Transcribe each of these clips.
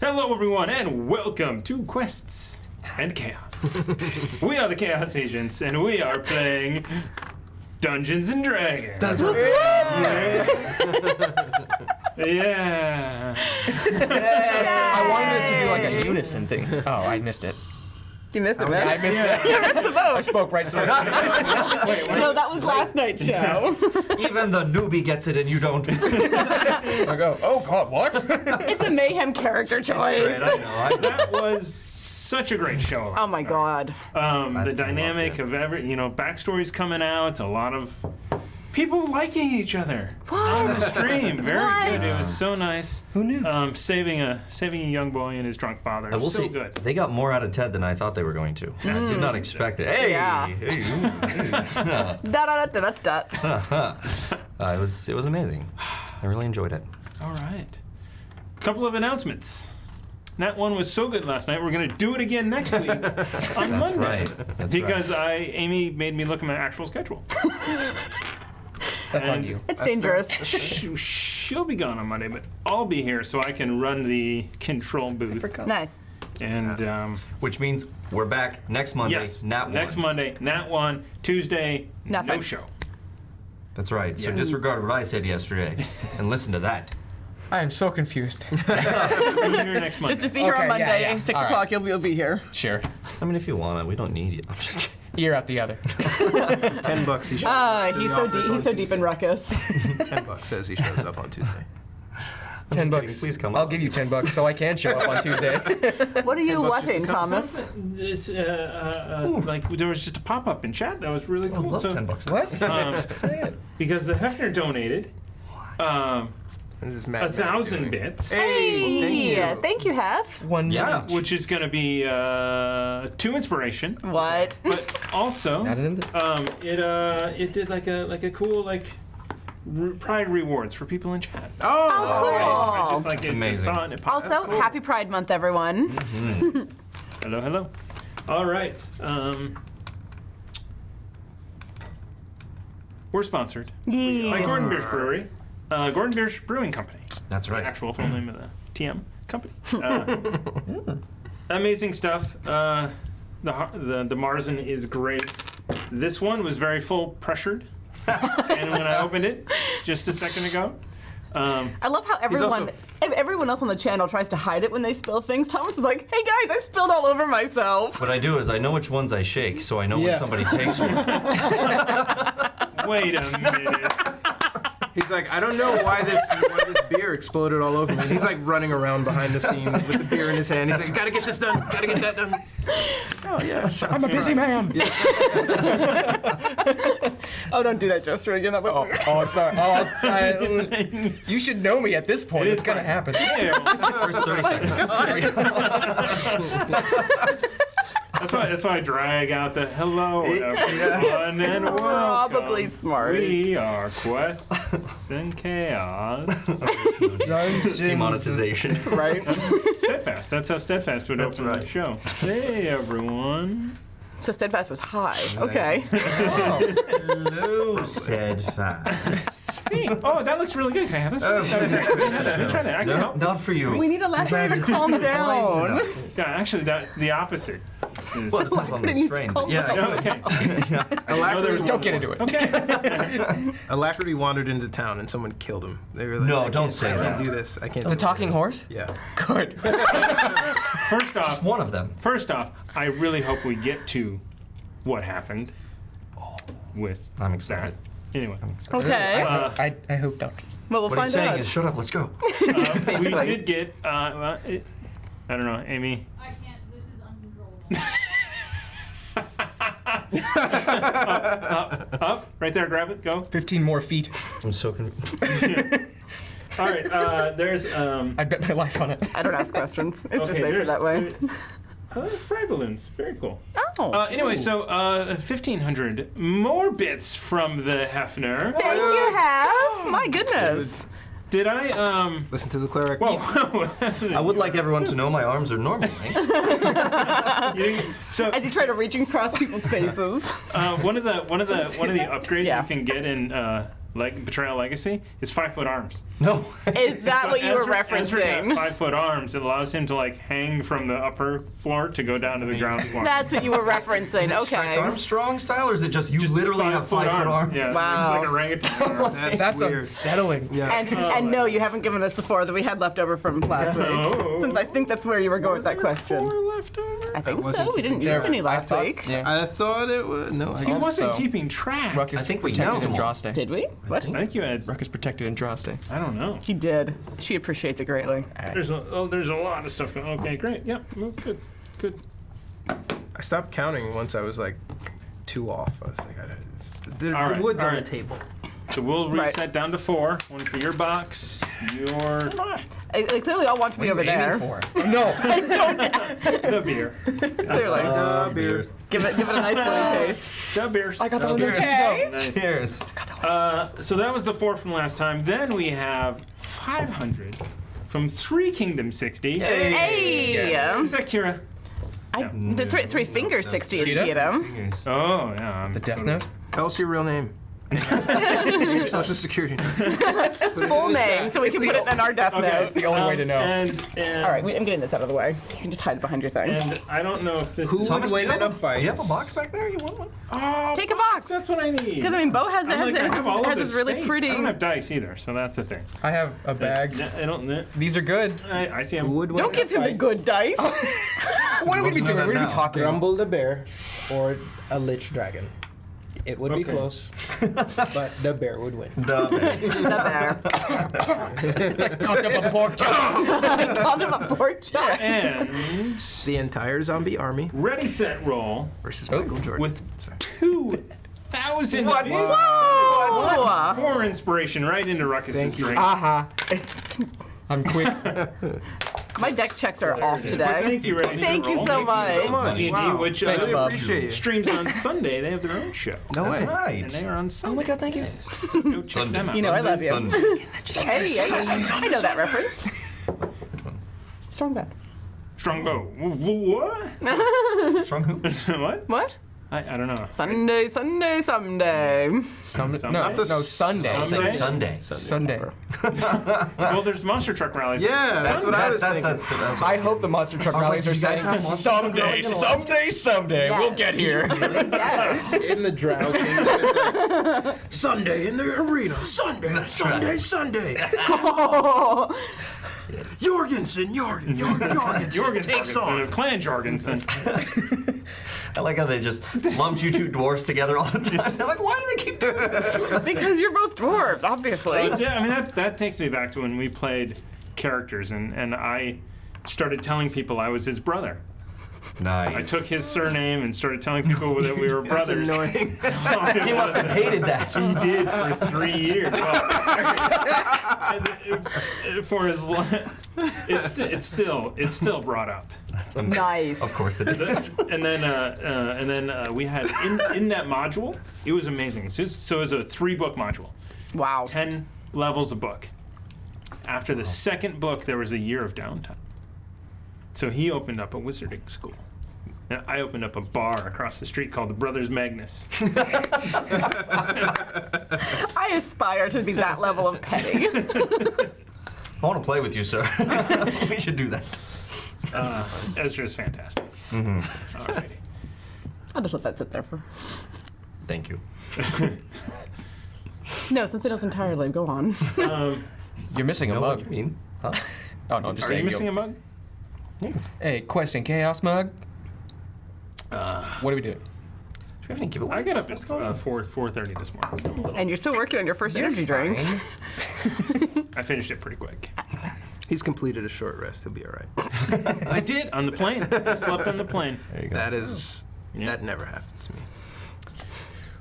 Hello, everyone, and welcome to Quests and Chaos. We are the Chaos Agents, and we are playing Dungeons and Dragons. Yeah. I wanted us to do like a unison thing. Oh, I missed it. You missed it, man. I missed it. You missed the boat. I spoke right through it. No, that was last night's show. Even the newbie gets it and you don't. I go, oh God, what? It's a mayhem character choice. I know. That was such a great show. Oh my God. The dynamic of backstories coming out, a lot of people liking each other on the stream. Very good. It was so nice. Who knew? Saving a young boy and his drunk father. I will so say, good. they got more out of Ted than I thought they were going to. I did not expect it. Hey! Yeah. Hey! Da da da da da. It was amazing. I really enjoyed it. All right. Couple of announcements. That one was so good last night. We're going to do it again next week on Monday. Right. That's because Amy made me look at my actual schedule. That's on you. It's dangerous. She'll be gone on Monday, but I'll be here so I can run the control booth. Nice. And Which means we're back next Monday. yes, Nat 1. next Monday, Nat 1, Tuesday, Nothing. no show. That's right. So Yeah. disregard what I said yesterday and listen to that. I am so confused. I'll be here next Monday. Just be here Okay, on Monday, yeah. 6 All o'clock. right. You'll be here. Sure. I mean, if you want it, we don't need you. I'm just kidding. Ear out the other. $10 he shows up. He's so deep in ruckus. $10 says he shows up on Tuesday. $10. Please come I'll up. give you $10 so I can show up on Tuesday. What are you weapon, Thomas? This, like there was just a pop-up in chat that was really I cool. love So, $10. What? Say it. Because the Hefner donated This is Matt. 1,000 bits, Hey, thank you, Hef. One Yeah. minute. which is going to be 2 inspiration, What? but also Not in the... it did like a cool Pride rewards for people in chat. Oh, I just Cool. like That's it amazing. saw it and it popped. Also, happy Pride Month, everyone. Hello, hello. All right. We're sponsored by Yeah. Gordon Biersch Brewery, Gordon Biersch Brewing Company. That's right. Actual full name of the TM company. Amazing stuff. The Marzen is great. This one was very full pressured, and when I opened it just a second ago. I love how everyone else on the channel tries to hide it when they spill things. Thomas is like, hey guys, I spilled all over myself. What I do is I know which ones I shake, so I know when Yeah. somebody takes one. Wait a minute. he's like, I don't know why this beer exploded all over me. He's like running around behind the scene with the beer in his hand. He's like, gotta get this done, gotta get that done. Oh yeah. I'm a busy man. Oh, don't do that gesture again. That was I'm sorry. You should know me at this point. It's going to happen. First 30 seconds. That's why I drag out the hello everyone and welcome. Probably smart. We are Quests and Chaos. Demonetization. Right? Steadfast. That's how Steadfast would open the show. Hey everyone. So Steadfast was high. Okay. Hello, Steadfast. Hey, oh, that looks really good. Can I have this? Try that. I can help. Not for you. We need Alacrity to calm down. Yeah, actually, the opposite. Is, Well, it depends on the Needs strain. calm Yeah, I know. okay. Alacrity, Don't get into it. Alacrity wandered into town and someone killed him. They were like, No, I don't can't- say I can't that. do this. I can't. The do talking this. horse? Yeah. Good. First off, One of them. I really hope we get to what happened with I'm excited. that. Anyway, Okay. I hope not. Well, we'll What he's find saying out. is, shut up, let's go. we did get. I don't know, Amy. I can't. This is uncontrollable. Up, right there. Grab it. Go. 15 more feet. I'm so confused. All right. There's. I'd bet my life on it. I don't ask questions. It's just Okay, safer there's- that way. Oh, it's pride balloons. Very cool. Oh. Anyway, so 1,500 more bits from the Hefner. Thank you, Hef. My goodness. Did I? Listen to the cleric. Whoa. I would like everyone to know my arms are normal, right? So As you try to reach across people's faces. one of the upgrades Yeah. you can get in like Betrayal Legacy, is 5-foot arms. No. Is that what you were Ezra referencing? got 5-foot arms. It allows him to like hang from the upper floor to go down to the ground floor. That's what you were referencing. Stretch Okay. Armstrong style, or is it just you literally have 5-foot arms? Yeah, Wow. it's like orangutan arms. That's weird. unsettling. Yeah. And no, you haven't given us the 4 that we had left over from last week. Oh. Since I think that's where you were going with that question. 4 left over? I think wasn't so. We didn't use any last week. Yeah. I thought it was no. I He guess. wasn't Also- keeping track. Ruckus I think we protected used in them all. Droste. Did we? What? I think you had. Ruckus protected in Droste. I don't know. He did. She appreciates it greatly. There's a lot of stuff going. Okay, great. Yep. Well, good. I stopped counting once I was like 2 off. I was like, the All right, wood's all on the right. table. So we'll Right. reset down to 4. 1 for your box. Your They clearly all want to be over there. No. I don't the beer. clearly. Beer. Give it a nice little taste. The beers. I got the one Cheers. there. Nice. Cheers. So that was the 4 from last time. Then we have 500 from 3 Kingdom 60. Hey! Is that Kira? The three finger 60 is Cheetah? Kira. Oh, yeah. The Death Note? Tell us your real name. Your social security number. Full name, so we can put it in our death Okay. notes. the only way to know. And All right, I'm getting this out of the way. You can just hide it behind your thing. And I don't know if this Who is. would win in a Do fight? you have a box back there? You want one? Oh, Take a box. That's what I need. Because I mean, Bo has I'm like, I have all of has this this really space. pretty. I don't have dice either, so that's the thing. I have a bag. I don't. These are good. I see him. Who would win Don't in a give him the fight? good dice. What are we Wants to know doing? that We're gonna now. be talking. Grumble the bear or a lich dragon. It would be Okay. close, but the bear would win. Not there. Cooked up a pork chop. Called him a pork chop. And The entire zombie army ready, set, roll versus Michael Jordan. with 2,000. What? Whoa. More inspiration right into Ruckus's Thank you. drink. Aha. I'm quick. My dex checks are off But today. thank you, ready, set, Thank you roll. so much. so much. D&D, Wow. which Thanks, Bob. appreciate you. streams on Sunday. They have their own show. No way. And Right. they are on Sunday. Oh my god, thank you. Go check them out. You know I love you. Sunday. Hey, I know that reference. Strong bad. Strongbow. What? Strong who? What? What? I don't know. Someday. No, Sunday? no, Sunday. Sunday? Sunday. Well, there's monster truck rallies. Yeah, that's what I was thinking. That's I hope the monster truck was like, rallies do are you guys saying have monster truck someday, rallies? someday, we'll Yes. get here. Yes. In the drought. It's like, Sunday in the arena. Sunday, Sunday, Sunday. Jorgensen. Jorgensen takes of on. Clan Jorgensen. I like how they just lumped you two dwarfs together all the time. They're like, why do they keep doing this? Because you're both dwarves, obviously. Yeah, I mean that takes me back to when we played characters and I started telling people I was his brother. Nice. I took his surname and started telling people that we were That's brothers. annoying. He must have hated that. He did for 3 years. Well, and for his it's still brought up. Nice. Of course it is. And then we had in that module, it was amazing. So it was a 3-book module, Wow. 10 levels a book. After the second book, there was a year of downtime. So he opened up a wizarding school. And I opened up a bar across the street called the Brothers Magnus. I aspire to be that level of petty. I want to play with you, sir. We should do that. Ezra's fantastic. Alrighty. I'll just let that sit there for. Thank you. No, something else entirely. Go on. You're missing a Know what mug. you mean? Huh? Oh no, I'm just Are you saying. missing a mug? Hey, question, Chaos mug? What do we do? Do we have any giveaways? I got up at 4:30 this morning. So I'm a little, And you're still working on your first energy drink. I finished it pretty quick. He's completed a short rest. He'll be all right. I did on the plane. I slept on the plane. There you go. That never happens to me.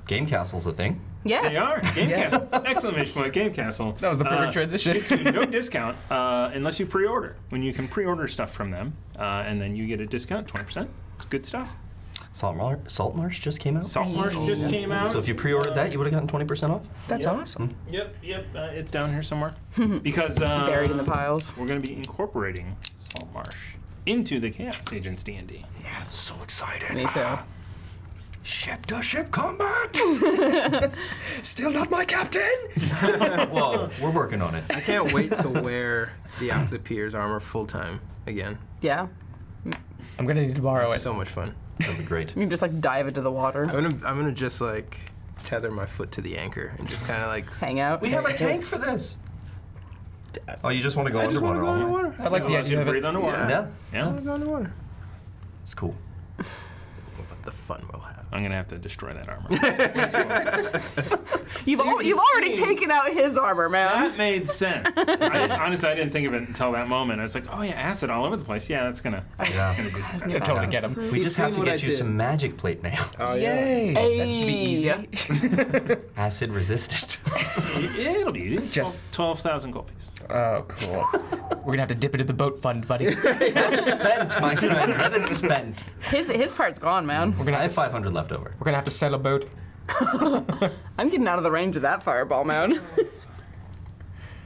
Game Castle's a thing. Yes. They are. Game Castle. Exclamation point, Game Castle. That was the perfect transition. It's no discount unless you pre-order. When you can pre-order stuff from them, and then you get a discount, 20%. Good stuff. Saltmarsh just came out. Saltmarsh just came out. So if you pre-ordered that, you would have gotten 20% off? That's awesome. Yep. It's down here somewhere. Because Buried in the piles. we're going to be incorporating Saltmarsh into the Chaos Agents D&D. Yeah, so excited. Me too. Ship to ship combat. Still not my captain. Whoa, we're working on it. I can't wait to wear the Octopier's armor full time again. Yeah. I'm gonna need to borrow it. So much fun. That'd be great. You can just like dive into the water, I'm gonna just like tether my foot to the anchor and just kind of like. hang out. We have a tank for this. Oh, you just want to go I just want underwater? to go all underwater. I like the Allows you idea to of it. breathe underwater. Yeah. Yeah, I want to go underwater. it's cool. What the fun we'll have. I'm gonna have to destroy that armor. You've already taken out his armor, man. That made sense. Honestly, I didn't think of it until that moment. I was like, oh yeah, acid all over the place. Yeah, that's gonna Yeah. do some That's bad. I totally get him. We He's just have seen to what I get you did. some magic plate mail. Oh yeah. Yay! That should be easy. Acid resistant. It'll be easy. It's Just- 12,000 gold pieces. Oh, cool. We're gonna have to dip it in the boat fund, buddy. That's spent, my friend. That is spent. His part's gone, man. We're gonna I have have to, 500 left over. we're gonna have to sail a boat. I'm getting out of the range of that fireball, man.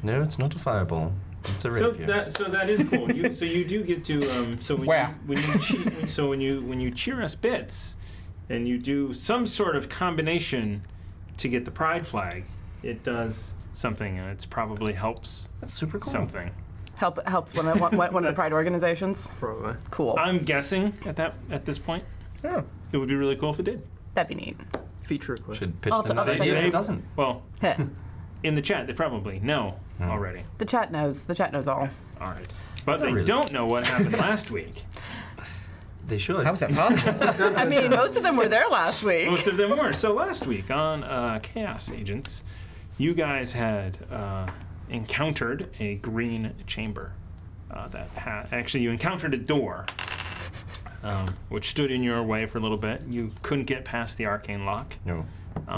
No, it's not a fireball. It's a So rapier. that is cool. So you do get to so when Where? when you cheer us bits, and you do some sort of combination to get the pride flag, it does something, and it's probably helps That's super cool. something. Helps one of the pride organizations. Probably. Cool. I'm guessing at this point, Oh. it would be really cool if it did. That'd be neat. Feature request. Should pitch I'll them I'll that take idea it. if it doesn't. Well, Heh. in the chat, they probably know already. The chat knows. The chat knows all. All right, but Not they really. don't know what happened last week. They should. How is that possible? I mean, most of them were there last week. Most of them were. So last week on Chaos Agents, you guys had encountered a green chamber actually you encountered a door which stood in your way for a little bit. You couldn't get past the arcane lock. No.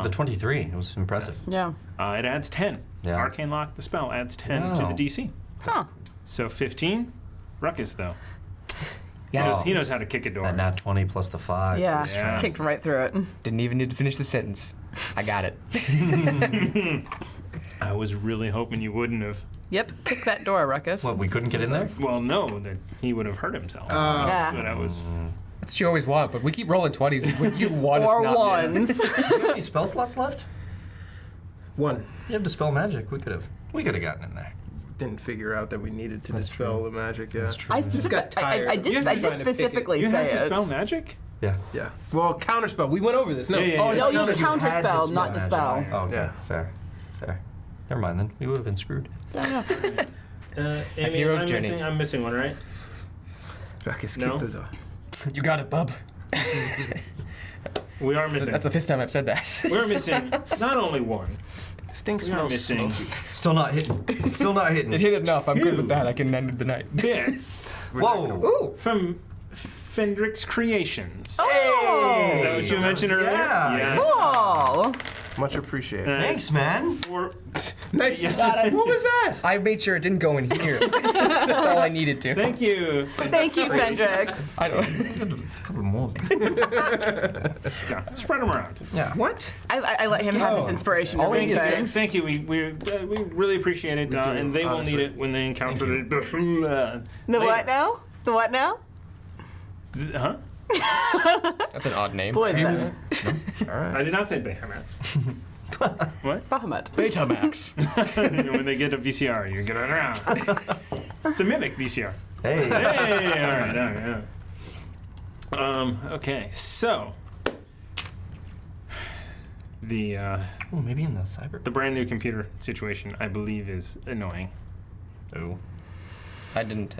The 23. It was impressive. Yeah. It adds 10. Yeah. Arcane lock, the spell, adds 10 to Wow. the DC. Huh. So 15. Ruckus, though. Yeah. He knows how to kick a door. That nat 20 plus the 5. Yeah. was Yeah. Kicked right through it. Didn't even need to finish the sentence. I got it. I was really hoping you wouldn't have. Yep. Kick that door, Ruckus. What, we couldn't get in there? Well, no, that he would have hurt himself. Yeah. But I was. That's what you always want, but we keep rolling 20s when you want us Or not to. ones. Do you have any spell slots left? One. You have Dispel Magic. We could have gotten in there. Didn't figure out that we needed to That's dispel true. the magic. Yeah. That's true. I got specific, tired. I You did, have I to did try to pick it. specifically You say had to it. spell magic? Yeah. Yeah. Well, counterspell. We went over this. No. Yeah, yeah, Oh, yeah. no, you said can counter had spell, not Magic. dispel. Oh, okay. Yeah. Fair. Never mind then. We would have been screwed. Fair enough. Amy, hero's I'm journey. I'm missing one, right? Ruckus No. kicked the door. You got it, bub. We are missing. That's the 5th time I've said that. We're missing not only one. This thing We are smells missing smoky. Still not hitting. Still not hitting. It hit enough. I'm good with that. I can end the night. bits Whoa. Ooh. from Fendrick's Creations. Oh! Is that what you mentioned earlier? Yeah. Yes. Cool. Much appreciated. Thanks, man. For, Nice. Got it. What was that? I made sure it didn't go in here. That's all I needed to. thank you. Thank you, Fendrix. I don't. A couple more. Yeah, spread them around. Yeah. What? I let him have his inspiration. All to I need read is things. Thank you. We really appreciate it, do, and they will honestly. need it when they encounter The later. what now? The what now? Huh? That's an odd name. Boy, that, I did not say Behemoth. What? Bahamut. Betamax. When they get a VCR, you get it around. It's a mimic VCR. Hey. Hey, all right. Okay, so the Oh, maybe in the cyber. brand new computer situation, I believe, is annoying. Oh. I didn't.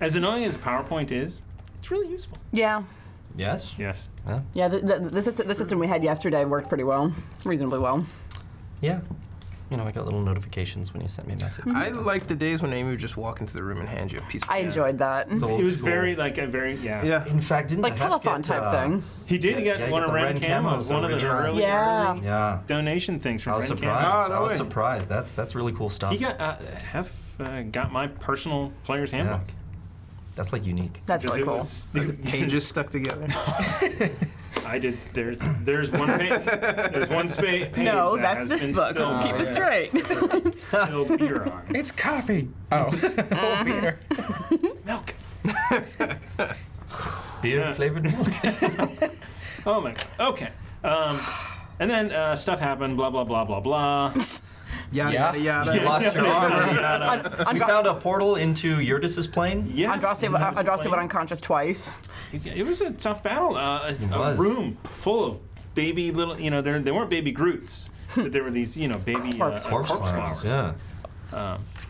As annoying as PowerPoint is, it's really useful. Yeah. Yes. Yes. Yeah, the system we had yesterday worked pretty well. Reasonably well. Yeah. You know, I got little notifications when you sent me a message. I like the days when Amy would just walk into the room and hand you a piece of I enjoyed that. It's old It was school. very Yeah. In fact, didn't Like I have to telethon get, type thing. He did get yeah, one get of the Ren Ren Camo's, Camos one of the original. early, Yeah. early Yeah. donation things from I was Ren surprised. Camo. Oh, no I was way. surprised. That's really cool stuff. He got got my personal player's handbook. That's like unique. That's Because really it cool. was- The pages stuck together. I did. There's one page. There's one page. No, that that's has this been book. spilled- Keep it straight. spilled beer on. It's coffee. Oh. Oh, beer. Milk. Beer flavored milk. Oh my god. Okay. And then stuff happened. Blah blah blah blah blah. Yada yada You yada. lost your armor. We found a portal into Yertus's plane. Yes. Andraste went unconscious twice. It was a tough battle. A was. room full of baby little. You know, they weren't baby Groots, but there were these. You know, baby Corpse corpse flowers. Yeah.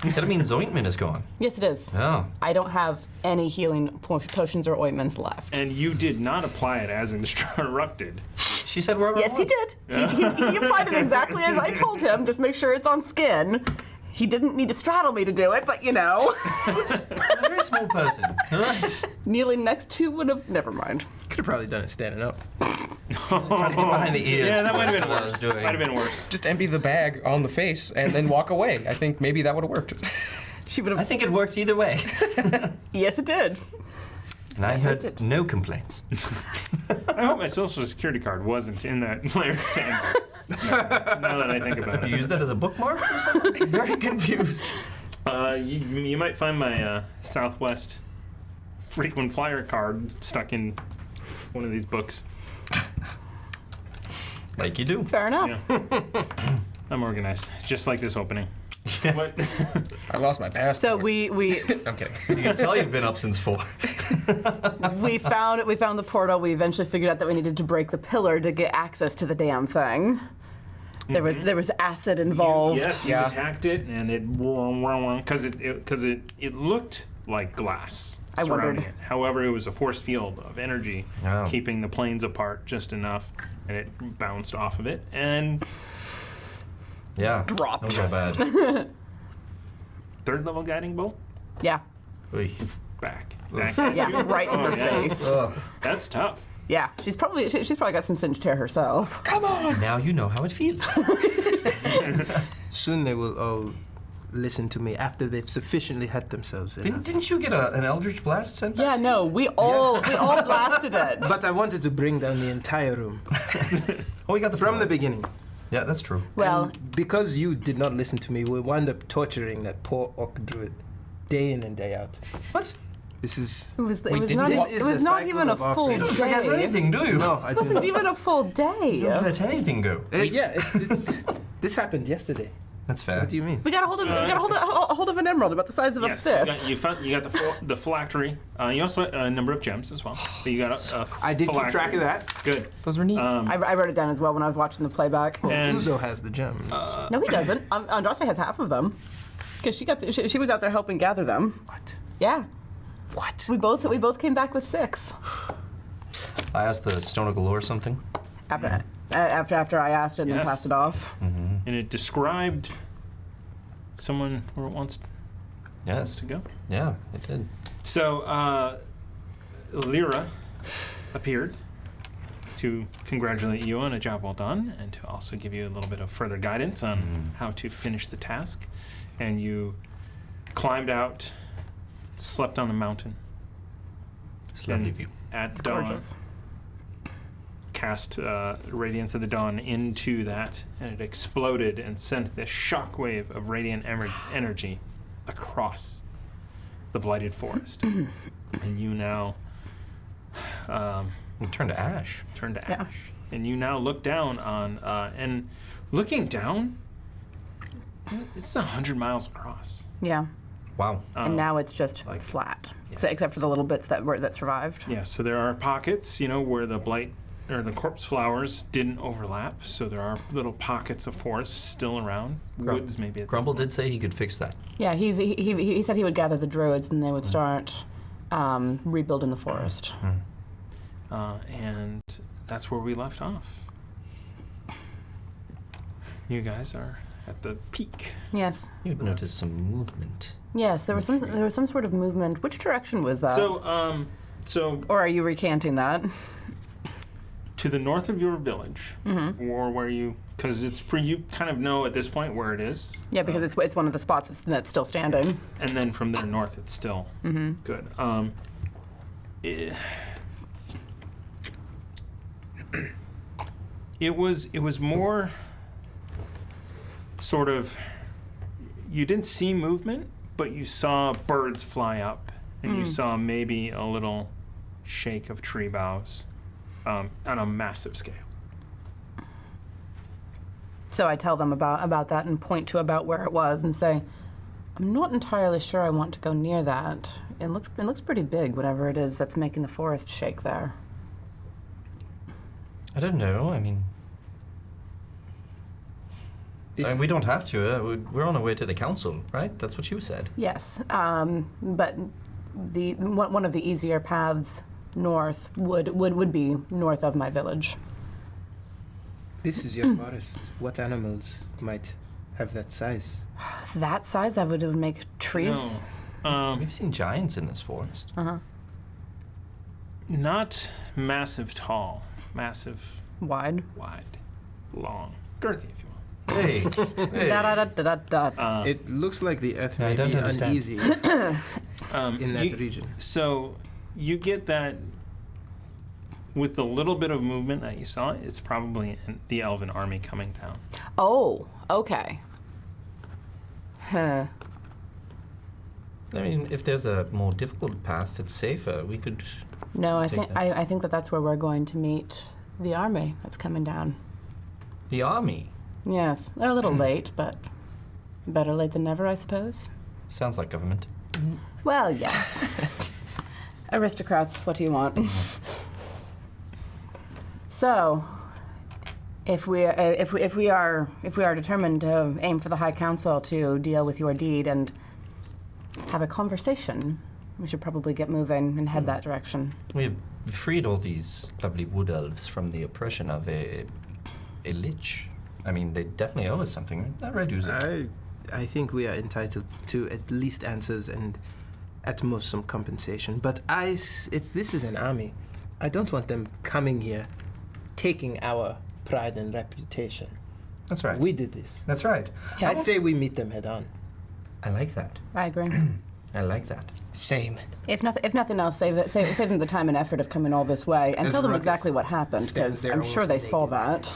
That means ointment is gone. Yes, it is. Yeah. I don't have any healing potions or ointments left. And you did not apply it as instructed. She said wherever. Yes, he did. He applied it exactly as I told him. Just make sure it's on skin. He didn't need to straddle me to do it, but you know. I'm a very small person. All right. Kneeling next to would have. Never mind. Could have probably done it standing up. Trying to get behind the ears. Yeah, that might have been That's what I was worse. doing. Might have been worse. Just empty the bag on the face and then walk away. I think maybe that would have worked. She would I have. think it works either way. Yes, it did. And I Yes, it heard did. no complaints. I hope my social security card wasn't in that player's handbook. Now that I think about You it. use that as a bookmark or something? Very confused. You might find my Southwest frequent flyer card stuck in one of these books. Like you do. Fair enough. Yeah. I'm organized, just like this opening. What? I lost my passport. So we I'm kidding. You can tell you've been up since 4. we found the portal. We eventually figured out that we needed to break the pillar to get access to the damn thing. There was acid involved. Yes, you Yeah. attacked it, and it because it looked like glass. I surrounding wondered. it. However, it was a force field of energy, Oh. keeping the planes apart just enough, and it bounced off of it. And Yeah. Dropped. Not bad. third level guiding bolt Yeah. Oy. back. Yeah. Right in her yeah. face. Ugh. That's tough. Yeah. She's probably got some singed hair herself. Now you know how it feels. Soon they will all listen to me after they've sufficiently hurt themselves. Didn't you get an Eldritch Blast sent? Yeah. No. We all blasted it. But I wanted to bring down the entire room Oh, we got the from the floor. beginning. Yeah, that's true. Well, Because you did not listen to me, we wound up torturing that poor orc druid day in and day out. What? This is it was didn't- not. This It is was the not cycle even a of our full freedom. You don't forget day. anything, do you? no, I It wasn't didn't. even a full day. You don't let anything go. This happened yesterday. That's fair. What do you mean? We got a hold of an emerald about the size of Yes, a fist. you got the phylactery. You also had a number of gems as well. But you got a I did keep track phylactery. of that. Good. Those were neat. I wrote it down as well when I was watching the playback. And Uzo has the gems. No, he doesn't. Andraste has half of them because she was out there helping gather them. What? Yeah, What? we both came back with 6 I asked the Stone of Galore something. after I asked it and then Yes. passed it off. and it described someone where it wants Yes. to go. Yeah, it did. So Lyra appeared to congratulate you on a job well done and to also give you a little bit of further guidance on how to finish the task. And you climbed out, slept on the mountain. It's lovely and view. At dawn, Gorgeous. cast Radiance of the Dawn into that, and it exploded and sent this shockwave of radiant energy across the blighted forest. And you now It turned to ash. turn to Yeah. ash. And you now look down on, and looking down, it's 100 miles across. Yeah, Wow. and now it's just like- flat, yeah. except for the little bits that survived. Yeah, so there are pockets, where the blight or the corpse flowers didn't overlap. So there are little pockets of forest still around. Woods maybe. At this Grumble point. did say he could fix that. Yeah, he said he would gather the druids and they would start rebuilding the forest. And that's where we left off. You guys are at the peak. Yes, You noticed some movement. yes, there was some sort of movement. Which direction was that? So Or are you recanting that? to the north of your village, or where you, because you kind of know at this point where it is. Yeah, because it's one of the spots that's still standing. And then from there north, it's still good. It was more sort of, you didn't see movement, but you saw birds fly up, and you saw maybe a little shake of tree boughs. on a massive scale. So I tell them about that and point to about where it was and say, I'm not entirely sure I want to go near that. It looks pretty big, whatever it is that's making the forest shake there. I don't know. I mean, we don't have to. We're on our way to the council, right? That's what you said. Yes, but one of the easier paths north would be north of my village. This is your forest. What animals might have that size? That size, I would make trees. No. We've seen giants in this forest. Not massive tall, massive Wide. wide, long, girthy if you want. Hey, hey. Da-da-da-da-da-da. It looks like the earth I may don't be understand. uneasy in that You- region. So you get that with the little bit of movement that you saw, it's probably the elven army coming down. Oh, okay. Huh. I mean, if there's a more difficult path that's safer, we could. No, I Take think that. I think that's where we're going to meet the army that's coming down. The army. Yes, they're a little late, but better late than never, I suppose. Sounds like government. Well, yes. Aristocrats, what do you want? So, if we are determined to aim for the High Council to deal with your deed and have a conversation, we should probably get moving and head that direction. We've freed all these lovely wood elves from the oppression of a lich. I mean, they definitely owe us something. Right? Reduce it. I think we are entitled to at least answers and at most some compensation. But if this is an army, I don't want them coming here, taking our pride and reputation. That's right. We did this. That's right. Yeah. I say we meet them head on. I like that. I agree. I like that. Same. If nothing else, save them the time and effort of coming all this way and As tell them Ruckus exactly what happened, stands because there I'm sure almost they saw naked. that.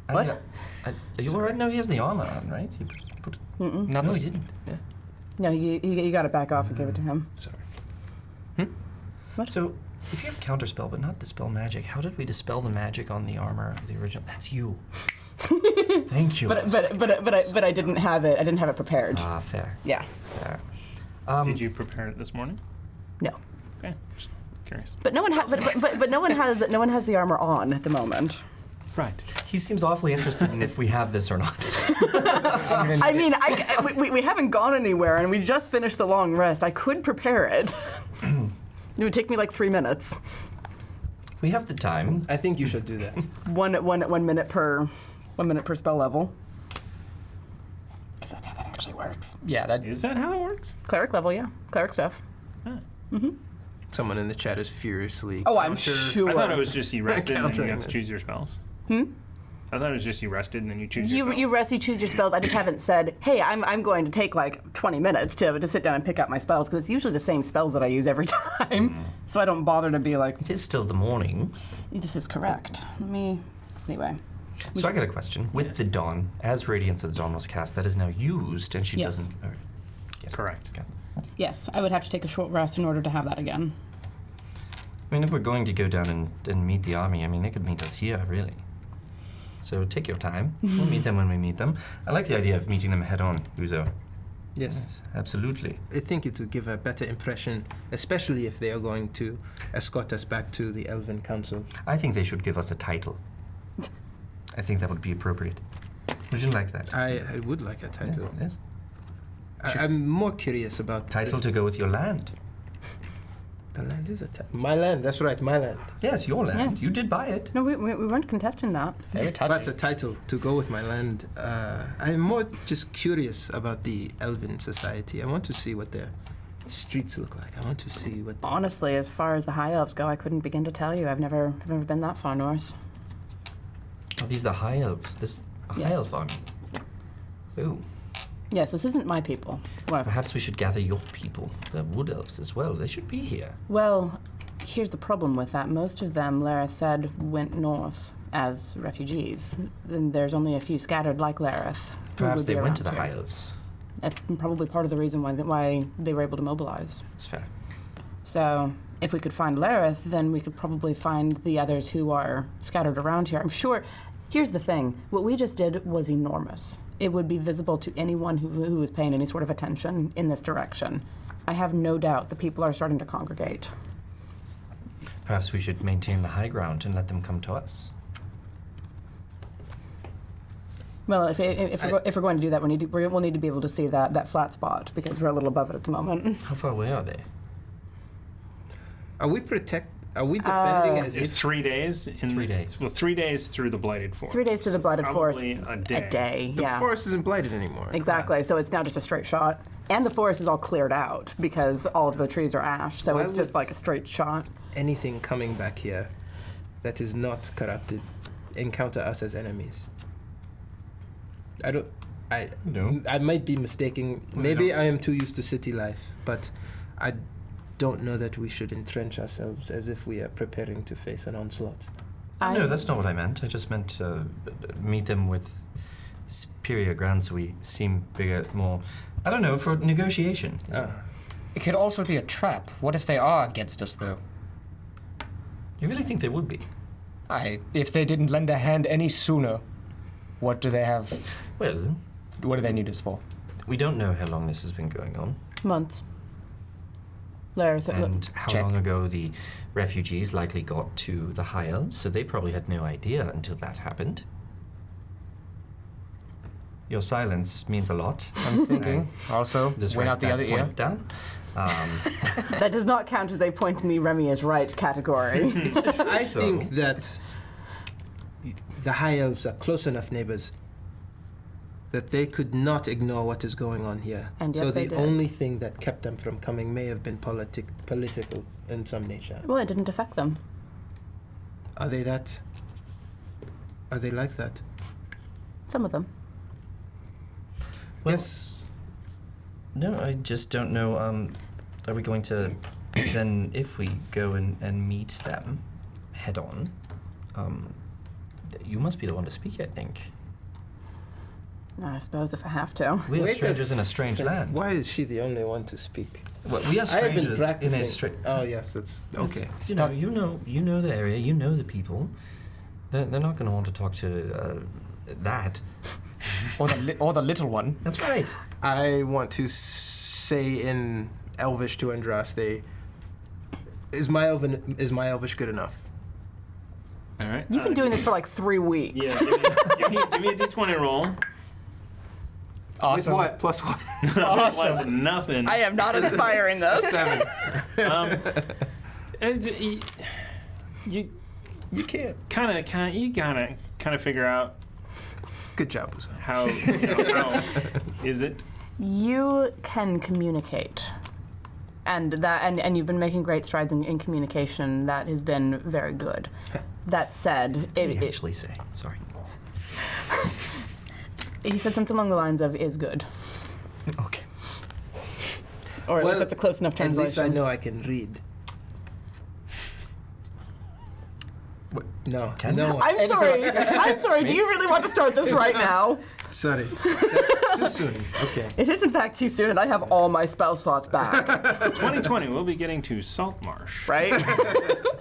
I What? think are you alright? No, he has the armor on, right? He put, Not no, the he didn't. Yeah. No, you got to back off and give it to him. Sorry. So, if you have counterspell but not dispel magic, how did we dispel the magic on the armor of the original? That's you. Thank you. But I didn't have it. I didn't have it prepared. Ah, fair. Yeah. Fair. Did you prepare it this morning? No. Okay, just curious. But no one but no one has the armor on at the moment. Right. He seems awfully interested in if we have this or not. I mean, we haven't gone anywhere, and we just finished the long rest. I could prepare it. It would take me like 3 minutes. We have the time. I think you should do that. One minute per spell level. 'Cause that's how that actually works. Yeah, that Is that how it works? Cleric level, yeah. Cleric stuff. Someone in the chat is furiously. Oh, I'm counter- sure. I thought it was just you rested and then you Countering got to this. choose your spells. I thought it was just you rested and then you choose your spells. You rest, you choose your spells. I just haven't said, hey, I'm going to take like 20 minutes to sit down and pick out my spells, because it's usually the same spells that I use every time. So I don't bother to be like, It is still the morning. this is correct. Anyway. So I got a question. With the Dawn, as Radiance of the Dawn was cast, that is now used, and she Yes. doesn't. All right. Correct. Okay. Yes, I would have to take a short rest in order to have that again. I mean, if we're going to go down and meet the army, I mean, they could meet us here, really. So take your time. We'll meet them when we meet them. I like the idea of meeting them head on, Uzo. Yes. Absolutely. I think it would give a better impression, especially if they are going to escort us back to the Elven Council. I think they should give us a title. I think that would be appropriate. Would you like that? I would like a title. Yes. I'm more curious about Title to go with your land. The land is a title. My land. That's right, my land. Yes, your land. Yes. You did buy it. No, we weren't contesting that. very But a touchy. title to go with my land. I'm more just curious about the Elven society. I want to see what their streets look like. I want to see what. Honestly, as far as the High Elves go, I couldn't begin to tell you. I've never been that far north. Oh, these are the High Elves. This Yes. High Elf army. Ooh. Yes, this isn't my people. Perhaps we should gather your people, the Wood Elves, as well. They should be here. Well, here's the problem with that. Most of them, Lareth said, went north as refugees. And there's only a few scattered like Lareth. who Perhaps would be they went around to the here. High Elves. That's probably part of the reason why they were able to mobilize. That's fair. So, if we could find Lareth, then we could probably find the others who are scattered around here. I'm sure. Here's the thing. What we just did was enormous. It would be visible to anyone who is paying any sort of attention in this direction. I have no doubt the people are starting to congregate. Perhaps we should maintain the high ground and let them come to us. Well, if we're going to do that, we'll need to be able to see that flat spot because we're a little above it at the moment. How far away are they? Are we defending as It's if 3 days. 3 days. Well, 3 days through the Blighted Forest. 3 days through the Blighted Forest. Probably a day. A day, the yeah. forest isn't blighted anymore? Exactly. So it's now just a straight shot, and the forest is all cleared out because all of the trees are ash. So Why it's just would- like a straight shot. Anything coming back here that is not corrupted encounter us as enemies. No. I might be mistaking. Maybe I am too used to city life, but I don't know that we should entrench ourselves as if we are preparing to face an onslaught. No, that's not what I meant. I just meant to meet them with superior ground so we seem bigger, more, I don't know, for negotiation. It could also be a trap. What if they are against us, though? You really think they would be? If they didn't lend a hand any sooner, what do they have? Well, What do they need us for? we don't know how long this has been going on. Months. Lareth, And how Check. long ago the refugees likely got to the High Elves, so they probably had no idea until that happened. Your silence means a lot. I'm thinking. Also, Just went write out the that other ear. point down. that does not count as a point in the Remy is right category. I think that the High Elves are close enough neighbors that they could not ignore what is going on here. And yet so they the did. only thing that kept them from coming may have been political in some nature. Well, it didn't affect them. Are they that? Are they like that? Some of them. Well, Yes. No, I just don't know. Are we going to then, if we go and meet them head on, you must be the one to speak, I think. I suppose if I have to. We are Wait strangers in a strange sec. land. Why is she the only one to speak? Well, we are I have been strangers in practicing. a strange. Oh yes, that's okay. You know the area. You know the people. They're not going to want to talk to that. Or the little one. That's right. I want to say in Elvish to Andraste, is my Elvish good enough? All right. You've been doing this for like 3 weeks. Yeah, give me a d20 roll. Awesome. With what? Plus what? Plus nothing. I am not inspiring this. 7. And you You can't. you gotta figure out Good job, Uzo. how is it. You can communicate. And you've been making great strides in communication. That has been very good. That said, What did he actually say? Sorry. he said something along the lines of "is good," Okay. or at Well, least that's a close enough At translation. least I know I can read. What? No. Can no. you? I'm sorry. I'm sorry. Do you really want to start this right now? Sorry. Too soon. Okay. It is in fact too soon, and I have all my spell slots back. 2020, we'll be getting to Saltmarsh. Right?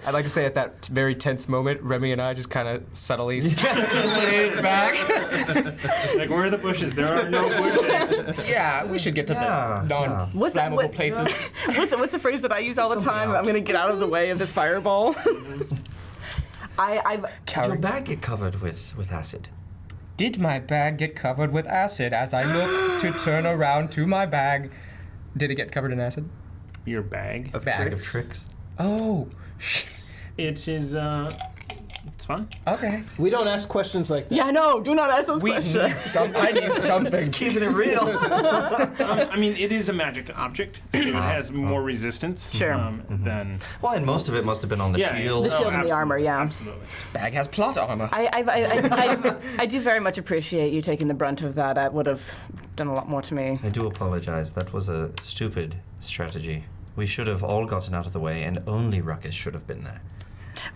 I'd like to say at that very tense moment, Remy and I just kind of subtly slid back. Like, where are the bushes? There are no bushes. Yeah, we should get to Yeah, the non-flammable places. What's the phrase that I use all the Something time? else. I'm going to get out of the way of this fireball. I've Did your bag get covered with acid? Did my bag get covered with acid as I look to turn around to my bag? Did it get covered in acid? Your bag. Bag Of tricks? Oh, It is, it's fine. okay. We don't ask questions like that. yeah, no, do not ask those We need questions. I need something. Keeping it real. I mean, it is a magic object. So it has more resistance Sure. than... Well, and most of it must have been on the Yeah, shield. The shield and the armor, yeah. Absolutely. Bag has plot armor. I do very much appreciate you taking the brunt of that. It would have done a lot more to me. I do apologize. That was a stupid strategy. We should have all gotten out of the way, and only Ruckus should have been there.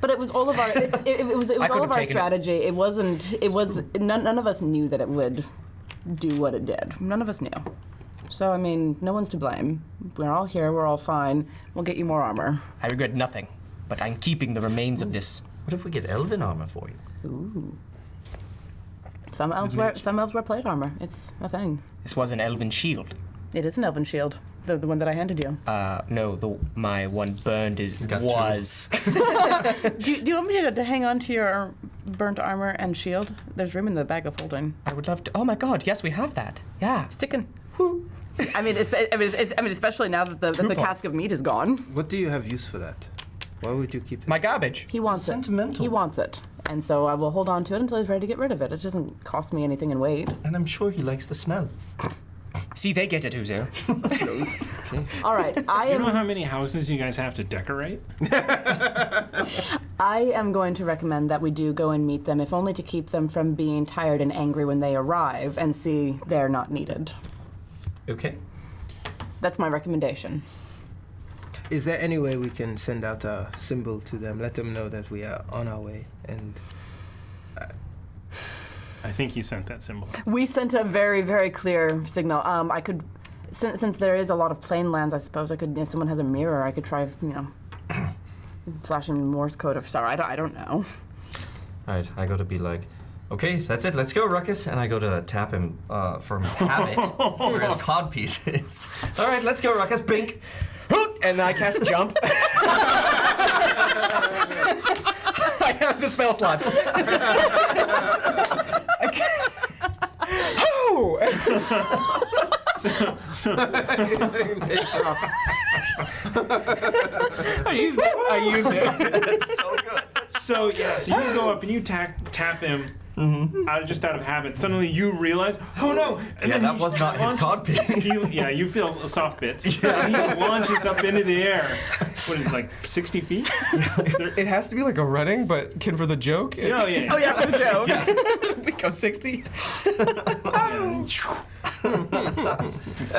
But it was all of our. It was I could all have of our taken it. strategy. It wasn't. It was none of us knew that it would do what it did. None of us knew. So, I mean, no one's to blame. We're all here, we're all fine. We'll get you more armor. I regret nothing, but I'm keeping the remains of this. What if we get elven armor for you? Ooh. Some elves wear plate armor. It's a thing. This was an elven shield. It is an elven shield. The one that I handed you. No, my one burned was. Do you want me to hang on to your burnt armor and shield? There's room in the bag of holding. I would love to. Oh my god, yes, we have that. Yeah. Sticking. I mean, especially now that the cask of meat is gone. What do you have use for that? Why would you keep that? My garbage. He wants it. Sentimental. He wants it. And so I will hold on to it until he's ready to get rid of it. It doesn't cost me anything in weight. And I'm sure he likes the smell. See, they get it, Uzo. All right, You know how many houses you guys have to decorate? I am going to recommend that we do go and meet them, if only to keep them from being tired and angry when they arrive and see they're not needed. Okay. That's my recommendation. Is there any way we can send out a symbol to them, let them know that we are on our way? And I think you sent that symbol. We sent a very, very clear signal. I could, since there is a lot of plain lands, I suppose I could, if someone has a mirror, I could try, flashing Morse code. Sorry, I don't know. All right, I go to be like, okay, that's it. Let's go, Ruckus. And I go to tap him from habit, where his codpiece is. All right, let's go, Ruckus. Bink. And I cast jump. I have the spell slots. Oh! I used it. It's so good. So yeah, so you go up and you tap him just out of habit. Suddenly you realize, oh no! And Yeah, then that he was not his launches- codpiece. you feel soft bits. Yeah. He launches up into the air. What is it, like 60 feet? It has to be like a running, but for the joke. Oh yeah. Oh yeah, for the joke. We go 60.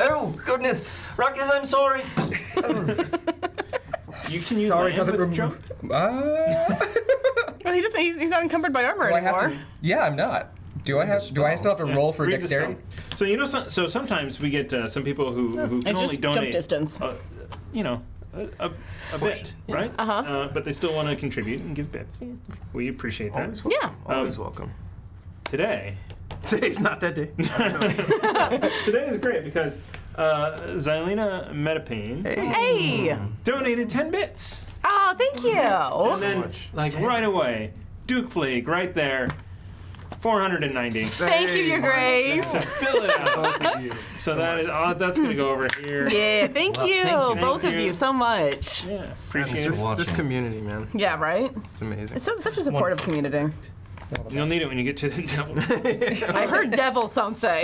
Oh, goodness. Ruckus, I'm sorry. You can use Sorry, land doesn't with remove. jump? Well, he's not encumbered by armor Do I have anymore. to? Yeah, I'm not. Do I still have to roll for Read the dexterity? spell. So sometimes we get some people who can It's only just donate jump distance. a bit, right? But they still want to contribute and give bits. We appreciate that. always welcome. Yeah. Always welcome. Today Today's not that day. is great because Xylena Metapane Hey! donated 10 bits. Oh, thank you. And then, right away, Duke Flake right there, 490. Thank you, Your Grace. Fill it out. Both of you. So that's going to go over here. Yeah, thank you, thank you. both Thank of you. you, so much. Yeah, appreciate This, it. this community, man, Yeah, right? it's amazing. It's such a supportive community. You'll need it when you get to the devil. I heard devil something.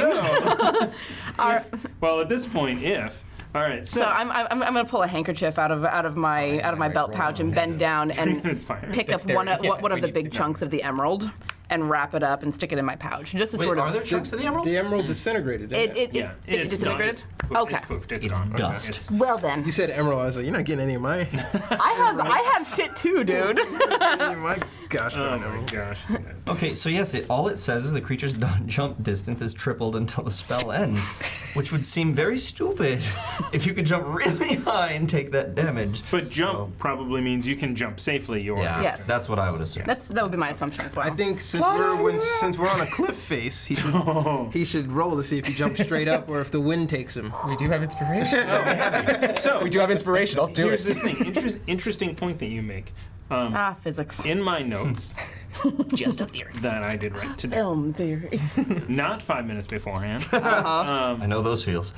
Well, at this point, all right, So I'm gonna pull a handkerchief out of my belt pouch and bend down and Inspired. pick up one of the big chunks of the emerald and wrap it up and stick it in my pouch, just to Wait, sort of. are there chunks of the emerald? The emerald disintegrated, didn't it? Yeah, it disintegrated. Okay. It's poofed. It's It's gone. dust. Well then, You said emerald, I was like, you're not getting any of mine. I have shit too, dude. My gosh Oh darn my emerald. gosh. Okay, so yes, all it says is the creature's jump distance is tripled until the spell ends, which would seem very stupid if you could jump really high and take that damage. But jump probably means you can jump safely. Yeah, Yes. that's what I would assume. That would be my assumption as well. I think since we're on a cliff face, he should roll to see if he jumps straight up or if the wind takes him. We do have inspiration. So We do have inspiration. I'll do here's it. the thing. Interesting point that you make. Physics. In my notes Just a theory. that I did write today, Film theory. not 5 minutes beforehand, I know those feels.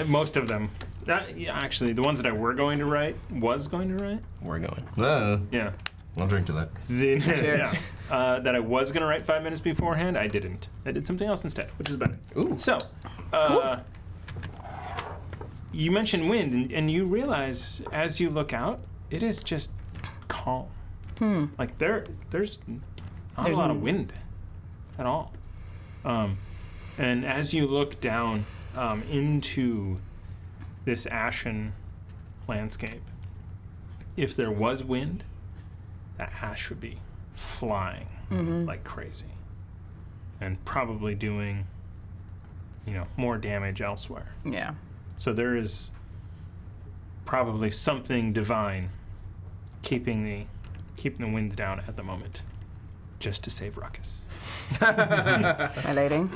most of them. Yeah, actually, the ones that I was going to write. We're going. Yeah. I'll drink to that. Yeah. That I was going to write 5 minutes beforehand, I didn't. I did something else instead, which is better. Ooh. So, you mentioned wind, and you realize as you look out, it is just calm. Like there's not a lot of wind at all. And as you look down into this ashen landscape, if there was wind, the ash would be flying like crazy, and probably doing, more damage elsewhere. Yeah. So there is probably something divine keeping the winds down at the moment, just to save Ruckus. My lady.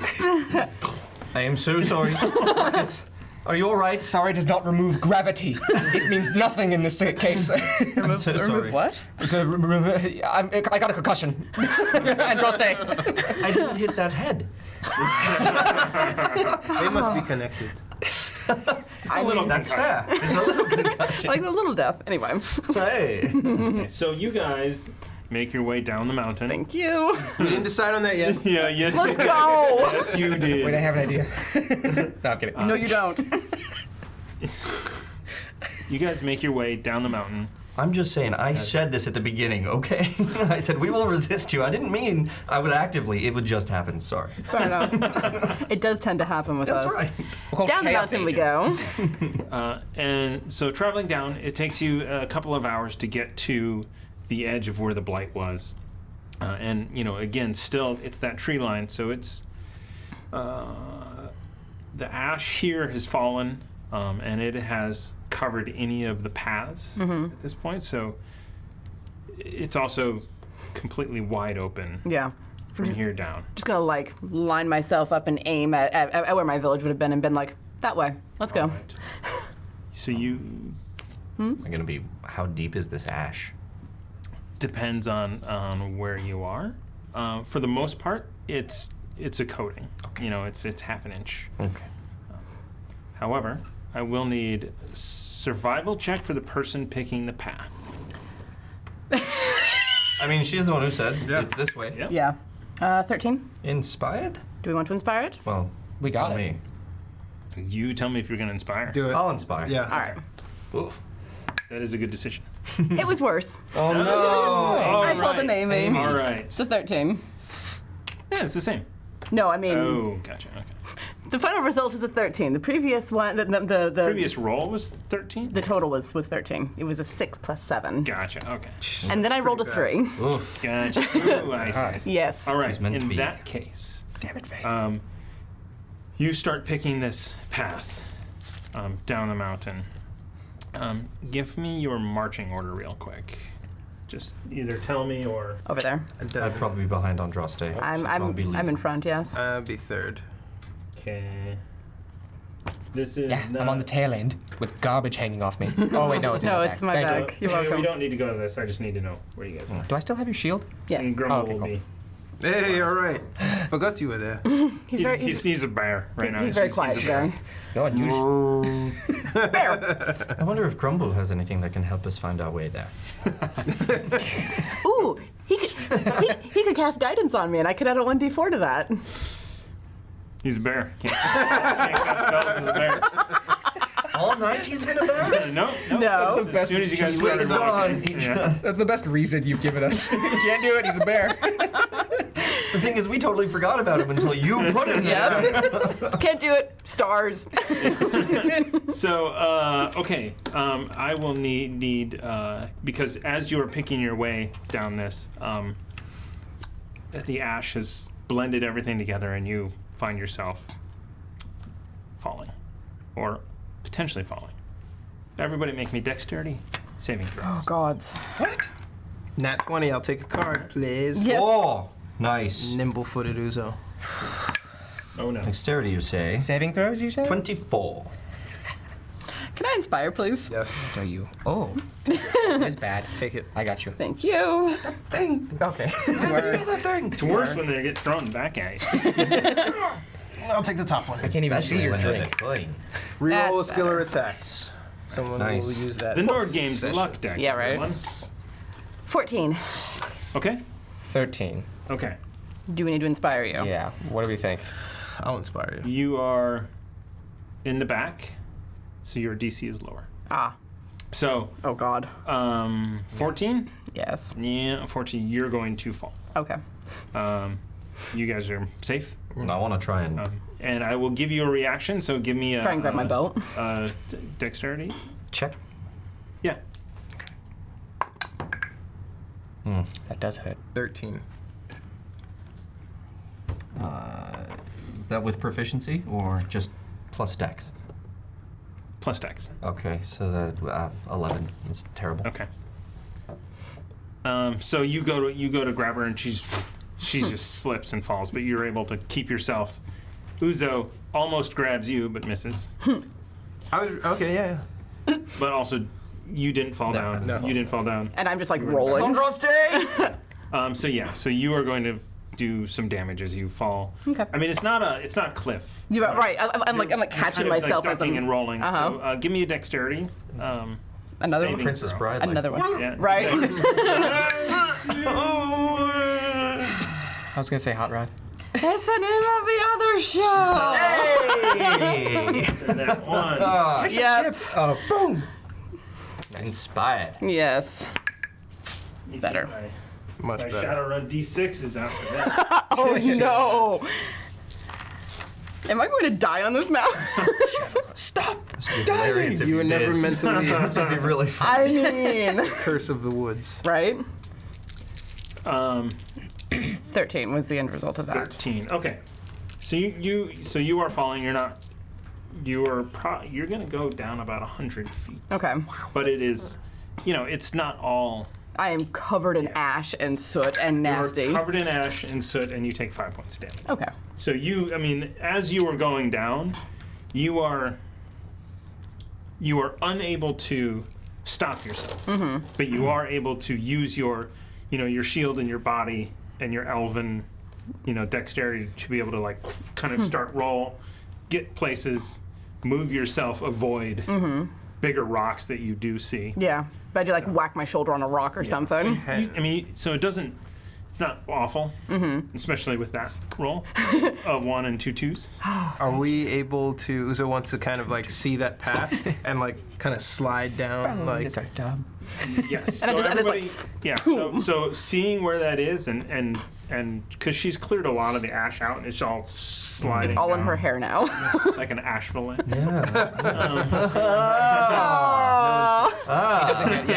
I am so sorry. Marcus, are you all right? Sorry does not remove gravity. It means nothing in this case. I'm so sorry. What? I got a concussion. And Droste. I didn't hit that head. They must be connected. That's fair. It's a little concussion. Like the little death. Anyway. Hey. Okay, so you guys make your way down the mountain. Thank you. We didn't decide on that yet. Yeah, yes. Let's you did. go. Yes, you did. Wait, I have an idea. No, I'm kidding. No, you don't. You guys make your way down the mountain. I'm just saying, I said this at the beginning, okay? I said, we will resist you. I didn't mean I would actively. It would just happen. Sorry. Fair enough. It does tend to happen with That's us. right. We're called Down the chaos mountain we agents. go. And so traveling down, it takes you a couple of hours to get to the edge of where the blight was. And, again, still, it's that tree line. So it's the ash here has fallen, and it has covered any of the paths at this point. So it's also completely wide open Yeah. from here down. Just gonna line myself up and aim at where my village would have been and been like, that way. Let's go. All right. So you Am I gonna be? How deep is this ash? depends on where you are. For the most part, it's a coating. Okay. It's half an inch. Okay. However, I will need survival check for the person picking the path. I mean, she's the one who said it's this way. Yep. Yeah. 13. Inspired? Do we want to inspire it? Well, We got tell it. me. You tell me if you're going to inspire. Do it. I'll inspire. Yeah. All right. Oof. That is a good decision. It was worse. Oh no! All I pulled an right. Amy. All right. It's a 13. Yeah, it's the same. No, I mean, Oh, gotcha. Okay. the final result is a 13. The previous one, the Previous roll was 13? the total was 13. It was a 6 plus 7. Gotcha. Okay. And then I rolled a 3. Oof. Gotcha. Ooh, I see, I see. Yes. All right. She's meant to In be. that case, Damn it, Faith. you start picking this path down the mountain. Give me your marching order real quick. Just either tell me or... Over there. I'd probably be behind on Droste. I'm in front, yes. I'll be third. Okay. This is Yeah, not... I'm on the tail end with garbage hanging off me. Oh, wait, no, it's in No, my it's bag. my Thank you. bag. You're We welcome. don't need to go to this. I just need to know where you guys are. Do I still have your shield? Yes. And Grumble Oh, okay, will cool. be... Hey, all right. Forgot you were there. He's a bear right now. He's very quiet a bear. today. No, unusual. Bear. I wonder if Grumble has anything that can help us find our way there. Ooh, he could cast guidance on me, and I could add a 1d4 to that. He's a bear. Can't cast spells as a bear. All night he's been a bear? No. No. As, as soon as you guys Just started gone. walking. Yeah. That's the best reason you've given us. He can't do it, he's a bear. The thing is, we totally forgot about him until you put him there. Yep. Can't do it. Stars. So, okay, I will need because as you are picking your way down this, the ash has blended everything together, and you find yourself falling, or potentially falling. Everybody, make me dexterity saving throws. Oh, gods. Nat 20, I'll take a card, please. Yes. Oh, nice. Nimble-footed Uzo. Oh no. Dexterity, you say? Saving throws, you said? 24. Can I inspire, please? Yes. What are you? Oh. It's bad. Take it. I got you. Thank you. Okay. It's worse when they get thrown back at you. I'll take the top one. I can't even see your drink. Reroll a That's skill or better. attacks. Someone Nice. will use that. The Nord Games session. luck deck. Yeah, right. everyone. 14. Okay. 13. Okay. Do we need to inspire you? Yeah. What do we think? I'll inspire you. You are in the back, so your DC is lower. Ah. So, Oh, God. 14? Yes. Yeah, unfortunately, you're going to fall. Okay. You guys are safe. I want to try and... And I will give you a reaction, so give me a... Try and grab my belt. Dexterity? check. Yeah. That does hurt. 13. Is that with proficiency or just plus dex? Plus dex. Okay, so that 11 is terrible. Okay. So you go to grab her and she just slips and falls, but you're able to keep yourself. Uzo almost grabs you but misses. Okay, yeah. But also, you didn't fall down. no. You didn't fall down. And I'm just like rolling. So you are going to do some damage as you fall. Okay. I mean, it's not a cliff. You're right. I'm like You're catching kind of, myself like, as I'm ducking and rolling. Uh-huh. So give me a dexterity. Another saving one. Princess throw. Bride. Like, Another one. Yeah, Right. I was gonna say hot rod. That's the name of the other show. And that one. Yep. Boom. Inspired. Yes. Better. Much My better. Shadowrun D6s after that. Oh no. Am I going to die on this map? Stop. This would be hilarious if You were never did. mentally This would be really fun. I mean, curse of the woods. right? 13. 13 was the end result of that. Okay. So you are falling. You're not. You're gonna go down about 100 feet. Okay. But it is, it's not all. I am covered in ash and soot and nasty. You're covered in ash and soot, and you take 5 points of damage. Okay. So as you are going down, you are unable to stop yourself, but you are able to use your shield and your body and your elven, dexterity to be able to kind of start roll, get places, move yourself, avoid bigger rocks that you do see. Yeah. But I do whack my shoulder on a rock or something. So it's not awful, especially with that roll of 1 and 2 2s. Are we able to? Uzo wants to kind of see that path and kind of slide down. It's our job. Yes. And I So just everybody, yeah. So seeing where that is, and because she's cleared a lot of the ash out, and it's all sliding. It's all in down. her hair now. It's like an ash fillet. Yeah.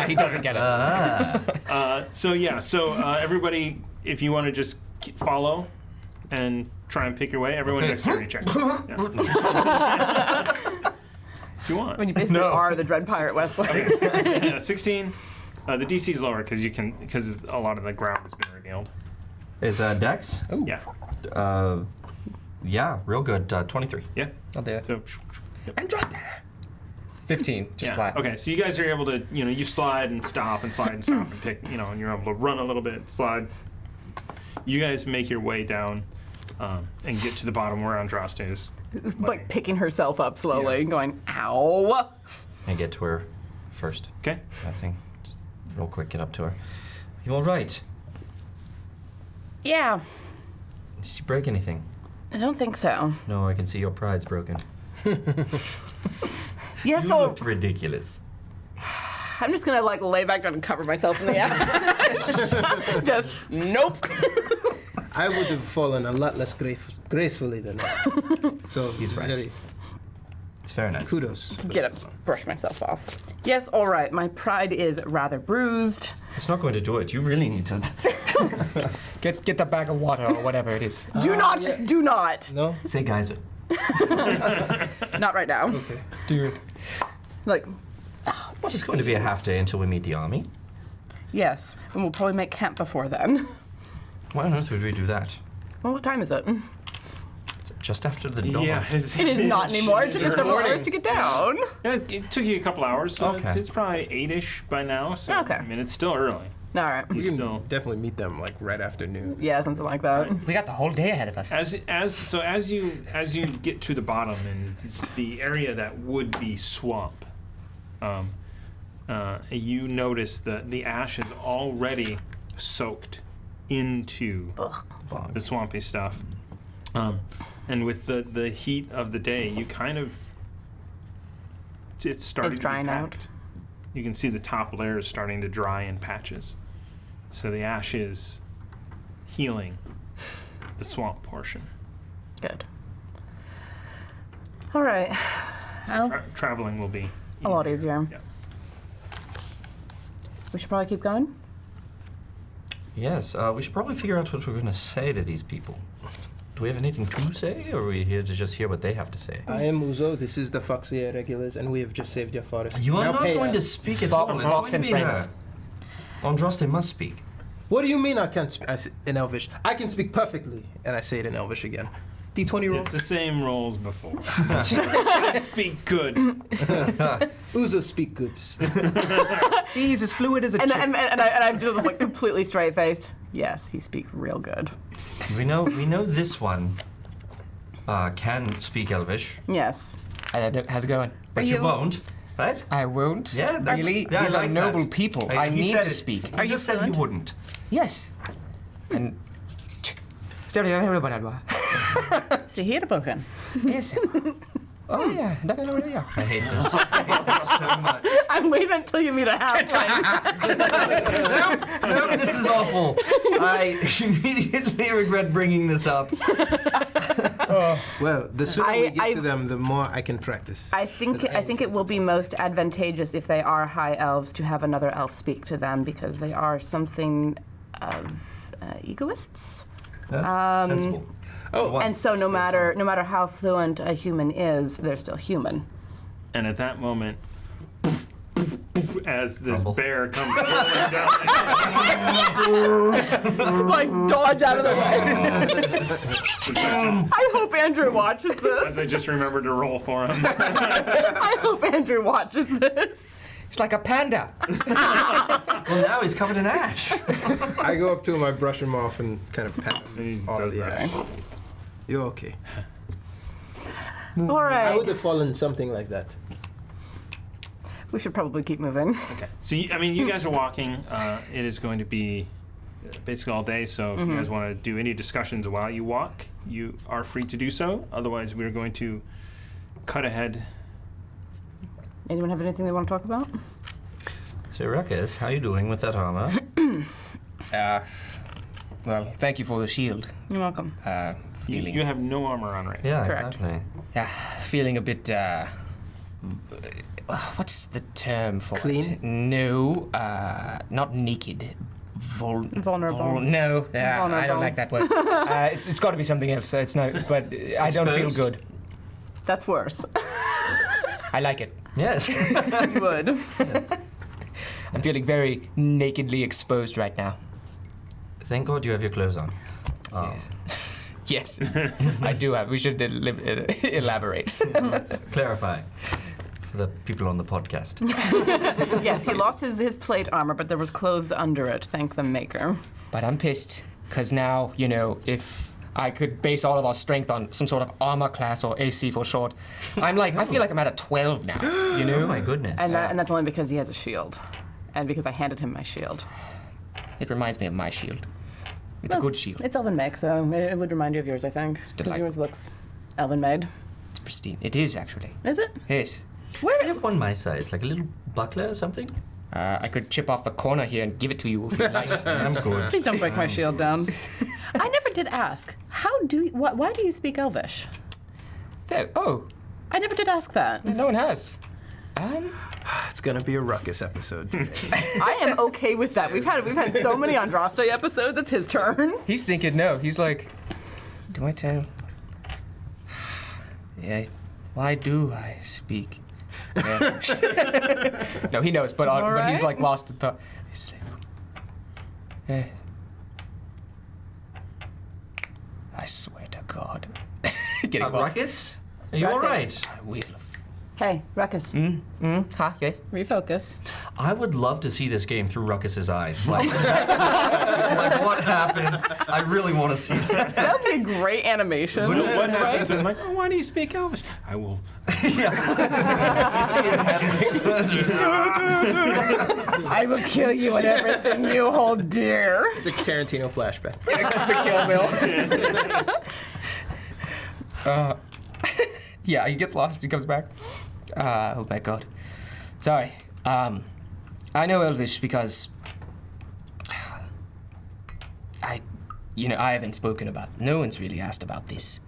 He doesn't get it. So everybody, if you want to just follow and try and pick your way, everyone dexterity check. Yeah. If you want. When you basically are the Dread Pirate Wesley. Yeah, 16. The DC is lower because a lot of the ground has been revealed. Is Dex? Yeah. Yeah, real good. 23. Yeah. I'll do it. So. And just 15, just flat. Okay, so you guys are able to, you slide and stop and slide and stop and pick, and you're able to run a little bit, slide. You guys make your way down and get to the bottom where Andraste is. Picking herself up slowly Yeah. and going, ow. And get to her first. Okay. I think. Just real quick, get up to her. You all right? Yeah, Did you break anything? I don't think so. No, I can see your pride's broken. Yeah, You so looked ridiculous. I'm just gonna lay back down and cover myself in the ash. Just nope. I would have fallen a lot less gracefully than that. So He's right. very It's fair enough. kudos. Get up, brush myself off. Yes, all right. My pride is rather bruised. It's not going to do it. You really need to. Get the bag of water or whatever it is. Do not. No? Say geyser. Not right now. Okay. Dude. It's just going to be a half day until we meet the army. Yes, and we'll probably make camp before then. Why on earth would we do that? Well, what time is it? It's just after the dawn. Yeah. It is not anymore. It took us several hours to get down. It took you a couple hours, so Okay. it's probably 8-ish by now. So Okay. it's still early. All right. We can Still. definitely meet them right after noon. Yeah, something like that. We got the whole day ahead of us. As you get to the bottom and the area that would be swamp, you notice that the ash is already soaked into the swampy stuff, and with the heat of the day, you kind of it's starting It's to be drying out. packed. You can see the top layer is starting to dry in patches, so the ash is healing the swamp portion. Good. All right. So Well, traveling will be a lot easier. Yeah. We should probably keep going. Yes, we should probably figure out what we're going to say to these people. Do we have anything to say, or are we here to just hear what they have to say? I am Uzo. This is the Foxy Irregulars, and we have just saved your forest. You are Now not pay going to us. speak at Fox- all. It's Fox going and to be friends. Andraste must speak. What do you mean I can't speak in Elvish? I can speak perfectly, and I say it in Elvish again. D20 roll. It's the same roles before. I speak good. Uzo speak good. See, he's as fluid as a And, chip. and I'm just like completely straight faced. Yes, you speak real good. We know this one can speak Elvish, Yes. How's it going? but Are you you- won't, right? I won't. Yeah, that's- Really? yeah, I These are like noble that. people. Hey, I he need said to it. speak. He Are you just said he fluent? wouldn't. Yes. And. Sorry, everybody. Så här är boken. Yes. Oh yeah, that I know. Yeah. I hate this. I hate this so much. I'm waiting until you meet a halfling. No, this is awful. I immediately regret bringing this up. Well, the sooner we I- get to them, the more I can practice. I think it will be most advantageous if they are high elves to have another elf speak to them because they are something of egoists. Sensible. Oh, And so no matter how fluent a human is, they're still human. And at that moment, as this Rumble. bear comes rolling down, Like dodge out of the way. I hope Andrew watches this. as I just remembered to roll for him. I hope Andrew watches this. It's like a panda. Well, now he's covered in ash. I go up to him, I brush him off, and kind of pat And he him off does the that. ash. You're okay. All I right. would have fallen something like that. We should probably keep moving. Okay. So, you guys are walking. It is going to be basically all day, so if you guys want to do any discussions while you walk, you are free to do so. Otherwise, we're going to cut ahead. Anyone have anything they want to talk about? So, Ruckus, how you doing with that armor? Well, thank you for the shield. You're welcome. Feeling. You have no armor on right now. Yeah, Correct. exactly. Yeah, feeling a bit. What's the term for Clean? it? No, not naked. Vulnerable. No, I Vulnerable. don't like that word. It's got to be something else. So it's not. But I don't feel Exposed? good. That's worse. I like it. Yes. You would. I'm feeling very nakedly exposed right now. Thank God you have your clothes on. Oh. Yes, I do have. We should elaborate. Clarify for the people on the podcast. Yes, he lost his plate armor, but there was clothes under it. Thank the maker. But I'm pissed because now, if I could base all of our strength on some sort of armor class or AC for short, I feel like I'm at a 12 now. Oh my goodness. And that's only because he has a shield, and because I handed him my shield. It reminds me of my shield. It's a good shield. It's elven make, so it would remind you of yours, I think. Because delightful. yours looks elven made. It's pristine. It is actually. Is it? Yes. Where? I have one my size, like a little buckler or something. I could chip off the corner here and give it to you if you like. I'm good. Please don't break my shield down. I never did ask. Why do you speak Elvish? There. Oh, I never did ask that. no one has. It's gonna be a ruckus episode today. I am okay with that. We've had so many Andraste episodes. It's his turn. He's thinking no. He's like, do I tell? Yeah. Why do I speak? Yeah. No, he knows, but but he's like lost in thought. He's like, I swear to God. Getting lost. Ruckus? Are you all Ruckus. right? I will. Hey, Ruckus, Huh? Yes. refocus. I would love to see this game through Ruckus's eyes. Like, like what happens? I really want to see that. That would be a great animation. What happens when I'm like, oh, why do you speak Elvish? I will. I will kill you and everything you hold dear. It's a Tarantino flashback. The Kill Bill. Yeah, he gets lost. He comes back. Oh my God. Sorry. I know Elvish because I haven't spoken about. No one's really asked about this.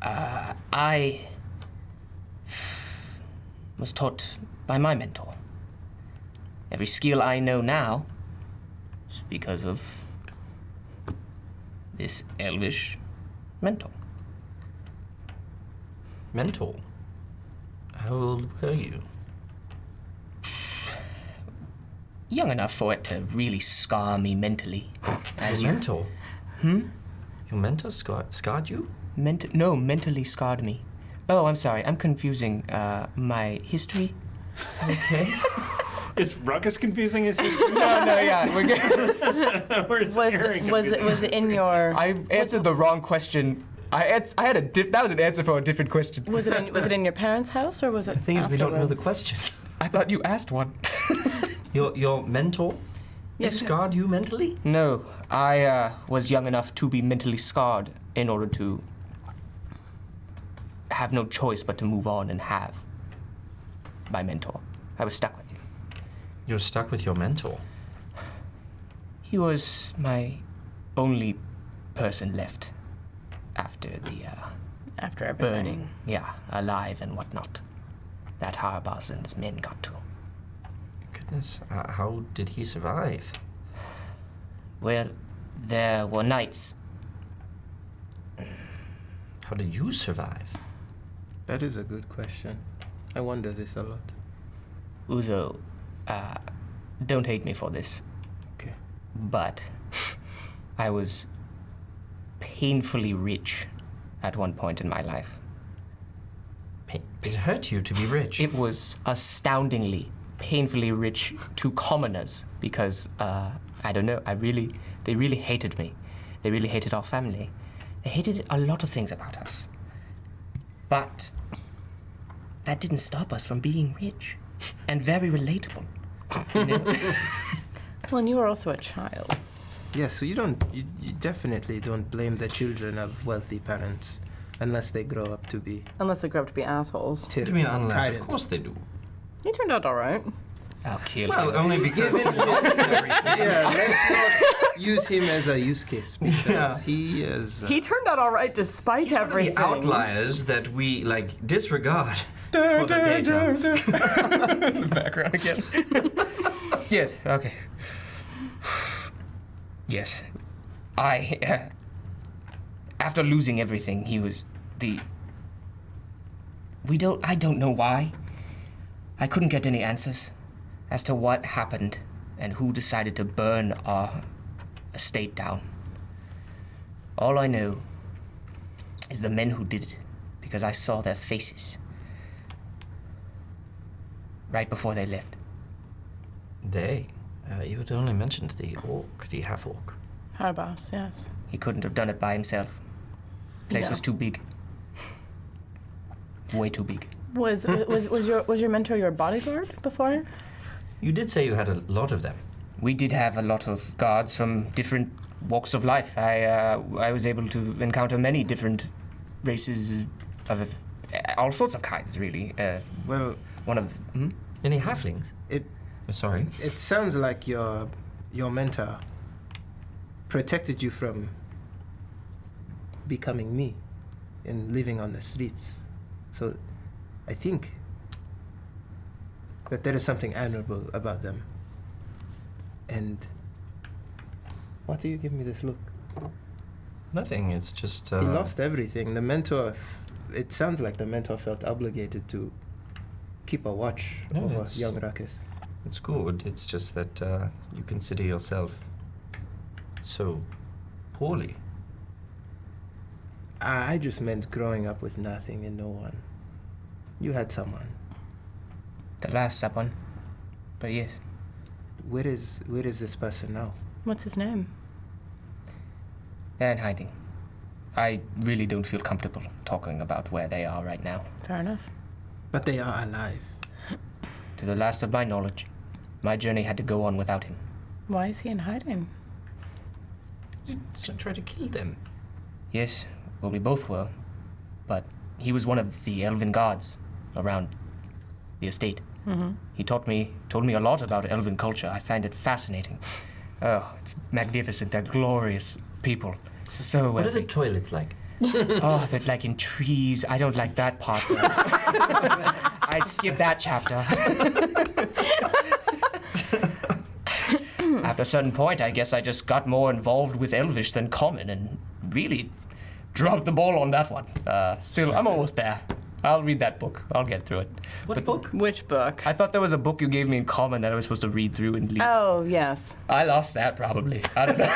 I was taught by my mentor. Every skill I know now is because of this Elvish Mental. Mental. How old were you? Young enough for it to really scar me mentally. Your mentor? Your mentor scarred you? Mentally scarred me. Oh, I'm sorry. I'm confusing my history. Okay. Is Ruckus confusing his history? No, yeah. We're good. Or is Aaron Was it in your? I answered the wrong question. That was an answer for a different question. Was it in your parents' house or was it? The thing is, we don't know the afterwards? question. I thought you asked one. Your mentor Yes. scarred you mentally? No, I was young enough to be mentally scarred in order to have no choice but to move on and have my mentor. I was stuck with him. You're stuck with your mentor. He was my only person left after the After everything. burning. Yeah, alive and whatnot. That Harbaz and his men got to. Goodness, how did he survive? Well, there were nights. How did you survive? That is a good question. I wonder this a lot. Uzo, don't hate me for this, Okay. but I was painfully rich at one point in my life. It hurt you to be rich. It was astoundingly, painfully rich to commoners because, I don't know, they really hated me. They really hated our family. They hated a lot of things about us. But that didn't stop us from being rich and very relatable. You know? Well, and you were also a child. Yes, so you definitely don't blame the children of wealthy parents unless they grow up to be Unless they grow up to be assholes. What do you mean unless? tyrants. Of course they do. He turned out all right. I'll kill Well, him. only because he lost everything. Yeah, let's not use him as a use case because Yeah. he is. He turned out all right despite He's one of everything. the outliers that we disregard for the data. That's the background again. Yes, okay. Yes. After losing everything, he was I don't know why. I couldn't get any answers as to what happened and who decided to burn our estate down. All I know is the men who did it, because I saw their faces right before they left. They? You had only mentioned the orc, the half-orc. Harbas, yes. He couldn't have done it by himself. Place No. was too big. Way too big. Was your mentor your bodyguard before? You did say you had a lot of them. We did have a lot of guards from different walks of life. I was able to encounter many different races of all sorts of kinds, really. Well, One of Any halflings? it Oh, sorry. it sounds like your mentor protected you from becoming me and living on the streets. So I think that there is something admirable about them. And why do you give me this look? Nothing. It's just. He lost everything. The mentor, it sounds like the mentor felt obligated to keep a watch No, over that's- young Ruckus. It's good. It's just that you consider yourself so poorly. I just meant growing up with nothing and no one. You had someone. the last someone. But yes, Where is this person now? What's his name? they're in hiding. I really don't feel comfortable talking about where they are right now. Fair enough. But they are alive. To the last of my knowledge, my journey had to go on without him. Why is he in hiding? So try to kill them. Yes, well, we both were. But he was one of the elven gods around the estate. Mm-hmm. He told me a lot about elven culture. I find it fascinating. Oh, it's magnificent. They're glorious people. So What are the wealthy. toilets like? Oh, they're like in trees. I don't like that part. I skipped that chapter. After a certain point, I guess I just got more involved with Elvish than common and really dropped the ball on that one. Still, I'm almost there. I'll read that book. I'll get through it. What book? Which book? I thought there was a book you gave me in common that I was supposed to read through and leave. Oh, yes. I lost that probably. I don't know.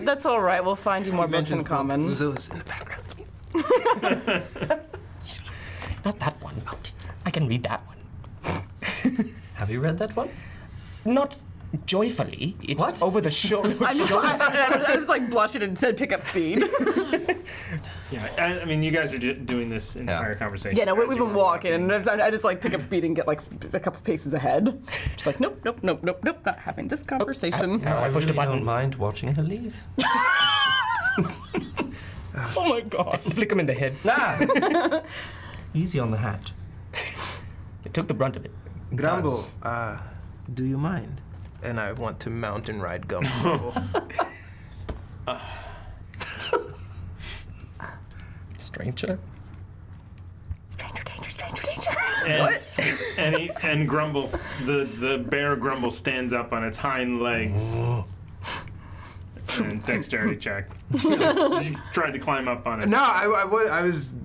That's all right. We'll find you more books in Mentioned common. Uzos in the background. Not that one. I can read that one. Have you read that one? Not joyfully. It's What? over the shoulder. I was like blushing and said pick up speed. Yeah, I mean, you guys are doing this entire conversation. Yeah, no, as we've you been were walking, and I just like pick up speed and get like a couple paces ahead. Just like, nope, not having this conversation. I pushed a really don't button. mind watching her leave. Oh my god. Flick him in the head. Ah! Easy on the hat. It took the brunt of it. Grumble, do you mind? And I want to mountain ride Grumble. Stranger? Stranger danger. And grumbles. The bear grumble stands up on its hind legs. And dexterity check. You tried to climb up on it. No, I was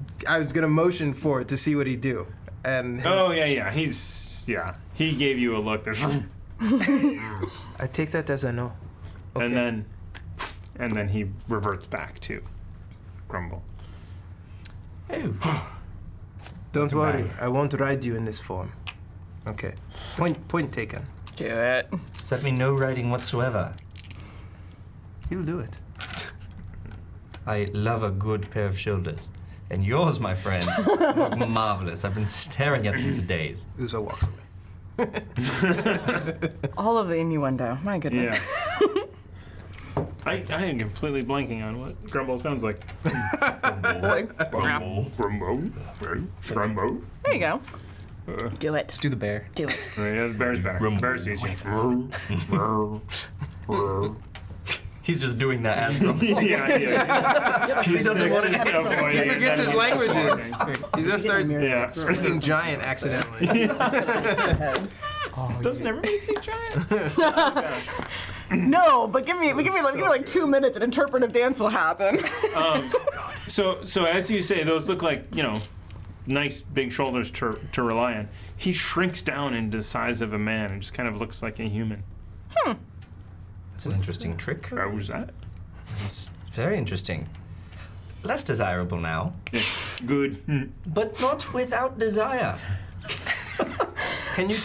gonna motion for it to see what he'd do, and Oh yeah. He gave you a look. There's I take that as a no. Okay. and then he reverts back to grumble. Oh. Don't worry, I won't ride you in this form. Okay. Point taken. Do it. Does that mean no riding whatsoever? He'll do it. I love a good pair of shoulders. And yours, my friend, look marvelous. I've been staring at them for days. Uzo walks away. All of the innuendo. My goodness. Yeah. I am completely blanking on what grumble sounds like. Grumble. Grumble. There you go. Do it. Let's do the bear. Do it. Yeah, the bear's better. Bear sees you. He's just doing that as grumble. Yeah. He doesn't want to. He forgets his languages. He's gonna start Yeah. speaking giant accidentally. Doesn't everybody speak giant? No, but give me like 2 minutes and interpretive dance will happen. So as you say, those look like, nice big shoulders to rely on. He shrinks down into the size of a man and just kind of looks like a human. That's an interesting trick. How was that? It's very interesting. Less desirable now, Good. but not without desire. Can you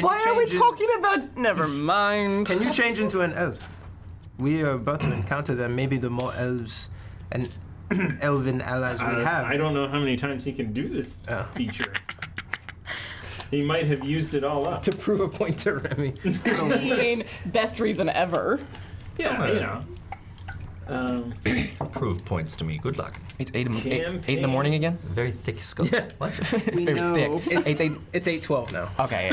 Why are we change talking about? Never mind. Can you change into an elf? We are about to encounter them. Maybe the more elves and elven allies we have. I don't know how many times he can do this Oh. feature. He might have used it all up. To prove a point to Remy. I mean, best reason ever. Yeah, Prove points to me. Good luck. It's 8 in the morning again? Very thick skull. Yeah. What? We Very know. thick. It's 8. It's 8:12 now. Okay.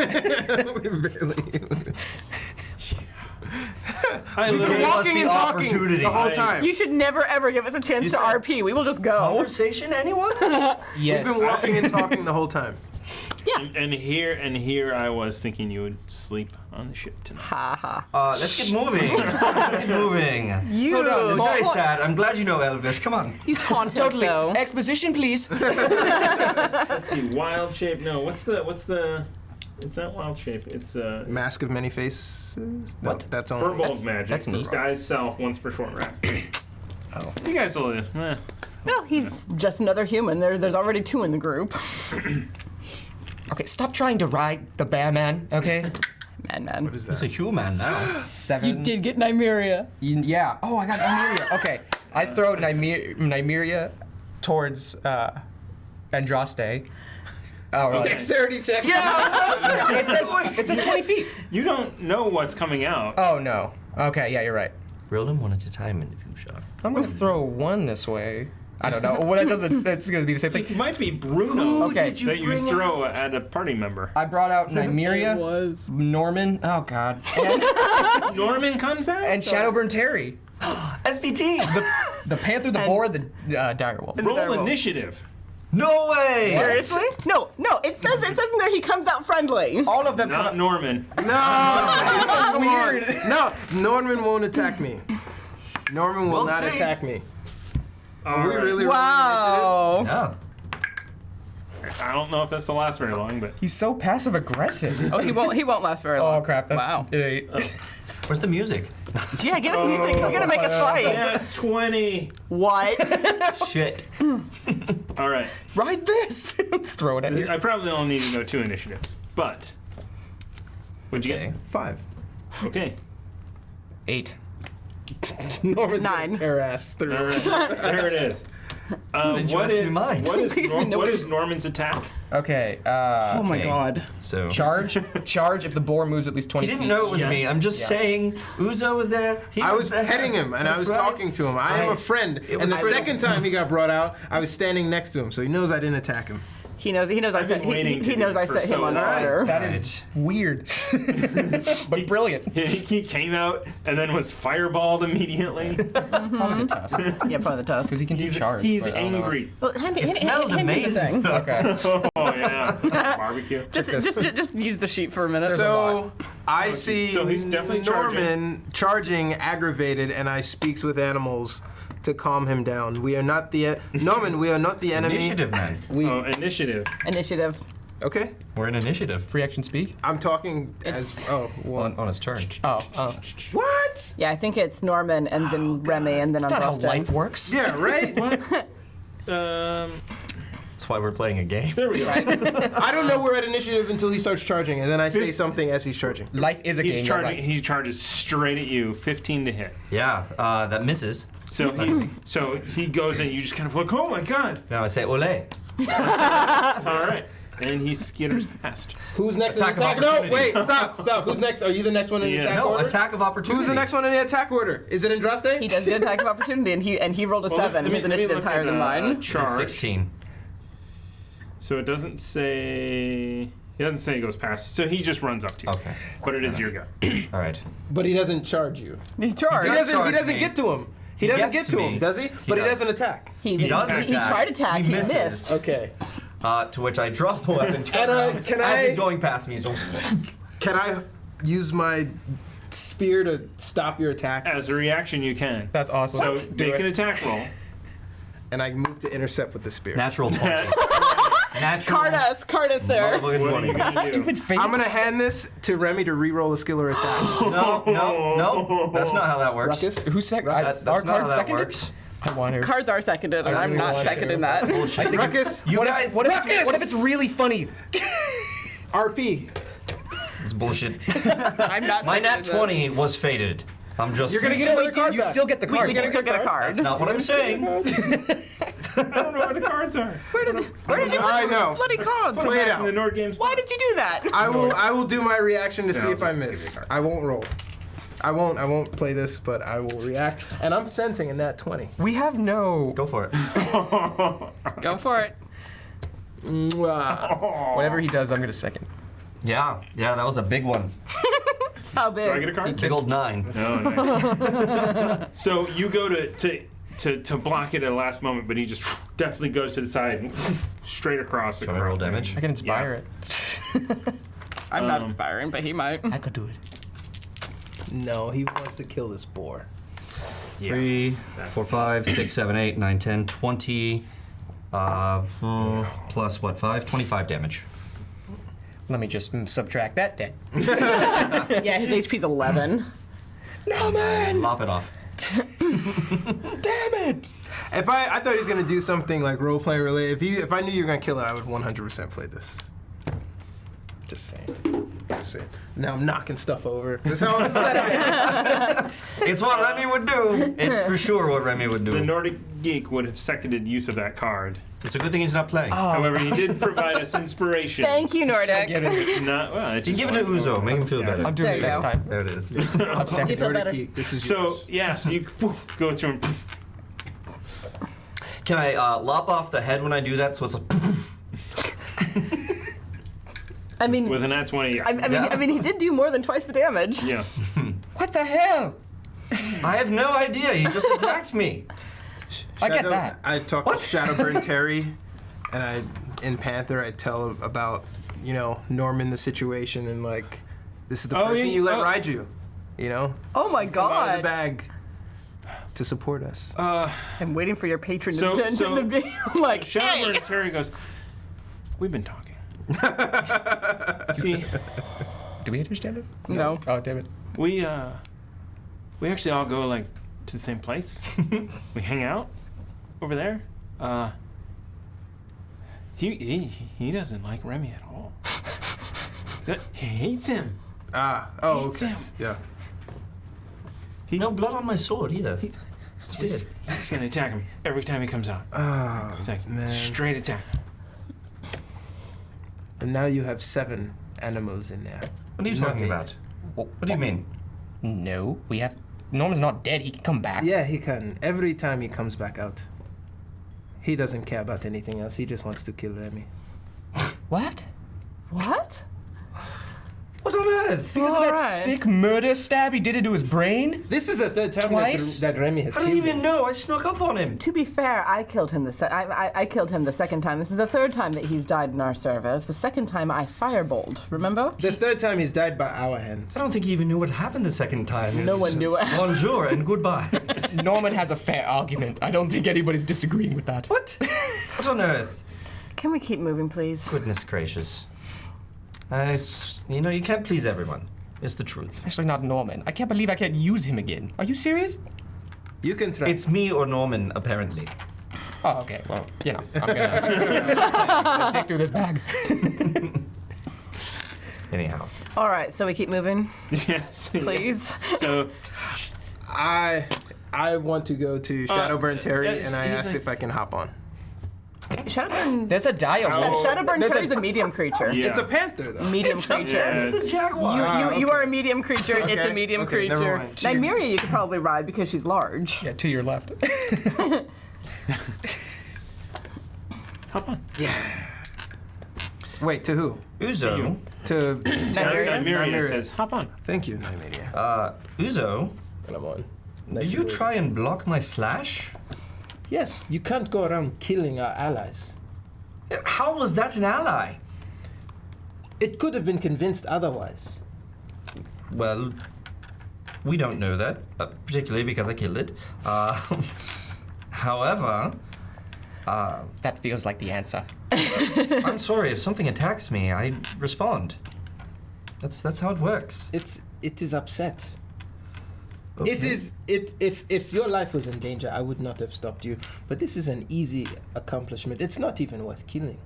I We've been literally, walking the and talking opportunity. the whole time. You should never ever give us a chance You to said- RP. We will just go. Conversation, anyone? Yes. We've been walking and talking the whole time. and here I was thinking you would sleep on the ship tonight. Ha ha. Let's get moving. Let's get moving. You. It's very sad. I'm glad you know Elvis. Come on. You taunt Totally. us, though. Exposition, please. Let's see, wild shape. No, what's the? It's not wild shape. It's Mask of many faces. No, What? that's only. Furbolg magic. that's neat. Disguise self once per short rest. Oh. You guys will. Well, he's just another human. There's already 2 in the group. Okay, stop trying to ride the bear man, okay? Man. What is He's a that? human now. 7. You did get Nymeria. Yeah. Oh, I got Nymeria. Okay. I throw Nymeria towards Andraste. Oh, right. Dexterity check. Yeah! it says 20 feet. You don't know what's coming out. Oh, no. Okay, yeah, you're right. Roll them one at a time in the future. I'm gonna throw 1 this way. I don't know. Well, that doesn't. It's gonna be the same It thing. might be Bruno Okay. that you throw at a party member. I brought out It Nymeria, was. Norman. Oh God. And, Norman comes out. and Shadowburn Terry. SBT! The Panther, the Boar, the Direwolf. Roll Direwolf. initiative. No way! Seriously? No. It says in there he comes out friendly. All of them. Not Norman. No, Weird. No, Norman won't attack me. Norman will We'll not see. attack me. All we right. really Wow. Yeah. I don't know if this will last very long, but He's so passive aggressive. Oh, he won't last very long. Oh crap! That's Wow. an 8. Where's the music? Yeah, give us music. We're gonna make us fight. yeah, 20. What? Shit. All right. Ride this. Throw it at you. I probably only need to go 2 initiatives, but what'd you Okay. 5. get? Okay. 8. Norman's 9. gonna tear ass through. All right. There it is. Didn't you ask me mine? What is, Because we know what it. is Norman's attack? Okay. Oh my Okay. god. So. Charge if the boar moves at least 20 He feet. didn't know it was me. Yes. I'm just Yeah. saying. Uzo was there. He I was there. petting him and I That's was right. talking to him. I am a friend. It And was the real. second time he got brought out, I was standing next to him, so he knows I didn't attack him. He knows. I I've set. been waiting to He do knows this I for set him so on long. fire. That is weird, but brilliant. He came out and then was fireballed immediately. Probably the tusk. Yeah, probably the tusk. Because he can do He's, charge. he's but I don't know. angry. Well, hand It smelled hand me the amazing. thing. Okay. Oh yeah, barbecue. Just use the sheet for a minute. So I see So he's definitely Norman charging aggravated, and I speaks with animals to calm him down. We are not the Norman. We are not the enemy. Initiative, man. Oh, initiative. Initiative. Okay, We're in initiative. Free action speak. I'm talking as On his turn. Oh. what? Yeah, I think it's Norman and then Remy and then That's not how Androstan. life works. Yeah, right. That's why we're playing a game. There we go. I don't know we're at initiative until he starts charging, and then I say something as he's charging. Life is a He's game. you're charging. right. He charges straight at you, 15 to hit. Yeah, that misses. So he goes and you just kind of like, oh my god! Now I say ole. All right, and he skitters past. Who's next Attack in the of attack? No, opportunity. wait, stop. Who's next? Are you the next one in the Yeah. attack No, order? attack of opportunity. Who's the next one in the attack order? Is it Andraste? He does get attack of opportunity, and he rolled a 7. His initiative's higher than mine. Charge. 16. So it doesn't say. He doesn't say he goes past. So he just runs up to you. Okay. But it is your go. All right. But he doesn't charge you. He charged. He doesn't. charge He doesn't me. get to him. He He doesn't gets get to to him, me. does he? But he does. doesn't attack. He does he attack. tried to attack. He He misses. missed. Okay. To which I draw the weapon. Turn And, around, can as I- he's going past me. Can I use my spear to stop your attack? As a reaction, you can. That's awesome. So Do make it. an attack roll. And I move to intercept with the spear. Natural 20. Natural. Card us, sir. What are you gonna do? Stupid fate. I'm gonna hand this to Remy to re-roll a skill or attack. No. That's not how that works. Ruckus? Who's second? That's Our not how card that seconded? works. I want her. Cards are seconded, and I I'm really not want to. seconding that. Ruckus, You guys. What if it's really funny? RP. It's bullshit. I'm not. My nat seconding 20 was faded. I'm just. You're gonna get another card You back. still get the that. card. We can still get a card. That's not what I'm saying. I don't know where the cards are. Where did you I put know. the bloody cards? Play it Back in the out. Nord Games. Why did you do that? I will do my reaction to see I'll if I just give miss. you a card. I won't roll. I won't play this, but I will react. And I'm sensing a nat 20. We have no. Go for it. Go for it. Mwah. Whatever he does, I'm gonna second. Yeah, that was a big one. How Do I get big? a card? Big old 9. No, nice. So you go to block it at the last moment, but he just definitely goes to the side, straight across. Shall I roll damage? I can inspire it. I'm not inspiring, but he might. I could do it. No, he wants to kill this boar. 3, 4, 5, 6, 7, 8, 9, 10, 20. Plus what? 5? 25 damage. Let me just subtract that then. Yeah, his HP's 11. No, man! Lop it off. Damn it! If I thought he was gonna do something like role playing related. If I knew you were gonna kill it, I would 100% play this. Just saying. Now I'm knocking stuff over. That's how I'm set. It's what Remy would do. It's for sure what Remy would The do. Nordic Geek would have seconded use of that card. It's a good thing he's not playing. However, he did provide us inspiration. Thank you, Nordic. Get it. Not, well, You can give it to Uzo. Make him feel better. I'm doing There it you next go. time. There it is. I'm Do you second. feel better? Geek, this is So yours. yeah, so you go through and Can I lop off the head when I do that so it's like poof? I mean, with an nat 20. Yeah. I mean, he did do more than twice the damage. Yes. What the hell? I have no idea. He just attacked me. I get that. I talk to Shadowburn Terry, and in Panther I tell him about Norman, the situation, and like this is the Oh, person yeah, you let oh. ride you. Oh my Come out of the god. bag. to support us. I'm waiting for your patron So- to be like, Shadowburn and Terry goes, we've been talking. See, Do we understand it? No. Oh, damn it. we actually all go like to the same place. We hang out over there. He doesn't like Remy at all. He hates him. Hates him. Yeah. No blood on my sword either. He's gonna attack him every time he comes out. Oh, It's like man. straight attack. And now you have 7 animals in there. What are you Not talking 8. about? What do you mean? No, we have. Norman's not dead. He can come back. Yeah, he can. Every time he comes back out. He doesn't care about anything else. He just wants to kill Remy. What? what? What on earth? Because of that Alright. sick murder stab he did into his brain? This is the 3rd time Twice? that Remy has I don't killed even him. know. I snuck up on him. To be fair, I killed him I killed him the second time. This is the 3rd time that he's died in our service. The second time I fireballed. Remember? The 3rd time he's died by our hands. I don't think he even knew what happened the second time. No one knew it. Bonjour and goodbye. Norman has a fair argument. I don't think anybody's disagreeing with that. What? What on earth? Can we keep moving, please? Goodness gracious. You can't please everyone. It's the truth. Especially not Norman. I can't believe I can't use him again. Are you serious? You can try. It's me or Norman, apparently. Oh, okay. Well, I'm gonna dig through this bag. Anyhow. All right, so we keep moving, Yes. please. So I want to go to Shadowburn Terry, yes, and I he's ask like- if I can hop on. Shadowburn. There's a dire wolf. Shadowburn There's a- Terry's a medium creature. Yeah. It's a panther, though. Medium creature. Yeah, It's a jaguar. You are a medium creature. It's a Okay, medium okay, never creature. mind. Nymeria, you could probably ride because she's large. Yeah, to your left. hop on. Wait, to who? Uzo. To Nymeria? Nymeria says, hop on. Thank you, Nymeria. Uzo, And I'm on. did you try and block my slash? Yes, you can't go around killing our allies. How was that an ally? It could have been convinced otherwise. Well, we don't know that, particularly because I killed it. However, That feels like the answer. I'm sorry, if something attacks me, I respond. That's how it works. It is upset. Okay. If your life was in danger, I would not have stopped you. But this is an easy accomplishment. It's not even worth killing.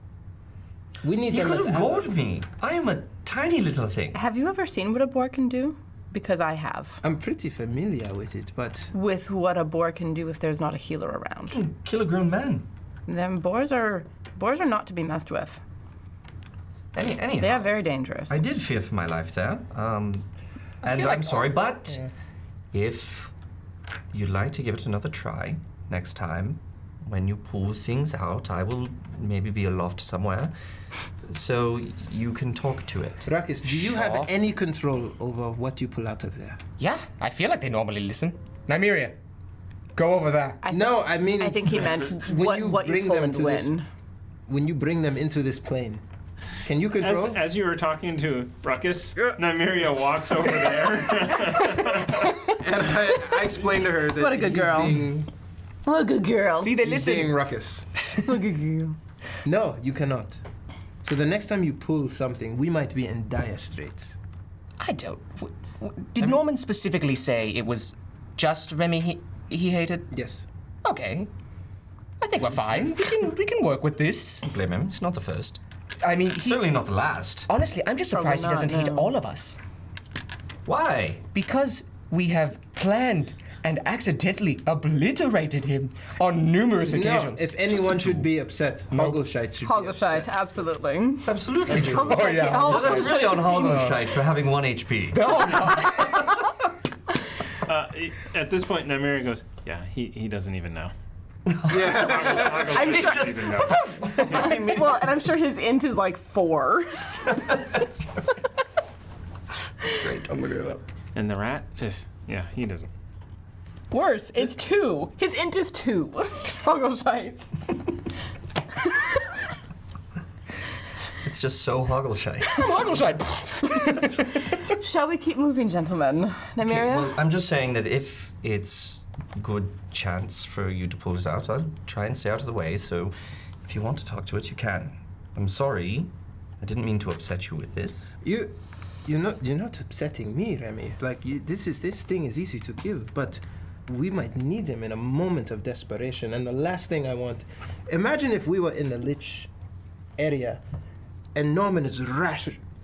We need He them could as have gored allies. me. I am a tiny little thing. Have you ever seen what a boar can do? Because I have. I'm pretty familiar with it, but With what a boar can do if there's not a healer around. I can kill a grown man. Them boars are not to be messed with. Anyhow, They are very dangerous. I did fear for my life there. And feel I'm like- sorry, but if you'd like to give it another try next time, when you pull things out, I will maybe be aloft somewhere, so you can talk to it. Ruckus, do you Sure. have any control over what you pull out of there? Yeah, I feel like they normally listen. Nymeria, go over there. No, I mean, I think he meant when what you bring pull them and to this, when. when you bring them into this plane, can you control? As you were talking to Ruckus, Nymeria walks over there. And I explained to her that What a good he's girl. Being, Oh, good girl. See, they he's being listen. Ruckus. Oh, good girl. No, you cannot. So the next time you pull something, we might be in dire straits. I don't. Did Norman specifically say it was just Remy he hated? Yes. Okay. I think we're fine. We can work with this. Don't blame him. It's not the first. I mean, Certainly not the last. honestly, I'm just Probably surprised he doesn't not, hate no. all of us. Why? Because we have planned and accidentally obliterated him on numerous No, occasions. if anyone should be upset, Hoggleshite should be Hoggleshite, upset. absolutely. It's absolutely true. Hoggleshite, yeah. No, that's Hoggleshite- really on Hoggleshite for having 1 HP. At this point, Nymeria goes, yeah, he doesn't even know. I'm sure, Even know. well, and I'm sure his int is like 4. That's great. I'm looking it up. And the rat is, yeah, he doesn't. Worse, it's 2. His int is 2. Hoggleshite. It's just so Hoggleshite. Hoggleshite. Shall we keep moving, gentlemen? Nymeria? Well, I'm just saying that if it's good chance for you to pull it out. I'll try and stay out of the way, so if you want to talk to it, you can. I'm sorry. I didn't mean to upset you with this. You're not upsetting me, Remy. Like, this thing is easy to kill, but we might need him in a moment of desperation. And the last thing I want, imagine if we were in the Lich area, and Norman is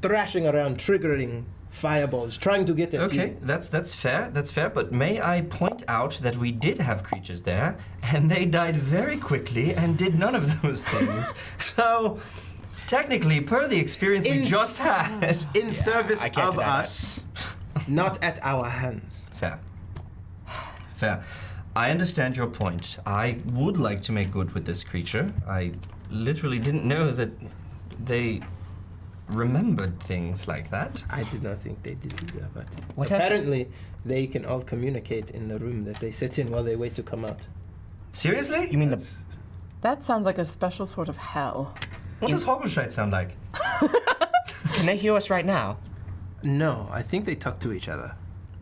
thrashing around, triggering fireballs, trying to get at you. Okay, that's fair. That's fair. But may I point out that we did have creatures there, and they died very quickly and did none of those things. So. Technically, per the experience we just had. In service I can't of deny us, not at our hands. Fair. Fair. I understand your point. I would like to make good with this creature. I literally didn't know that they remembered things like that. I did not think they did either, but What apparently they can all communicate in the room that they sit in while they wait to come out. Seriously? You mean That sounds like a special sort of hell. What does Hoggleshite sound like? can they hear us right now? No, I think they talk to each other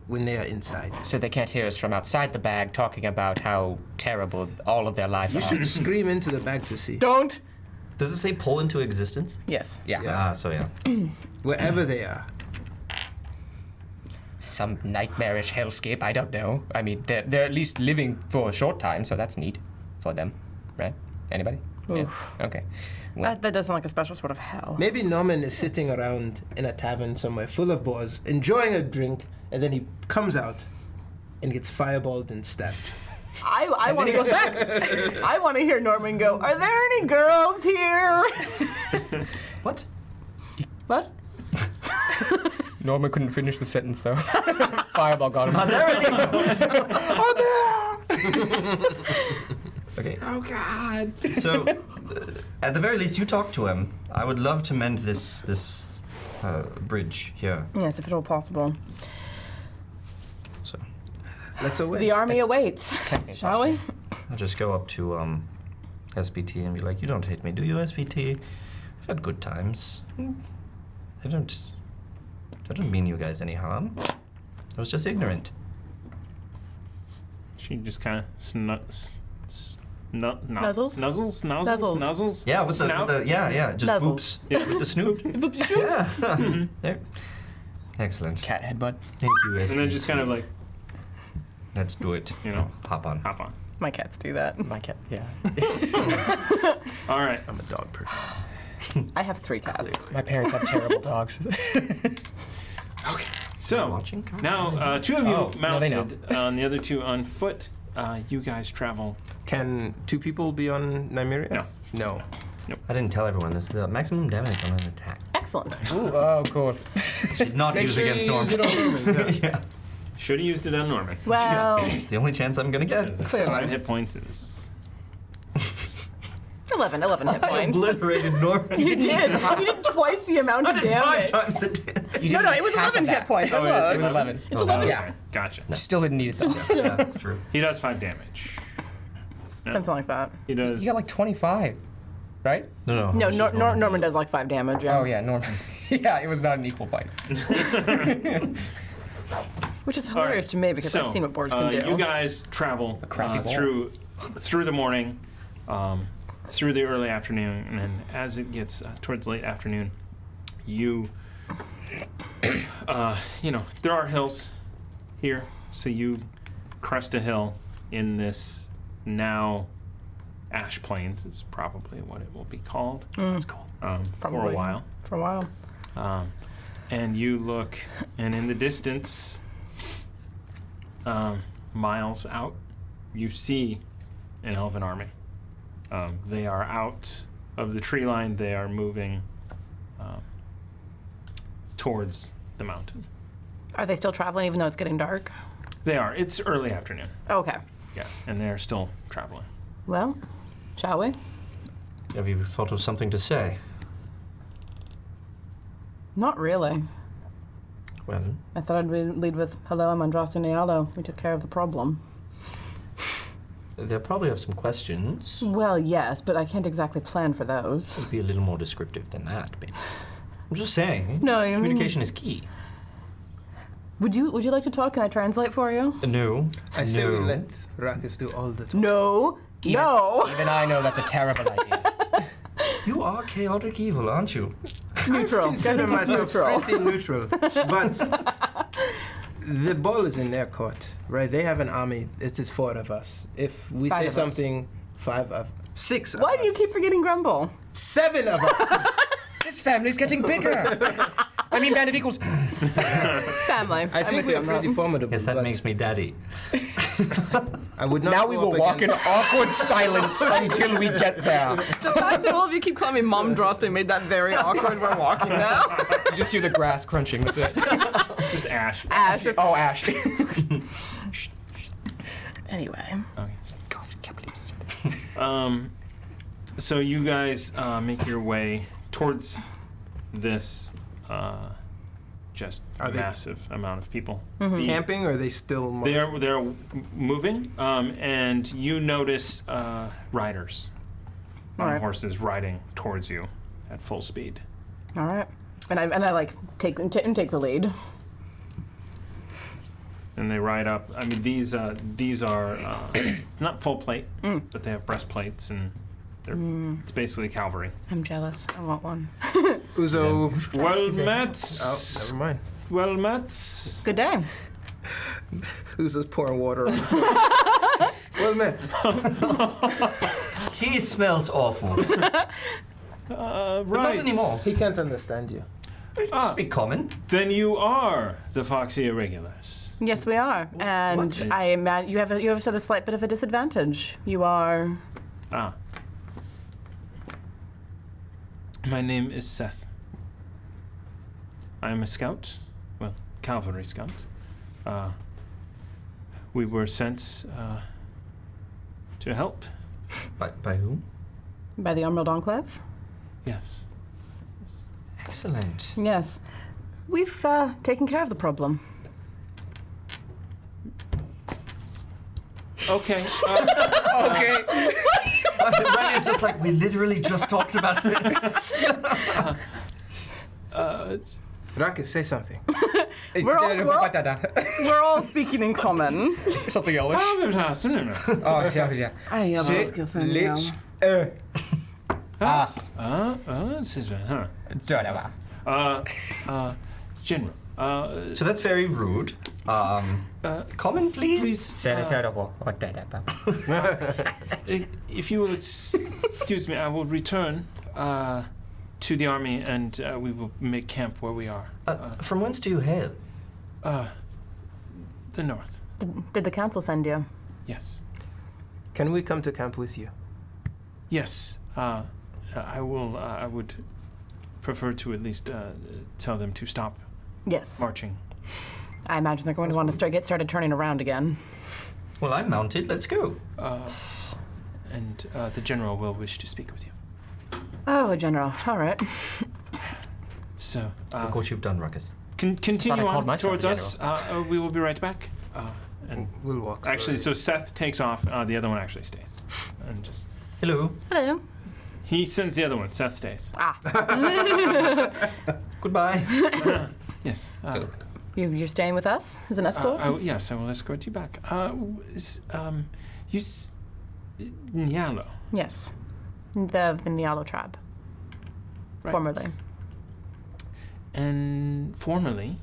when they are inside. So they can't hear us from outside the bag talking about how terrible all of their lives You are. should scream into the bag to see. Don't. Does it say pull into existence? Yes. Yeah. Ah, so yeah. Wherever they are. Some nightmarish hellscape, I don't know. I mean, they're at least living for a short time, so that's neat for them, right? Anybody? Yeah. Okay. Well, That does sound like a special sort of hell. Maybe Norman is sitting around in a tavern somewhere full of boars, enjoying a drink, and then he comes out and gets fireballed and stabbed. I want to go back. I want to hear Norman go, are there any girls here? What? What? Norman couldn't finish the sentence though. Fireball got him. Are there any? Okay. Oh God. So, at the very least, you talk to him. I would love to mend this bridge here. Yes, if at all possible. So, Let's away. The army awaits. Shall we? I'll just go up to SPT and be like, "You don't hate me, do you, SPT? I've had good times. I don't mean you guys any harm. I was just ignorant." She just kind of Nuzzles? nuzzles. Yeah, with Snout? the just Nuzzles. boops. Yeah, with the snoot. Yeah. There. Excellent. Cat headbutt. Thank you, SPT. And then just kind of like, Let's do it. you know, Hop on. hop on. My cats do that. My cat, yeah. All right. I'm a dog person. I have 3 cats. My parents have terrible dogs. So Watching? now 2 of you Oh, no, they know. mounted, and the other 2 on foot. You guys travel. Can 2 people be on Nymeria? No. No. I didn't tell everyone this. The maximum damage on an attack. Excellent. Ooh, oh, cool. Should not use against Norman. Yeah. Should have used it on Norman. Well, It's the only chance I'm gonna get. 5 hit points is. 11 hit I points. obliterated Norman. You did. You did twice the amount of I did damage. 5 times the damage. No, it was half 11 of hit that. points. Oh, It was 11. It's 11. Yeah. Gotcha. Still didn't need it though. Yeah, that's true. He does 5 damage. Something like that. He does. You got like 25, right? No. No, it's just Norman does like 5 damage. Yeah. Oh yeah, Norman. Yeah, it was not an equal fight. Which is hilarious right. to me because I've seen what boards can do. You guys travel crappy ball. through the morning, through the early afternoon, and then as it gets towards late afternoon, you there are hills here, so you crest a hill in this now ash plains is probably what it will be called. That's cool. For Probably. a while. For a while. And you look, and in the distance, miles out, you see an elven army. They are out of the tree line. They are moving towards the mountain. Are they still traveling even though it's getting dark? They are. It's early afternoon. Okay. Yeah, and they're still traveling. Well, shall we? Have you thought of something to say? Not really. Well, I thought I'd lead with, hello, I'm Andraste Nealo. We took care of the problem. they probably have some questions. Well, yes, but I can't exactly plan for those. Be a little more descriptive than that, baby. I'm just saying. No, I mean- communication is key. Would you like to talk? Can I translate for you? No. I say we no. let Rakus do all the talking. No. No. Even I know that's a terrible idea. You are chaotic evil, aren't you? Neutral. I consider I think it's myself neutral. pretty neutral. But the ball is in their court, right? They have an army. It is 4 of us. If we Five say of us. something, 5 of 6 of Why us. do you keep forgetting Grumble? 7 of us. This family's getting bigger. I mean, band of equals. Family. I I'm think with we you are on that. pretty formidable. Yes, that but makes me daddy. I would not. Now go we up will walk in against- awkward silence until we get there. The fact that all of you keep calling me Mom Droste made that very awkward. We're walking now. You just hear the grass crunching. That's it. Just Ash. Ash. Oh, Ash. Anyway. Okay. God, I can't believe this. So you guys make your way towards this just Are they- massive amount of people. camping, or are they still? They're moving, and you notice riders on Alright. horses riding towards you at full speed. All right. And I like take the lead. And they ride up. I mean, these are not full plate, but they have breastplates, and it's basically cavalry. I'm jealous. I want one. Uzo. Well met. Oh, never mind. Well met. Good day. Uzo's pouring water on himself. Well met. He smells awful. Right. Not anymore. He can't understand you. Speak common. Then you are the Foxy Irregulars. Yes, we are. And What? I imagine you have a slight bit of a disadvantage. You are. Ah. My name is Seth. I am a scout. Well, cavalry scout. We were sent to help. By whom? By the Emerald Enclave? Yes. Excellent. Yes. We've taken care of the problem. Okay. Okay. Ryan is just like, we literally just talked about this. Rakus, say something. We're all speaking in common. Something else. Oh, yeah. Lich. This is huh? General. So that's very rude. Common, please. If you will excuse me, I will return to the army, and we will make camp where we are. From whence do you hail? The north. Did the council send you? Yes. Can we come to camp with you? Yes. I will. I would prefer to at least tell them to stop Yes. marching. I imagine they're going to want to get started turning around again. Well, I'm mounted. Let's go. And the general will wish to speak with you. Oh, General. All right. So Look what you've done, Ruckus. continue Thought I called on myself towards a us. We will be right back. And We'll walk. actually, slowly. so Seth takes off. The other one actually stays, and just Hello. Hello. he sends the other one. Seth stays. Ah, Goodbye. Yes. you're staying with us as an escort? Yes, I will escort you back. Nyalo. Yes. The Nyalo tribe. Right. Formerly. And formally,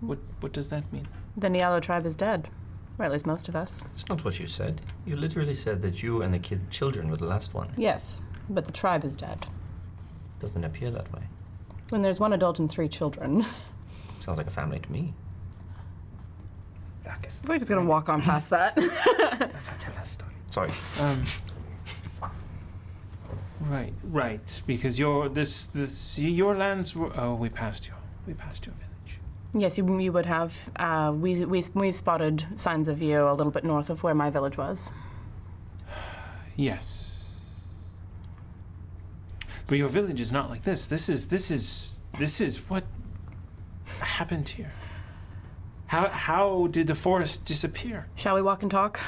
what does that mean? The Nyalo tribe is dead. Or at least most of us. It's not what you said. You literally said that you and the children were the last one. Yes, but the tribe is dead. Doesn't appear that way. When there's 1 adult and 3 children. Sounds like a family to me. Rakus. We're just gonna walk on past that. That's how I tell that story. Sorry. Right. Because your lands were. Oh, we passed your village. Yes, you would have. We spotted signs of you a little bit north of where my village was. Yes. But your village is not like this. This is what happened here. How did the forest disappear? Shall we walk and talk?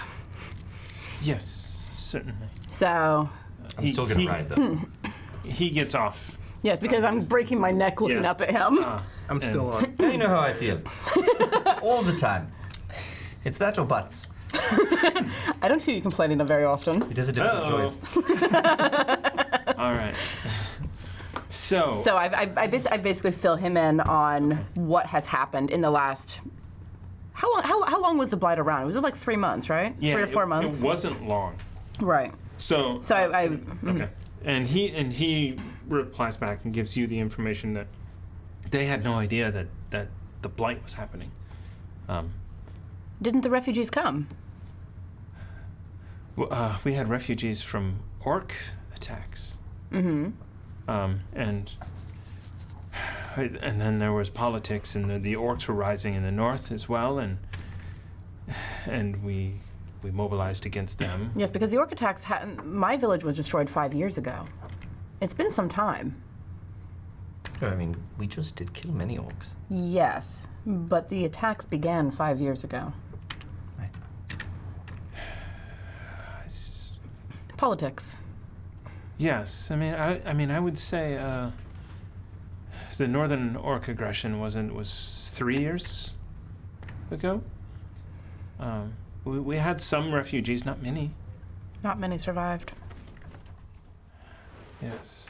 Yes, certainly. So, I'm still gonna ride though. He gets off Yes, because I'm breaking my neck looking Yeah. up at him. I'm still on. Now you know how I feel. All the time. It's that or butts. I don't hear you complaining very often. It is a difficult Uh-oh. choice. All right. So So I basically fill him in on what has happened in the last. How long was the blight around? Was it like 3 months, right? yeah, 3 or 4 months. It wasn't long. Right. So So I okay, and he replies back and gives you the information that they had no idea that the blight was happening. didn't the refugees come? We had refugees from orc attacks. Mm-hmm. And then there was politics, and the orcs were rising in the north as well, and we mobilized against them. Yes, because the orc attacks. My village was destroyed 5 years ago. It's been some time. I mean, we just did kill many orcs. Yes, but the attacks began 5 years ago. Right. Politics. Yes, I mean, I would say the northern orc aggression was 3 years ago. We had some refugees, not many. Not many survived. Yes.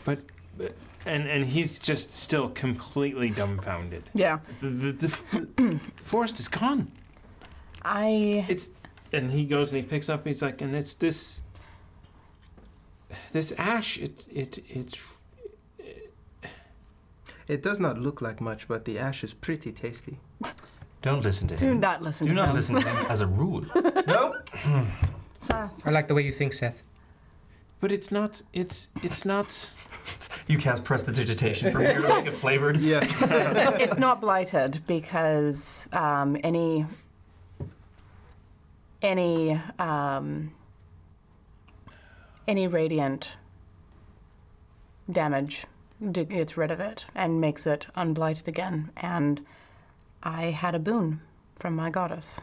But and he's just still completely dumbfounded. Yeah. The forest is gone. And he goes and he picks up. He's like, and it's this ash. It does not look like much, but the ash is pretty tasty. Don't listen to Do him. not listen Do to not him. listen to him as a rule. Nope. Seth. I like the way you think, Seth. But it's not. It's not. You can't press the digitation from here to make it flavored. Yeah. It's not blighted because any radiant damage gets rid of it and makes it unblighted again. And I had a boon from my goddess.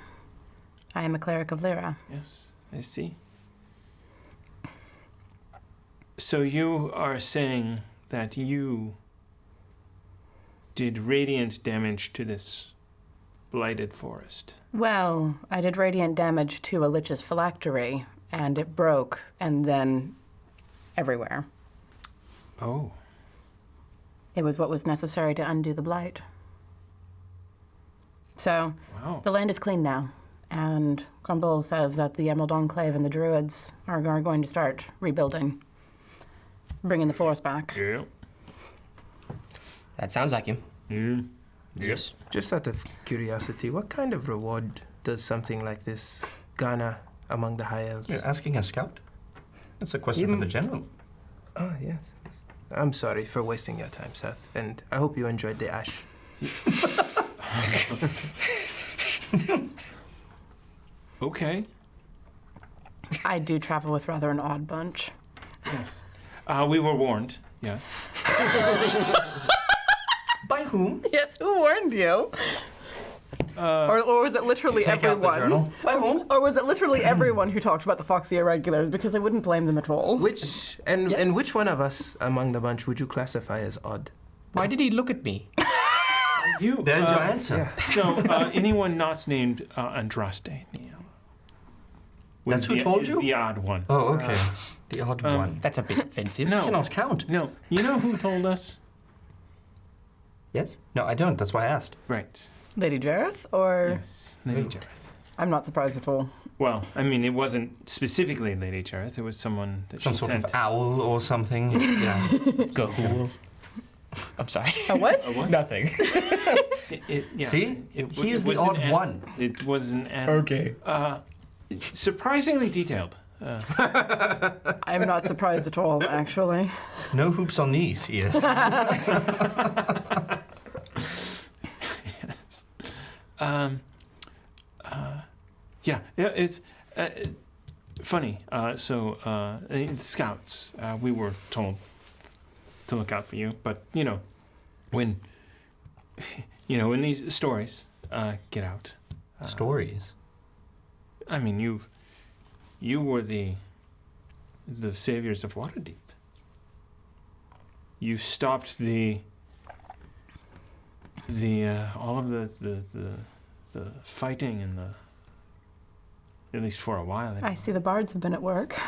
I am a cleric of Lyra. Yes, I see. So you are saying that you did radiant damage to this blighted forest? Well, I did radiant damage to a lich's phylactery, and it broke, and then everywhere. Oh. It was what was necessary to undo the blight. So, Wow. the land is clean now, and Crumble says that the Emerald Enclave and the Druids are going to start rebuilding, bringing the forest back. Yeah. That sounds like him. Mm. Yes. Just out of curiosity, what kind of reward does something like this garner among the High Elves? You're asking a scout? That's a question for the general. Oh, yes. I'm sorry for wasting your time, Seth, and I hope you enjoyed the ash. Okay. I do travel with rather an odd bunch. Yes. We were warned. Yes. By whom? Yes, who warned you? Or was it literally Take everyone? out the journal. By whom? Or was it literally everyone who talked about the Foxy Irregulars? Because I wouldn't blame them at all. Which and which one of us among the bunch would you classify as odd? Why did he look at me? You. There's your answer. Yeah. So anyone not named Andraste? That's who told is you? The odd one. Oh, okay. The odd one. That's a bit offensive. No. Cannot count. No. You know who told us? Yes? No, I don't. That's why I asked. Right. Lady Jareth? Or Yes. Lady Jareth. I'm not surprised at all. Well, I mean, it wasn't specifically Lady Jareth. It was someone that Some she sort sent. of owl or something. Yeah. Ghoul. I'm sorry. A what? Nothing. Yeah, See? It He is the was an odd one. It was an Okay. surprisingly detailed. I'm not surprised at all, actually. No hoops on these, yes. Yes. Yeah, it's funny. The scouts, we were told to look out for you, but when when these stories get out, Stories. I mean, you were the saviors of Waterdeep. you stopped all of the fighting and at least for a while. I see the bards have been at work.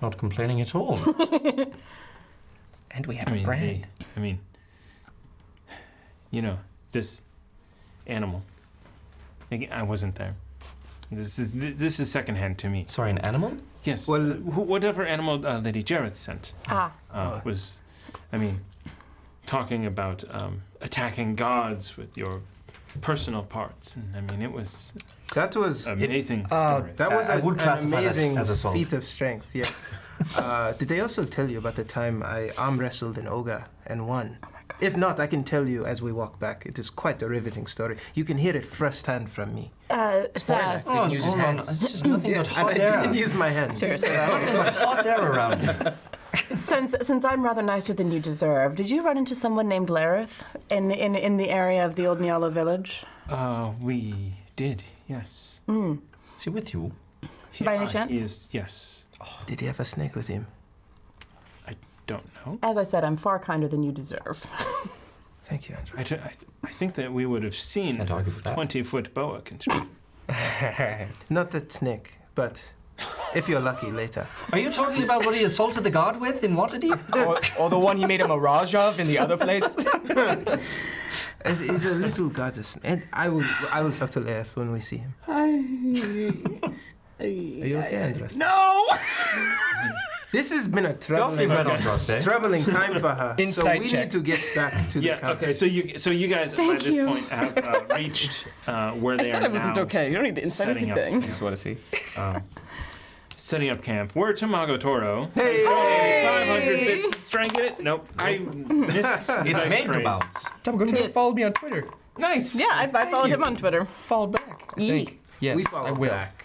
Not complaining at all. And we have a brand. This animal. I wasn't there. This is secondhand to me. Sorry, an animal? Yes. Well- whatever animal Lady Jareth sent was, talking about attacking gods with your personal parts, and it was That was amazing. that was I would an classify that amazing as assault. feat of strength. Yes. Did they also tell you about the time I arm wrestled an ogre and won? Oh my god. If not, I can tell you as we walk back. It is quite a riveting story. You can hear it firsthand from me. Sir. Didn't use his hold on. hands. It's just nothing but And hot I air. didn't use my hands. Seriously, Hot air around you. since I'm rather nicer than you deserve, did you run into someone named Lareth in the area of the old Nyala village? We did, yes. Is he with you? By any chance? He is, yes. Did he have a snake with him? I don't know. As I said, I'm far kinder than you deserve. Thank you, Andrew. I think that we would have seen Can't a argue with that. 20-foot boa constrictor. Not that snake, but if you're lucky, later. Are you talking about what he assaulted the god with in Waterdeep? or the one he made a mirage of in the other place. He's a little goddess, and I will talk to Leith when we see him. Are you okay, Andres? No! This has been a Awfully red on troubling, Frost, eh? troubling time for her. Insight so we check. need to get back to the Yeah. camp. Okay. So you guys by Thank this you. point have reached where they are now. You don't need to setting up, I just want to see. setting up camp. We're Tomago Toro. Hey! 500 bits. Let's try and get it. Nope. I missed. It's nice made to praise. bounce. Yes. Follow me on Twitter. Nice. Yeah, I followed him on Twitter. Follow back. I think. Yes, We I follow will. back.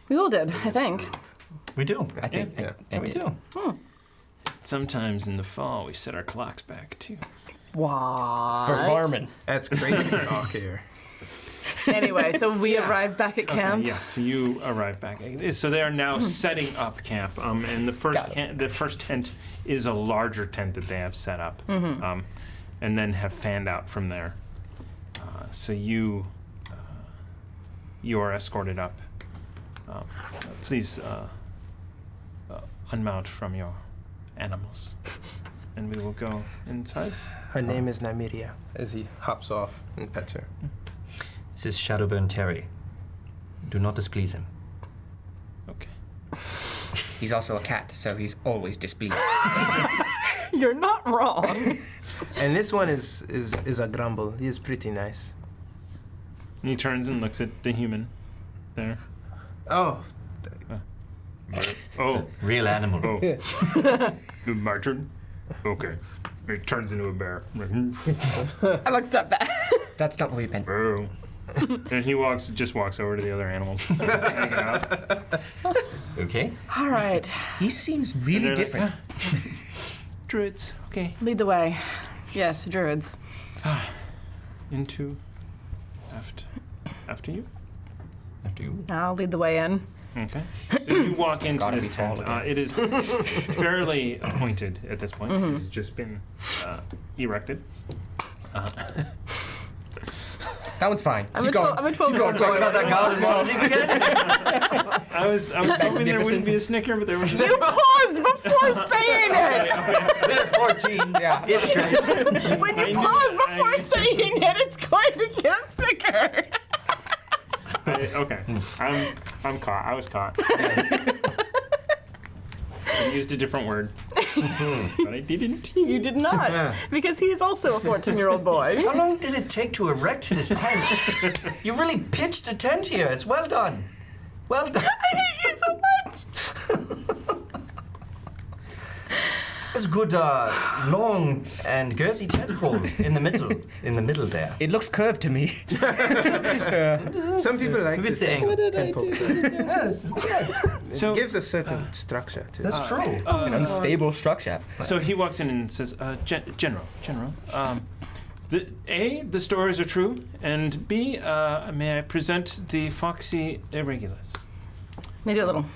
We all did, I think. We do. I think. Yeah. I We did. do. Sometimes in the fall we set our clocks back too. What? For farming. That's crazy talk here. Anyway, so we arrived back at camp. Okay, yeah, so you arrive back. So they are now setting up camp. And the first tent is a larger tent that they have set up, and then have fanned out from there. So you are escorted up. Please unmount from your animals, and we will go inside. Her name is Nymeria, as he hops off and pets her. This is Shadowburn Terry. Do not displease him. Okay. He's also a cat, so he's always displeased. You're not wrong. And this one is a grumble. He is pretty nice. And he turns and looks at the human there. Oh, Oh, Real animal. oh. My turn? Okay. He turns into a bear. I looked up back. That's not what we meant. Oh. And he just walks over to the other animals. Hanging out. Okay. All right, He seems And really they're like, different. Druids, okay. lead the way. Yes, druids. Into after you. After you. I'll lead the way in. Okay. So you walk into Gotta this be tall tent. again. It is fairly appointed at this point. It's just been erected. That one's fine. I'm Keep a going. I'm a 12 Keep going. Talk about that god in Waterdeep again. I was hoping there wouldn't be a snicker, but there was. You paused before saying it. They're 14. Yeah. It's great. When you I knew- pause before I- saying it, it's going to get sicker. Okay. I'm caught. I was caught. I used a different word, but I didn't. You did not, because he is also a 14-year-old boy. How long did it take to erect this tent? You really pitched a tent here. It's well done. Well done. I hate you so much. It's a good, long and girthy tentpole in the middle there. It looks curved to me. some people like Maybe it's this the angle. temple. It So- gives a certain structure to it. That's true. An unstable structure. So he walks in and says, General, the stories are true, and B, may I present the Foxy Irregulars? They do a little.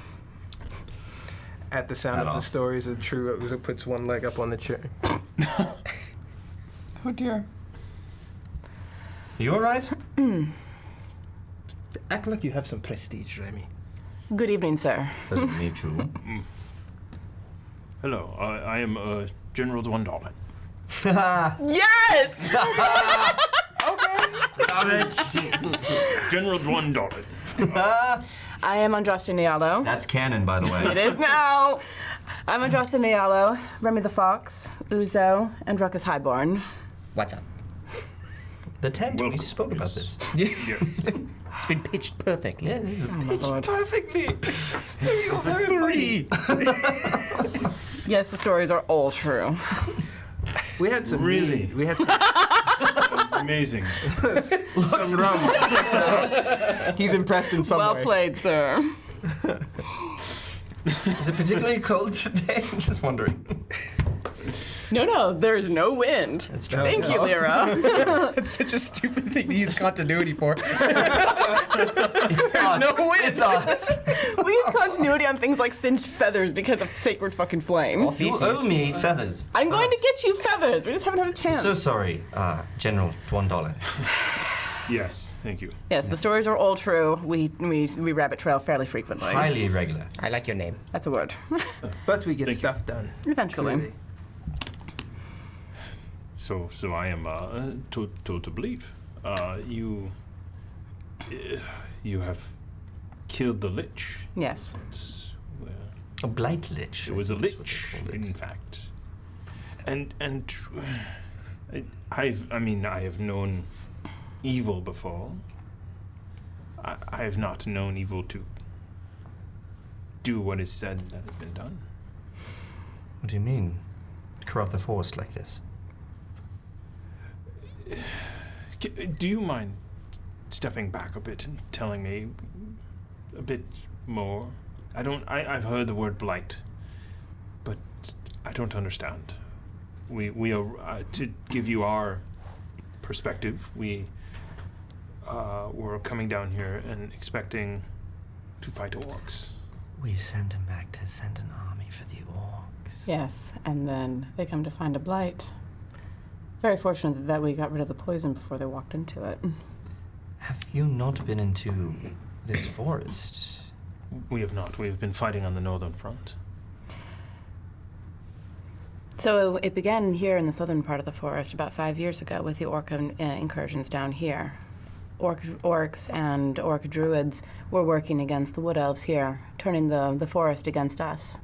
At the sound At of all. the stories, a true Uzo puts one leg up on the chair. Oh dear. You all right? Act like you have some prestige, Remy. Good evening, sir. Doesn't need to. Hello, I am General Dwandolin. Yes! Love it. General Dwandolin. I am Andraste Nialo. That's canon, by the It way. is now. I'm Andraste Nialo, Remy the Fox, Uzo, and Ruckus Highborn. What's up? The tent. We Welcome, spoke about yes. this. Yes. It's been pitched perfectly. Yeah, this is pitched Lord. perfectly. You're very funny. Yes, the stories are all true. We had some Really? meat. We had some, Amazing. some rum. He's impressed in some Well played, sir. Is it particularly cold today? I'm just wondering. No, there's no wind. That's true. Thank you, Lyra. It's such a stupid thing to use continuity for. It's us. no wind. It's us. We use continuity on things like singed feathers because of sacred fucking flame. You owe me feathers. I'm going to get you feathers. We just haven't had a chance. So sorry, General $1. Yes, thank you. Yes, the stories are all true. We rabbit trail fairly frequently. Highly irregular. I like your name. That's a word. But we get Thank you. stuff done. Eventually. Clearly. So I am told to believe you have killed the Lich. Yes. Well, A Blight Lich. it was a That's what they Lich, called it. in fact. And I have known evil before. I have not known evil to do what is said that has been done. What do you mean? Corrupt the forest like this? Do you mind stepping back a bit and telling me a bit more? I've heard the word blight, but I don't understand. We are to give you our perspective. We were coming down here and expecting to fight orcs. We sent him back to send an army for the orcs. Yes, and then they come to find a blight. Very fortunate that we got rid of the poison before they walked into it. Have you not been into this forest? We have not. We have been fighting on the northern front. So it began here in the southern part of the forest about 5 years ago with the orc incursions down here. Orcs and orc druids were working against the wood elves here, turning the forest against us.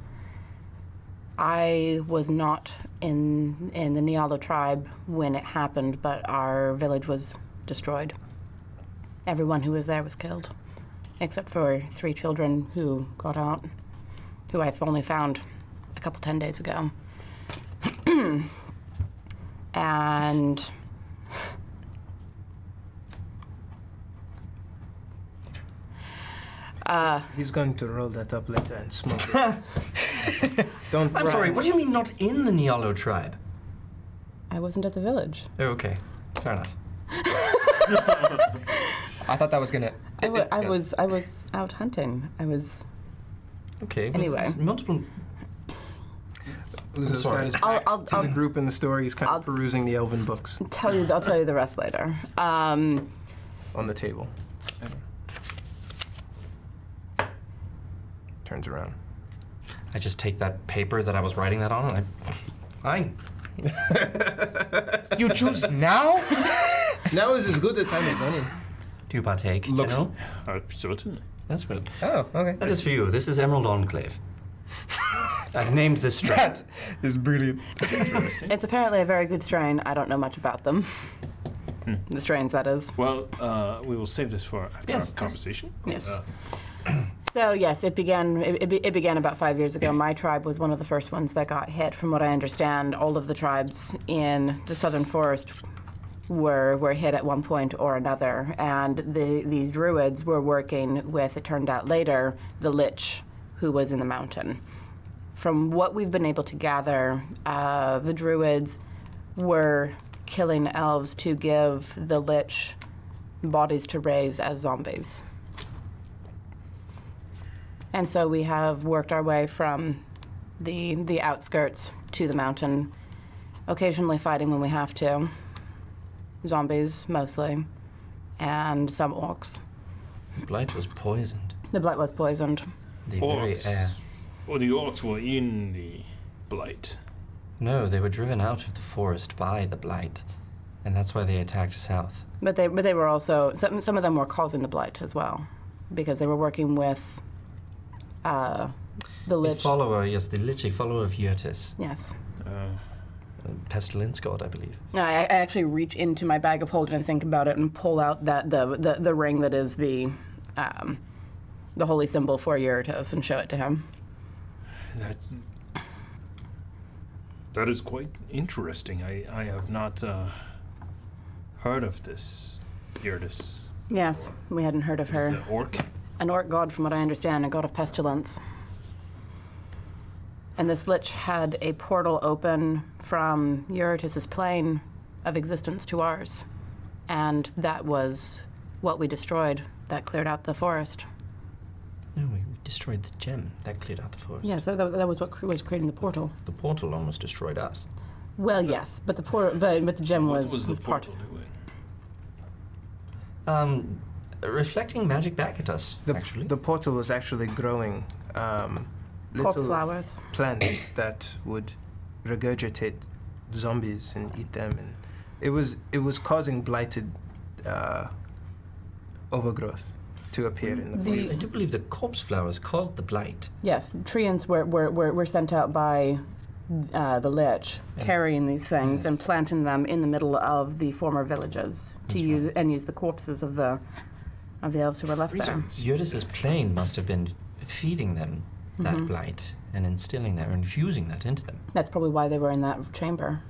I was not in the Nialo tribe when it happened, but our village was destroyed. Everyone who was there was killed, except for 3 children who got out, who I've only found a couple 10 days ago. And He's going to roll that up later and smoke it. Don't I'm sorry, brag. what do you mean not in the Nialo tribe? I wasn't at the village. Oh, okay. Fair enough. I thought that was gonna. I was out hunting. I was. Okay. well, Anyway. there's multiple. Uzo's sorry. got his I'll- back I'll- to the I'll- group in the story. He's kind I'll- of perusing the elven books I'll tell you the rest later. on the table. Turns around. I just take that paper that I was writing that on and fine. You choose now? Now is as good a time as any. Do you partake, Looks- General? Certainly. That's good. Oh, okay. That is for you. This is Emerald Enclave. I've named this strain. That is brilliant. It's apparently a very good strain. I don't know much about them. The strains, that is. Well, we will save this for after Yes, our conversation. Yes. So yes, it began. It began about 5 years ago. My tribe was one of the first ones that got hit. From what I understand, all of the tribes in the southern forest were hit at one point or another, and these druids were working with. It turned out later the Lich, who was in the mountain. From what we've been able to gather, the druids were killing elves to give the Lich bodies to raise as zombies. And so we have worked our way from the outskirts to the mountain, occasionally fighting when we have to. Zombies, mostly, and some orcs. Blight was poisoned. The blight was poisoned. The very Orcs? air. Well, the orcs were in the blight. No, they were driven out of the forest by the Blight, and that's why they attacked south. But they were also, some of them were causing the blight as well, because they were working with the The Lich. follower, yes, the Lich, a follower of Yertus. Yes. Pestilence god, I believe. I actually reach into my bag of holding and think about it and pull out the ring that is the holy symbol for Yertus and show it to him. That is quite interesting. I have not heard of this Yertus. Yes, we hadn't heard of Is her. it orc? An orc god, from what I understand, a god of pestilence. And this Lich had a portal open from Yertus's plane of existence to ours. And that was what we destroyed. That cleared out the forest. No, we destroyed the gem that cleared out the forest. Yes, that was what was creating the portal. The portal almost destroyed us. Well, yes, but the portal, but the gem What was, was the part. portal doing? Reflecting magic back at us, actually. The portal was actually growing Corpse little flowers. plants that would regurgitate zombies and eat them, and it was causing blighted overgrowth to appear in the The- forest. I do believe the corpse flowers caused the blight. Yes, treants were sent out by the Lich, carrying these things and planting them in the middle of the former villages to use the corpses of the elves who were left there. Yertus's plane must have been feeding them that blight and instilling that, or infusing that into them. That's probably why they were in that chamber,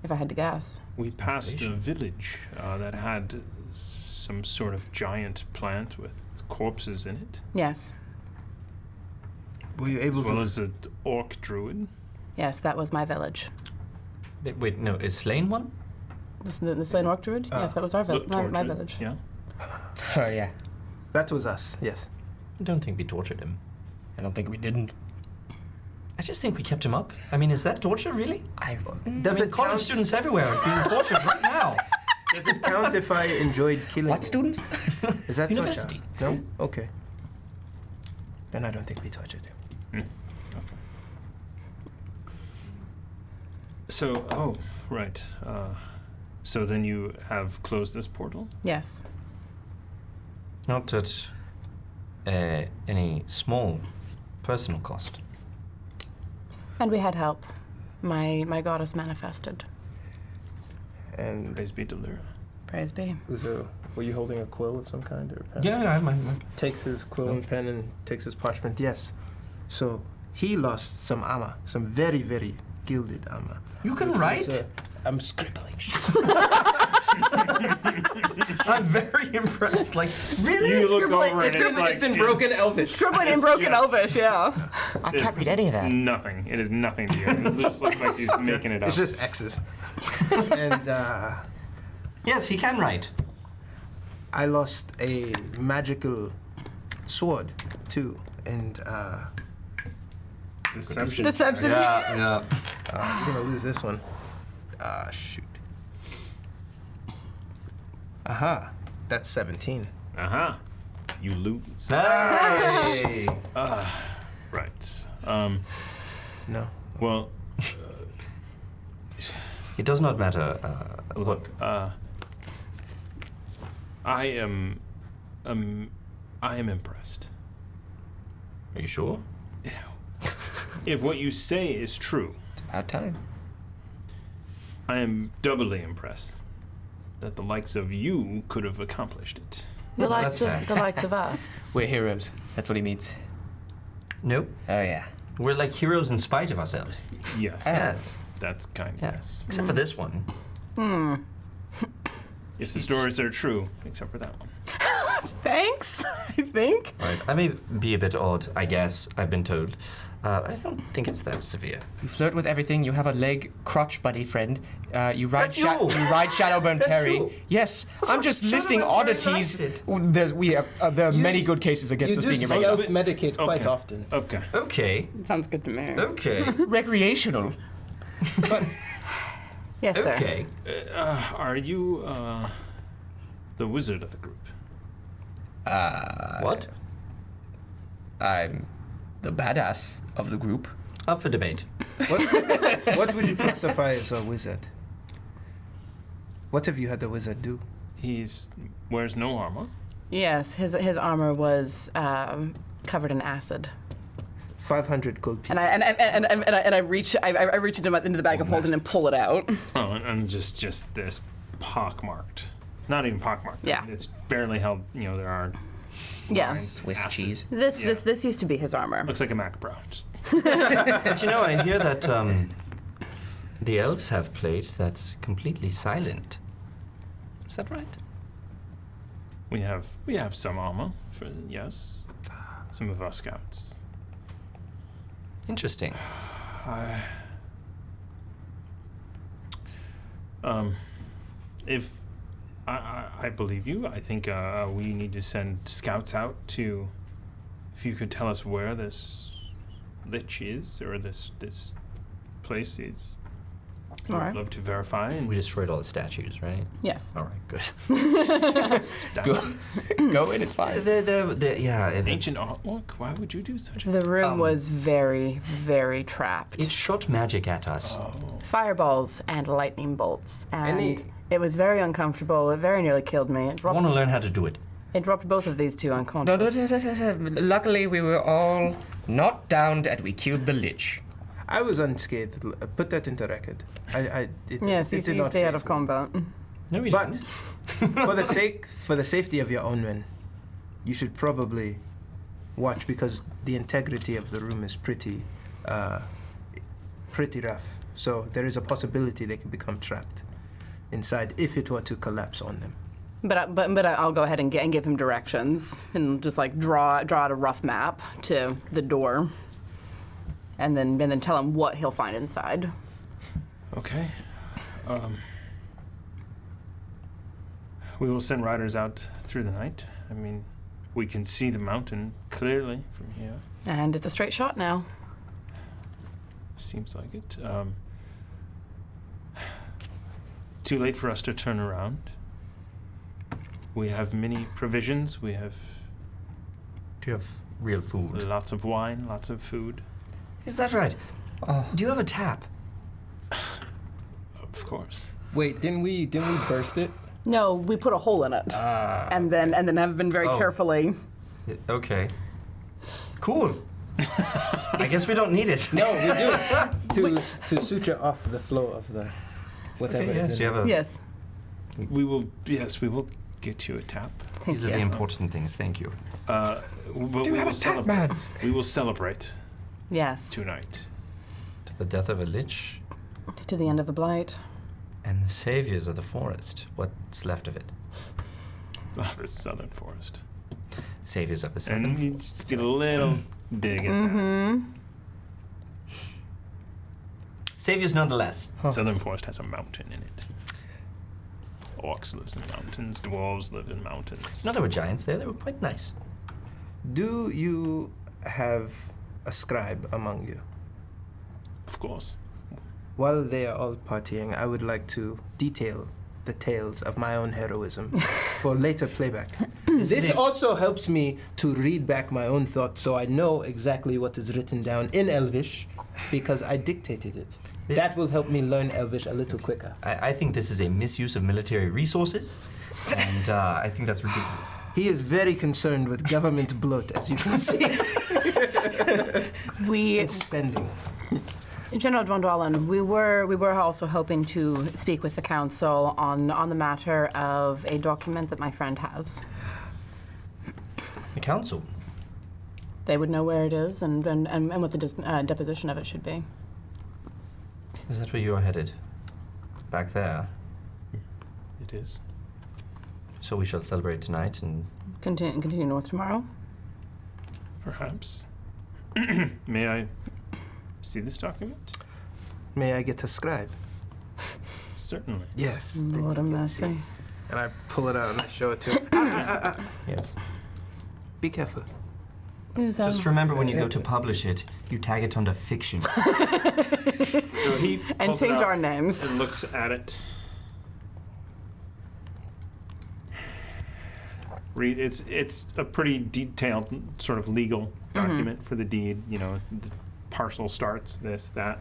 if I had to guess. We passed a Innovation. village that had some sort of giant plant with corpses in it, Yes, Were you as able well to? as an orc druid. yes, that was my village. Wait, no, is Slain one? The slain orc druid? Yes, that was our Look, my tortured, village. Yeah. Oh, yeah. That was us. Yes. I don't think we tortured him. I don't think we didn't. I just think we kept him up. I mean, is that torture, really? Does it College count? students everywhere are being tortured right now. Does it count if I enjoyed killing? What you? students? Is that University. torture? No. Okay. Then I don't think we tortured him. So, right. So then you have closed this portal? Yes. Not at any small personal cost. And we had help. My goddess manifested. And Praise be to Lyra. Praise be. were you holding a quill of some kind or a pen? Yeah, I have my Takes his quill and pen and takes his parchment. Yes. So he lost some armor, some very, very gilded armor. You can Which write? was, I'm scribbling. I'm very impressed. Like, really? You look Scribbling- over and it's like it's in broken Elvish. Scribbling in It's broken just- Elvish, yeah. I can't It's read any of that. Nothing. It is nothing to you. It just looks like he's making it up. It's just X's. And Yes, he can write. I lost a magical sword too, and Deception. Deception. Yeah. I'm gonna lose this one. Shoot. Aha, that's 17. Uh-huh. You lose. Hey! Right. No. Well, It does not matter. look, I am impressed. Are you sure? If what you say is true, About time. I am doubly impressed that the likes of you could have accomplished it. The that's fair. the likes of us. We're heroes. That's what he means. Nope. Oh, yeah. We're like heroes in spite of ourselves. Yes. Yes. That's kind of yes. Except for this one. If the stories are true, except for that one. Thanks, I think. Right. I may be a bit odd, I guess, I've been told. I don't think it's that severe. You flirt with everything. You have a leg crotch buddy friend. You ride That's you. you ride Shadowburn That's Terry. you. Yes, So I'm just Shadowburn listing Terry oddities. likes it. There are many good cases against You us do being irregular. self-medicate quite Okay. often. Okay. Okay. Sounds good to me. Okay. Recreational. Yes, sir. Okay. Are you the wizard of the group? What? I'm the badass of the group. Up for debate. What would you classify as a wizard? What have you had the wizard do? He wears no armor. Yes, his armor was covered in acid. 500 gold pieces. And I reach into the bag of holding and pull it out. Oh, and just this pockmarked. Not even pockmarked. Yeah. It's barely held. There are. Yeah. Swiss Acid. cheese. This used to be his armor. Looks like a Macbro. Just But I hear that the elves have plate that's completely silent. Is that right? we have some armor. Yes. Some of our scouts. Interesting. If I believe you, I think we need to send scouts out to. If you could tell us where this lich is, or this place is, All I'd right. love to verify. And We destroyed all the statues, right? Yes. All right, good. Go in, it's fine. Yeah. Ancient artwork. Why would you do such a? The room was very, very trapped. It shot magic at us. Fireballs and lightning bolts, and Any- it was very uncomfortable. It very nearly killed me. It I want to dropped, learn how to do it. it dropped both of these two No, unconscious. luckily we were all not downed and we killed the lich. I was unscathed. Put that into record. Yes, you it did not stay out faze of me. combat. No, we But didn't. for the safety of your own men, you should probably watch, because the integrity of the room is pretty rough. So there is a possibility they can become trapped inside if it were to collapse on them. But I'll go ahead and give him directions and just like draw out a rough map to the door, and then tell him what he'll find inside. Okay. We will send riders out through the night. I mean, we can see the mountain clearly from here. And it's a straight shot now. Seems like it. Too late for us to turn around. We have many provisions. We have Do you have real food? lots of wine, lots of food. Is that right? Do you have a tap? Of course. Wait, didn't we burst it? No, we put a hole in it, and then have been very Oh. carefully. Okay. Cool. I guess we don't need it. No, we do. to suture off the flow of the whatever Okay, is yes, in you it. have a. Yes. We will get you a tap. These are the you. important things. Thank you. But Do you we have will a tap, celebrate. man? We will celebrate Yes. tonight. To the death of a lich To the end of the blight. and the saviors of the forest. What's left of it? The southern forest. Saviors of the southern And you forest. just get a little dig at Mm-hmm. Saviors nonetheless. that. Southern forest has a mountain in it. Orcs lives in mountains. Dwarves live in mountains. No, there were giants there. They were quite nice. Do you have a scribe among you? Of course. While they are all partying, I would like to detail the tales of my own heroism for later playback. This also helps me to read back my own thoughts so I know exactly what is written down in Elvish because I dictated it. That will help me learn Elvish a little quicker. I think this is a misuse of military resources, and I think that's ridiculous. He is very concerned with government bloat, as you can see. We, Spending. General Dwondwallen, we were also hoping to speak with the council on the matter of a document that my friend has. The council. They would know where it is and what the deposition of it should be. Is that where you are headed? Back there. It is. So we shall celebrate tonight and Continue north tomorrow. Perhaps. May I see this document? May I get a scribe? Certainly. Yes. Lord have mercy. And I pull it out and I show it to him. Yes. Be careful. Just remember when you go to publish it, you tag it under fiction. So he And pulls it change out our names. and looks at it. It's a pretty detailed sort of legal document for the deed. You know, the parcel starts, this, that.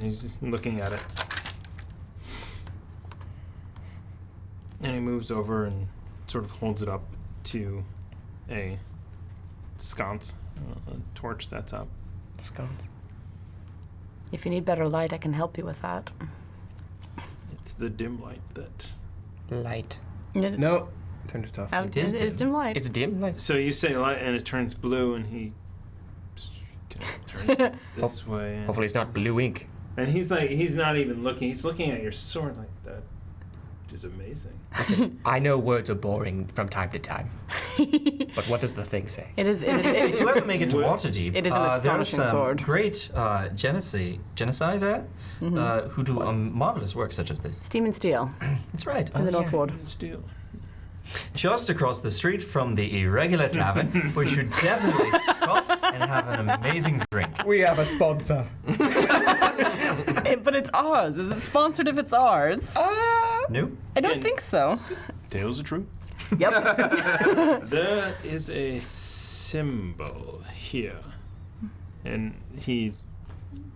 He's just looking at it. And he moves over and sort of holds it up to a sconce, a torch that's up. Scones. If you need better light, I can help you with that. It's the dim light that... Light. No. Turn it off. It is It's dim light. It's dim light. So you say light and it turns blue and he kind of turns it this way. And, Hopefully it's not blue ink. and he's like, he's not even looking. He's looking at your sword like that, which is amazing. Listen, I know words are boring from time to time. But what does the thing say? It is. If you ever make it to Waterdeep, It is an astonishing there's sword. great genocide there who do marvelous work such as this. Steam and steel That's right. in the North Ward. Steel. Just across the street from the Irregular Tavern, we should definitely stop and have an amazing drink. We have a sponsor. But it's ours. Is it sponsored if it's ours? No? I don't And- think so. Tales are true. Yep. There is a symbol here, and he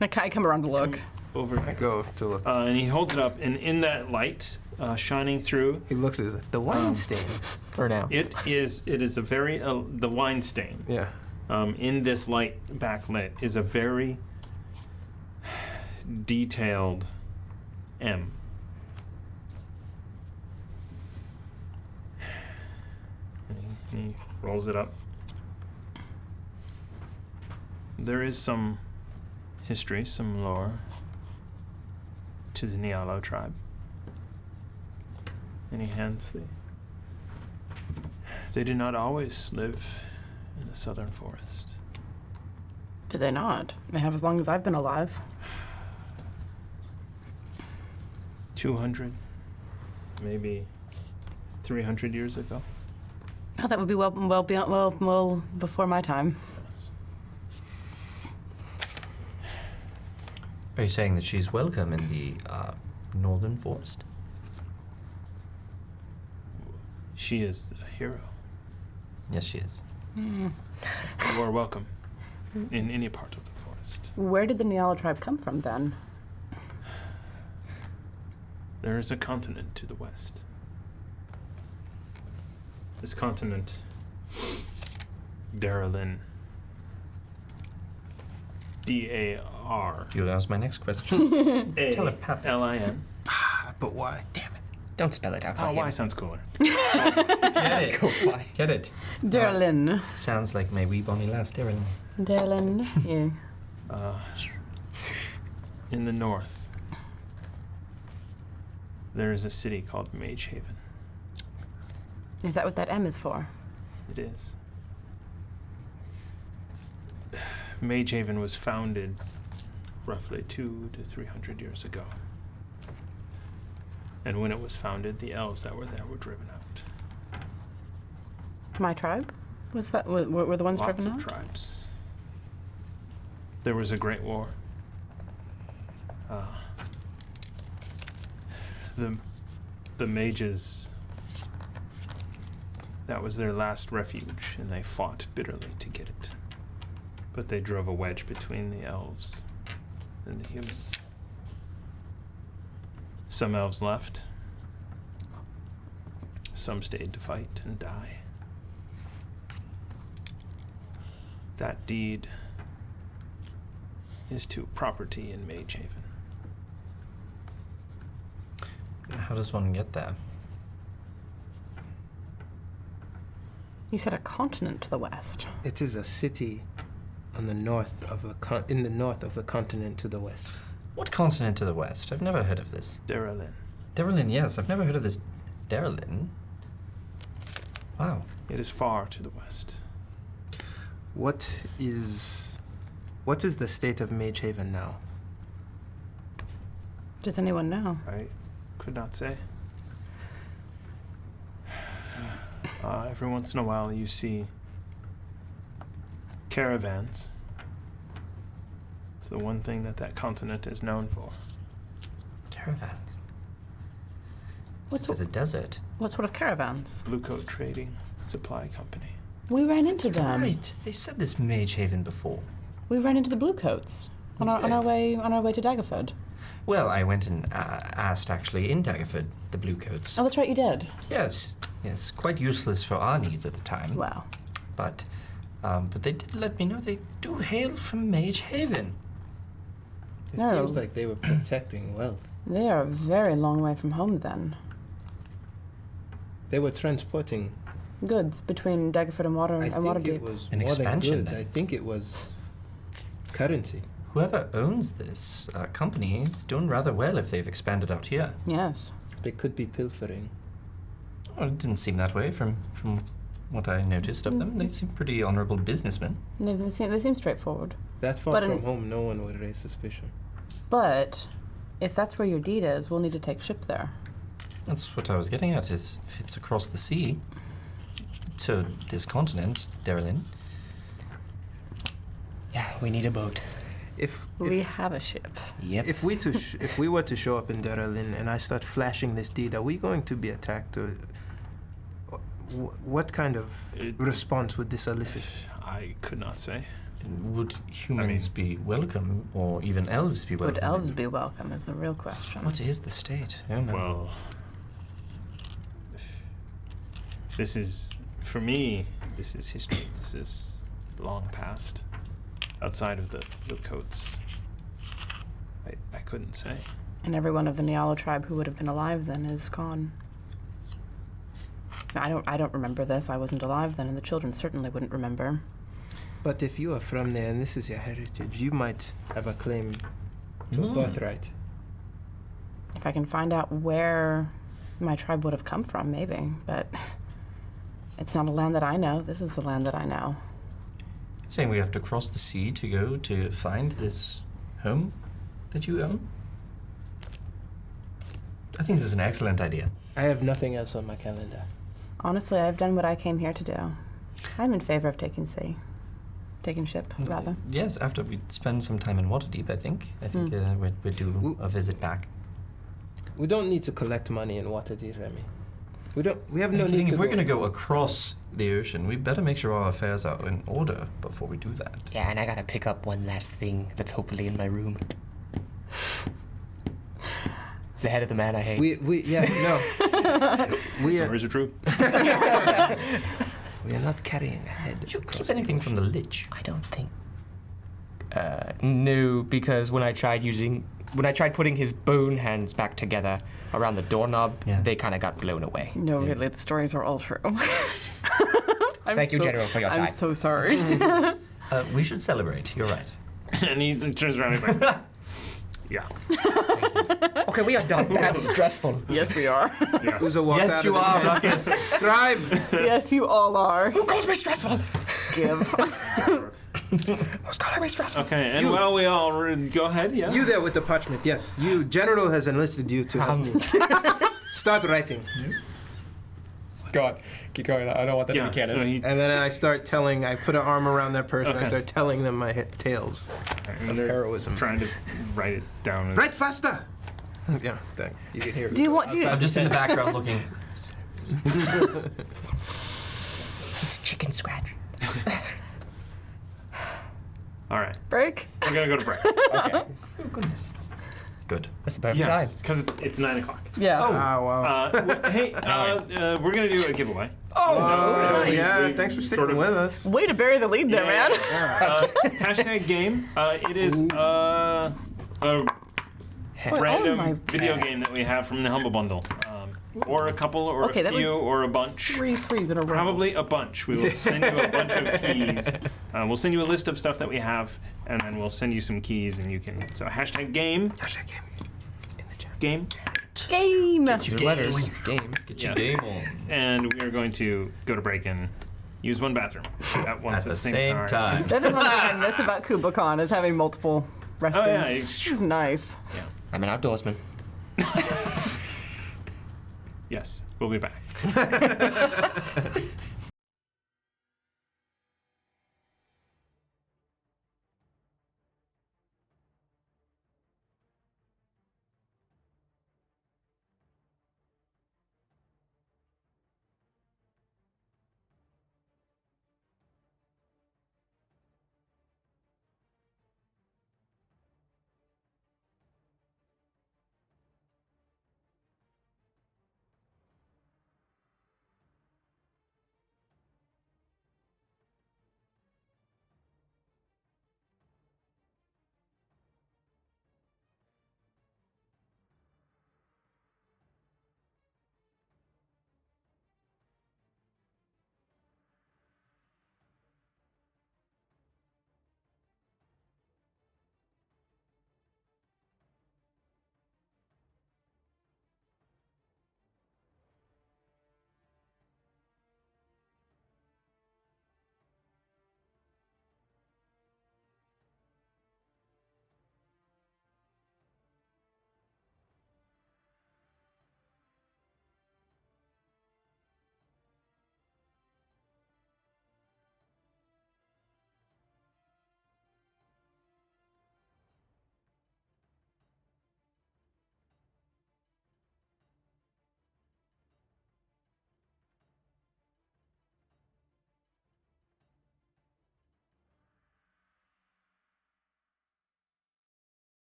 I come around to look. over I go to look. and he holds it up, and in that light shining through, He looks at it. The wine stain. For now. it is a very the wine stain. Yeah. In this light backlit is a very detailed M. And he rolls it up. There is some history, some lore to the Nialo tribe. And he hands the... They did not always live in the southern forest. Do they not? They have as long as I've been alive. 200, maybe 300 years ago. Oh, that would be well before my time. Yes. Are you saying that she's welcome in the northern forest? She is a hero. Yes, she is. You are welcome in any part of the forest. Where did the Niala tribe come from then? There is a continent to the west. This continent, Darylin. D-A-R. That was my next question. Telepathic. L-I-N. But why? Don't spell it out for Oh, him. Y sounds cooler. Get it. Go fly. Get it. Derlin. Sounds like my wee bonny lass, Darren. Derlin. Yeah. In the north, there is a city called Mage Haven. Is that what that M is for? It is. Mage Haven was founded roughly 200 to 300 years ago. And when it was founded, the elves that were there were driven out. My tribe? Was that were the ones Lots driven of out? tribes. There was a great war. The mages, that was their last refuge, and they fought bitterly to get it. But they drove a wedge between the elves and the humans. Some elves left. Some stayed to fight and die. That deed is to property in Mage Haven. How does one get there? You said a continent to the west. It is a city on the north of the in the north of the continent to the west. What continent to the west? I've never heard of this. Darylin. Darylin, yes, I've never heard of this. Darylin? Wow. It is far to the west. What is What is the state of Mage Haven now? Does anyone know? I could not say. Every once in a while, you see caravans. It's the one thing that continent is known for. Caravans. What's Is it a desert? what sort of caravans? Blue Coat Trading Supply Company. We ran into them. Right. They said this Mage Haven before. We ran into the Bluecoats on our way to Daggerford. Well, I went and asked actually in Daggerford, the Bluecoats. Oh, that's right, you did. Yes, quite useless for our needs at the time. Well, But they did let me know they do hail from Mage Haven. It No. seems like they were protecting wealth. they are a very long way from home then. They were transporting. Goods between Daggerford and I think it Waterdeep. was An more than expansion, goods. then. I think it was currency. Whoever owns this company is doing rather well if they've expanded out here. Yes. They could be pilfering. Well, it didn't seem that way from what I noticed of them. They seem pretty honorable businessmen. They seem straightforward. That far But from in- home, no one would raise suspicion. But if that's where your deed is, we'll need to take ship there. That's what I was getting at, is if it's across the sea to this continent, Darylin. Yeah, we need a boat. We have a ship. Yep. If we were to show up in Daralin and I start flashing this deed, are we going to be attacked, or what kind of response would this elicit? I could not say. Would humans be welcome, or even elves be welcome? Would elves be welcome is the real question. What is the state? Oh, no. Well, this is, for me, this is history. This is long past. Outside of the Blue Coats, I couldn't say. And every one of the Nialo tribe who would have been alive then is gone. I don't remember this. I wasn't alive then, and the children certainly wouldn't remember. But if you are from there and this is your heritage, you might have a claim to a birthright. If I can find out where my tribe would have come from, maybe. But it's not a land that I know. This is the land that I know. Saying we have to cross the sea to go to find this home that you own? I think this is an excellent idea. I have nothing else on my calendar. Honestly, I've done what I came here to do. I'm in favor of taking ship, rather. Yes, after we spend some time in Waterdeep, I think we'd do a visit back. We don't need to collect money in Waterdeep, Remy. We have no I'm need kidding, to if we're go- going to go across the ocean, we better make sure our affairs are in order before we do that. Yeah, and I gotta pick up one last thing that's hopefully in my room. It's the head of the man I hate. We are Stories are true. we are not carrying a head. Did you across keep the anything from the Lich? I don't think. No, because when I tried putting his bone hands back together around the doorknob, Yeah. they kind of got blown away. No, really, the stories are all true. Thank you, General, for your time. I'm so sorry. We should celebrate, you're right. And he turns around and he's like, yeah. Okay, we are done. That's stressful. Yes, we are. Yeah. Uzo walks Yes, out you of the are, tent. Ruckus. Scribe. Yes, you all are. Who calls me stressful? Give. Who's calling me stressful? Okay, and while we all go ahead, yeah. You there with the parchment? Yes. You. General has enlisted you to help me. Start writing. Go on. Keep going. I don't want that Yeah, so he And then I start telling. I put an arm around their person. I Okay. start telling them my tales. and they're heroism. trying to write it down. Write faster. Yeah, thank you. Can hear. Do you want? I'm just in the background looking. It's chicken scratch. All right, break? we're gonna go to break. Okay. Oh, goodness. Good. That's the perfect time. because it's 9 o'clock. Yeah. Ah, wow. Hey, we're gonna do a giveaway. Oh, nice. yeah. We Thanks for sticking sort of- with us. Way to bury the lead there, man. Hashtag game. It is a random my video game that we have from the Humble Bundle, or a couple, or Okay, a that few, was or a bunch. 3 threes in a row. Probably a bunch. We will send you a bunch of keys. We'll send you a list of stuff that we have, and then we'll send you some keys, and you can. So hashtag game. Hashtag game. In the chat. Game. Game. Two letters. Game. Get your Yes. game on. And we are going to go to break in use one bathroom at once At the same time. That is one thing I miss about KubaCon is having multiple restrooms. Oh, yeah, This is nice. I'm an outdoorsman. Yes, we'll be back.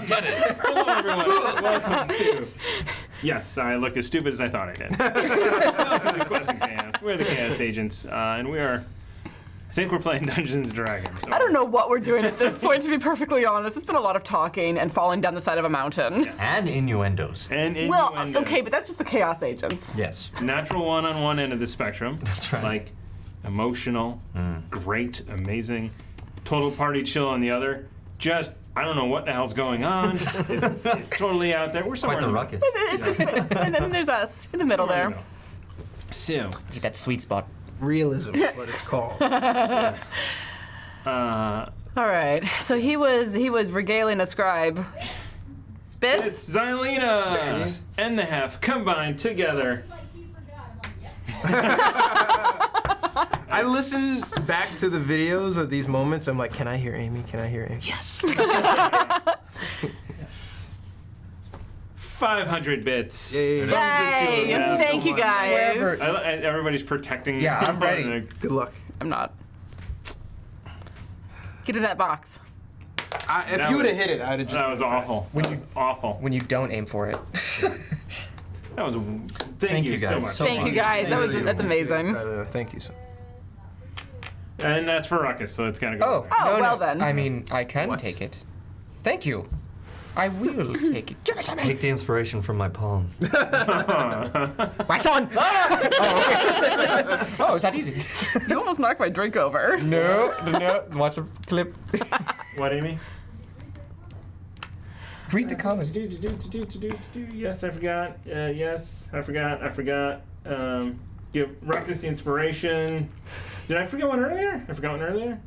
Get it. Hello, everyone. Welcome to. Yes, I look as stupid as I thought I did. Welcome to Quest and Chaos. We're the Chaos Agents, and we are. I think we're playing Dungeons and Dragons. I don't know what we're doing at this point, to be perfectly honest. It's been a lot of talking and falling down the side of a mountain. And innuendos. And Well, innuendos. okay, but that's just the Chaos Agents. Yes. Natural one on one end of the spectrum. That's right. Like emotional, great, amazing, total party chill on the other. Just I don't know what the hell's going on. It's totally out there. We're somewhere Quite the in the ruckus. It's just, and then there's us in the middle there. So, Get that sweet spot. Realism is what it's called. uh, All right, so he was regaling a scribe. Bits? it's Xylena and the Hef combined together. Like, he forgot. I'm like, yeah. I listen back to the videos of these moments. I'm like, can I hear Amy? Can I hear Amy? Yes. 500 bits. Yay. Yay! Yeah, Thank so you much. guys. Everybody's protecting. Yeah, I'm ready. Good luck. I'm not. Get in that box. If That you would have was- hit it, I'd have just. That was awful. That was awful. When you don't aim for it. That was. Thank you so guys much. so Thank you guys. That's amazing. Thank you so. And that's for Ruckus, so it's gotta go. Oh, away. Oh, no, well no. then. I mean, I can What? take it. Thank you. I will take it. Give it to me. Take the inspiration from my palm. Wax on! Oh, is that easy? You almost knocked my drink over. No. Watch the clip. What, Amy? Read the comments. Yes, I forgot. Yes, I forgot. Give Ruckus the inspiration. Did I forget one earlier? I forgot one earlier.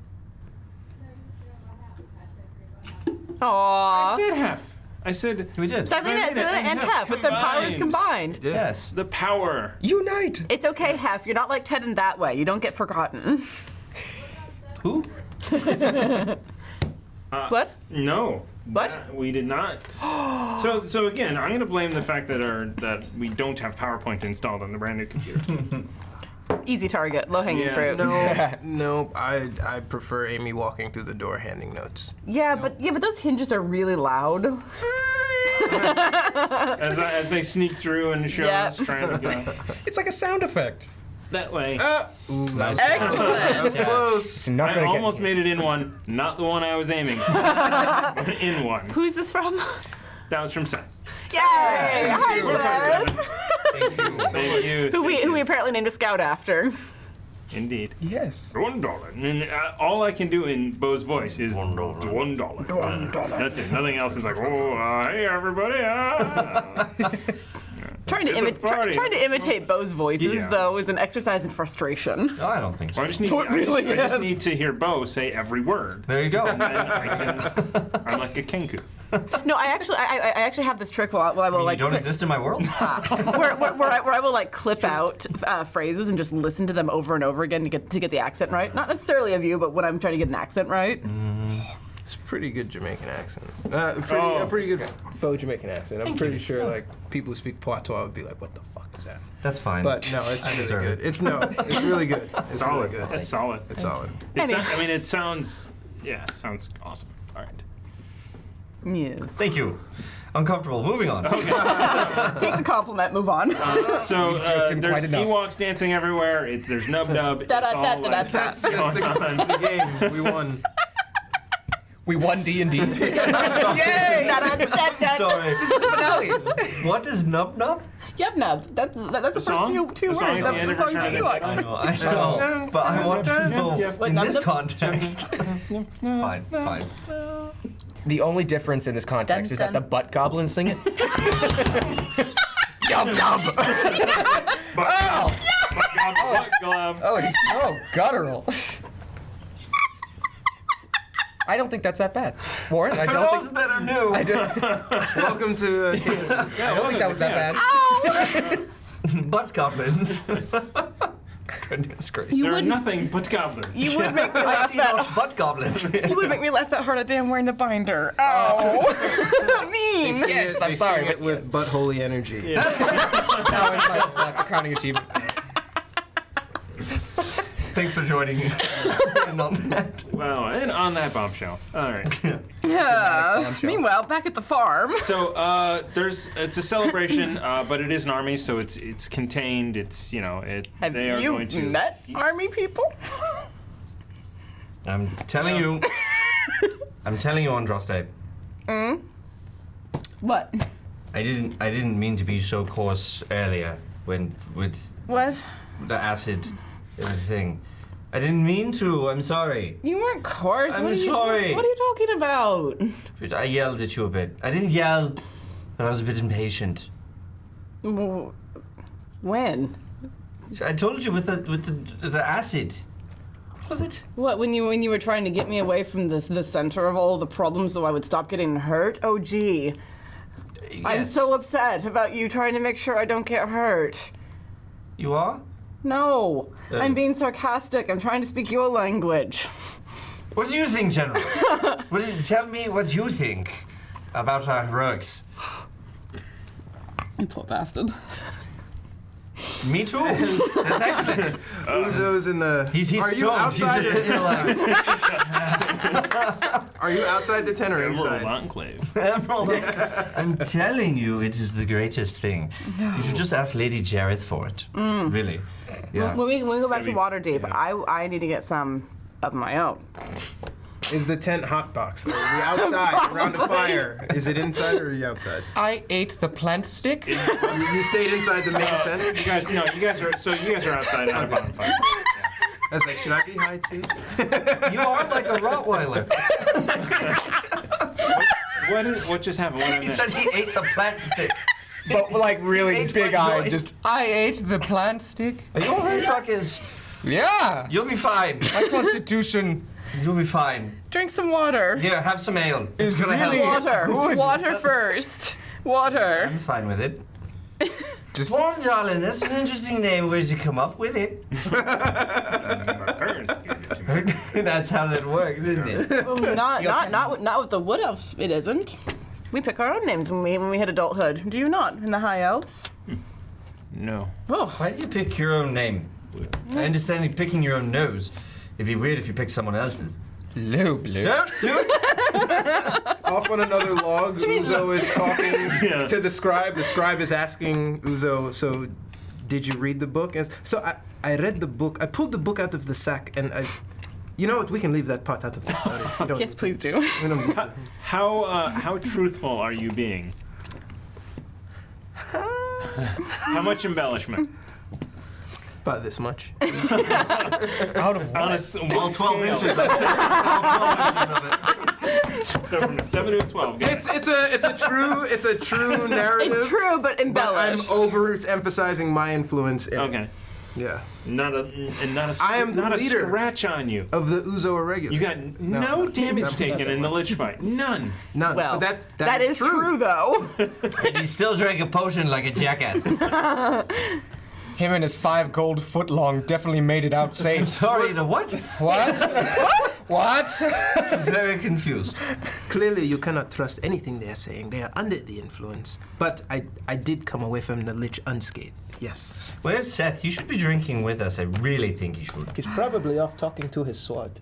I Aww. said half. I said We did. Selena and Hef, with their powers combined. Yes. the power. Unite! It's okay, Hef. You're not like Ted in that way. You don't get forgotten. Who? What? No. What? We did not. So again, I'm gonna blame the fact that we don't have PowerPoint installed on the brand new computer. Easy target, low hanging Yes. fruit. No, I prefer Amy walking through the door handing notes. Yeah, but those hinges are really loud. As they sneak through and show Yeah. us trying to go It's like a sound effect. that way. Ooh, nice. Excellent. That's close. It's not I gonna almost get made it in one, not the one I was aiming, but in one. Who's this from? That was from Seth. Yay! Hi, We're Seth. Thank you. Thank you. Who we apparently named a scout after. Indeed. Yes. $1. And all I can do in Bo's voice is $1. $1. That's it. Nothing else is like, oh, hey everybody. Trying to, It's a party. trying to imitate Bo's voices, Yeah. though, is an exercise in frustration. No, I don't think so. I just need, Oh, it really I just is. need to hear Bo say every word. There you go. And I'm like a kenku. No, I actually have this trick where I will You like don't clip- exist in my world? where I will like clip out phrases and just listen to them over and over again to get the accent right. Not necessarily of you, but when I'm trying to get an accent right. It's a pretty good Jamaican accent. Oh. A pretty good faux Jamaican accent. I'm pretty sure like people who speak Patois would be like, "What the fuck is that?" That's fine. But no, it's I really deserve good. it. It's really good. It's Solid. really good. That's solid. It's solid. I mean, it sounds, sounds awesome. All right. Yes. Thank you. Uncomfortable. Moving on. Take the compliment. Move on. So joked him there's quite enough. Ewoks dancing everywhere. There's Nub Nub. It's Da-da, all da-da, like, da-da. That's the game. We won. We won D&D. Yay! Sorry. This is the finale. What is Nub Nub? Yep, nub. That's the first song? two The words. song at the That's end the of song's Return the of the Ewoks. I know. But I want to know Yep. in Nub this Nub? context. Fine. The only difference in this context Dun, is that the dun. butt goblins sing it. Yum yum. What glove? Oh, it's so guttural. I don't think that's that bad. Warren, I For don't those think that are new, I don't, Welcome to Chaos. I don't think that was that bad. butt goblins. Goodness gracious. You There are would nothing but goblins. you would make me I laugh see that not butt goblins. you would make me laugh that hard a day I'm wearing the binder. Oh, mean. Yes, They I'm sorry. sing it with buttholy energy. Now it's my crowning achievement. Thank Thanks for joining in on that. Wow, and on that bombshell. All right. Yeah. Meanwhile, back at the farm. So it's a celebration, but it is an army, so it's contained. It's they are Have you going to met army people? I'm telling you. I'm telling you, Andraste. What? I didn't mean to be so coarse earlier when with What? the acid and the thing. I didn't mean to. I'm sorry. You weren't coarse. I'm what sorry. What are you talking about? I yelled at you a bit. I didn't yell, but I was a bit impatient. When? I told you with the acid. What was it? What, when you were trying to get me away from the center of all the problems so I would stop getting hurt? Oh, gee. Yes. I'm so upset about you trying to make sure I don't get hurt. You are? No, I'm being sarcastic. I'm trying to speak your language. What do you think, General? Tell me what you think about our heroics. You poor bastard. Me too. That's excellent. Uzo's in the. He's Are you stoned. outside? He's just sitting there like, Are you outside the tent or Emerald inside? Enclave. Emerald. I'm telling you, it is the greatest thing. No. You should just ask Lady Jareth for it. Really. Yeah. When we go back to Maybe- Waterdeep, yeah. I need to get some of my own. Is the tent hot box? Are we outside around the fire? Is it inside or are you outside? I ate the plant stick. You stayed inside the main tent? You guys are outside on a bonfire. I was like, should I be high too? You are like a Rottweiler. What just happened? What I He missed? said he ate the plant stick. But like really Ate big my eyed, joint. just I ate the plant stick. Are you alright, Ruckus? Yeah. You'll be fine. My constitution You'll be fine. Drink some water. Here, have some ale. is gonna really help. Water. good. Water first. Water. I'm fine with it. Just Warm, darling, that's an interesting name. Where'd you come up with it? My parents gave it to me. That's how that works, isn't it? Well, not with the Wood Elves. It isn't. We pick our own names when we hit adulthood. Do you not? In the High Elves. No. Oh, Why do you pick your own name? I understand you picking your own nose. It'd be weird if you picked someone else's. low blue. Don't do it! Off on another log, Uzo is talking Yeah. to the scribe. The scribe is asking Uzo, so did you read the book? And so I read the book. I pulled the book out of the sack and you know what? We can leave that part out of the story. We don't yes, need please do. to- We don't need to. How truthful are you being? How much embellishment? About this much. Out of On a what? s- All what 12 scale? inches of it. All 12 inches of it. So from a 7 to a 12. Got it. It's a true narrative. It's true, but But I'm embellished. overemphasizing my influence in it. Okay. Yeah. Not a I am the not a leader. scratch on you. Of the Uzo Irregulars. You got no damage taken in the Lich fight. None. None. Well, but that is true, though. And he still drank a potion like a jackass. Him and his 5 gold foot long definitely made it out I'm safe. sorry, the what? What? What? I'm very confused. Clearly, you cannot trust anything they are saying. They are under the influence. But I did come away from the Lich unscathed. Yes. Where's Seth? You should be drinking with us. I really think you should. He's probably off talking to his sword.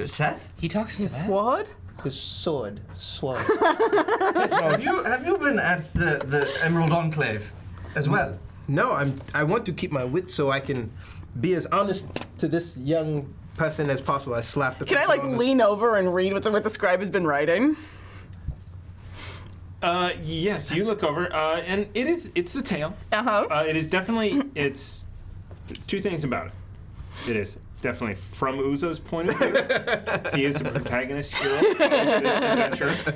Seth? He talks to that. Sword? His sword. Sword. Have you been at the Emerald Enclave as well? No, I want to keep my wit so I can be as honest to this young person as possible. I slapped the Can I person like on the- lean over and read what the scribe has been writing? Yes, you look over, and it's the tale. Uh-huh. It is definitely, it's two things about it. It is definitely from Uzo's point of view. He is the protagonist hero of this adventure.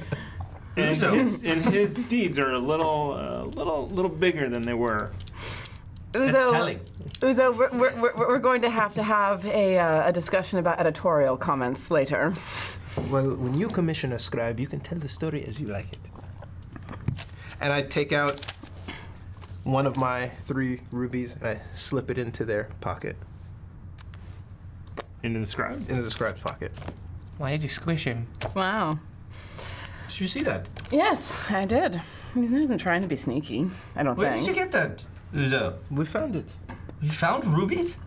And Uzo. his deeds are a little bigger than they were. Uzo, That's telling. Uzo, we're going to have a discussion about editorial comments later. Well, when you commission a scribe, you can tell the story as you like it. And I take out one of my 3 rubies and I slip it into their pocket, Into the scribe. into the scribe's pocket. Why did you squish him? Wow. Did you see that? Yes, I did. He isn't trying to be sneaky, I don't Where think. did you get that, Uzo? We found it. You found rubies?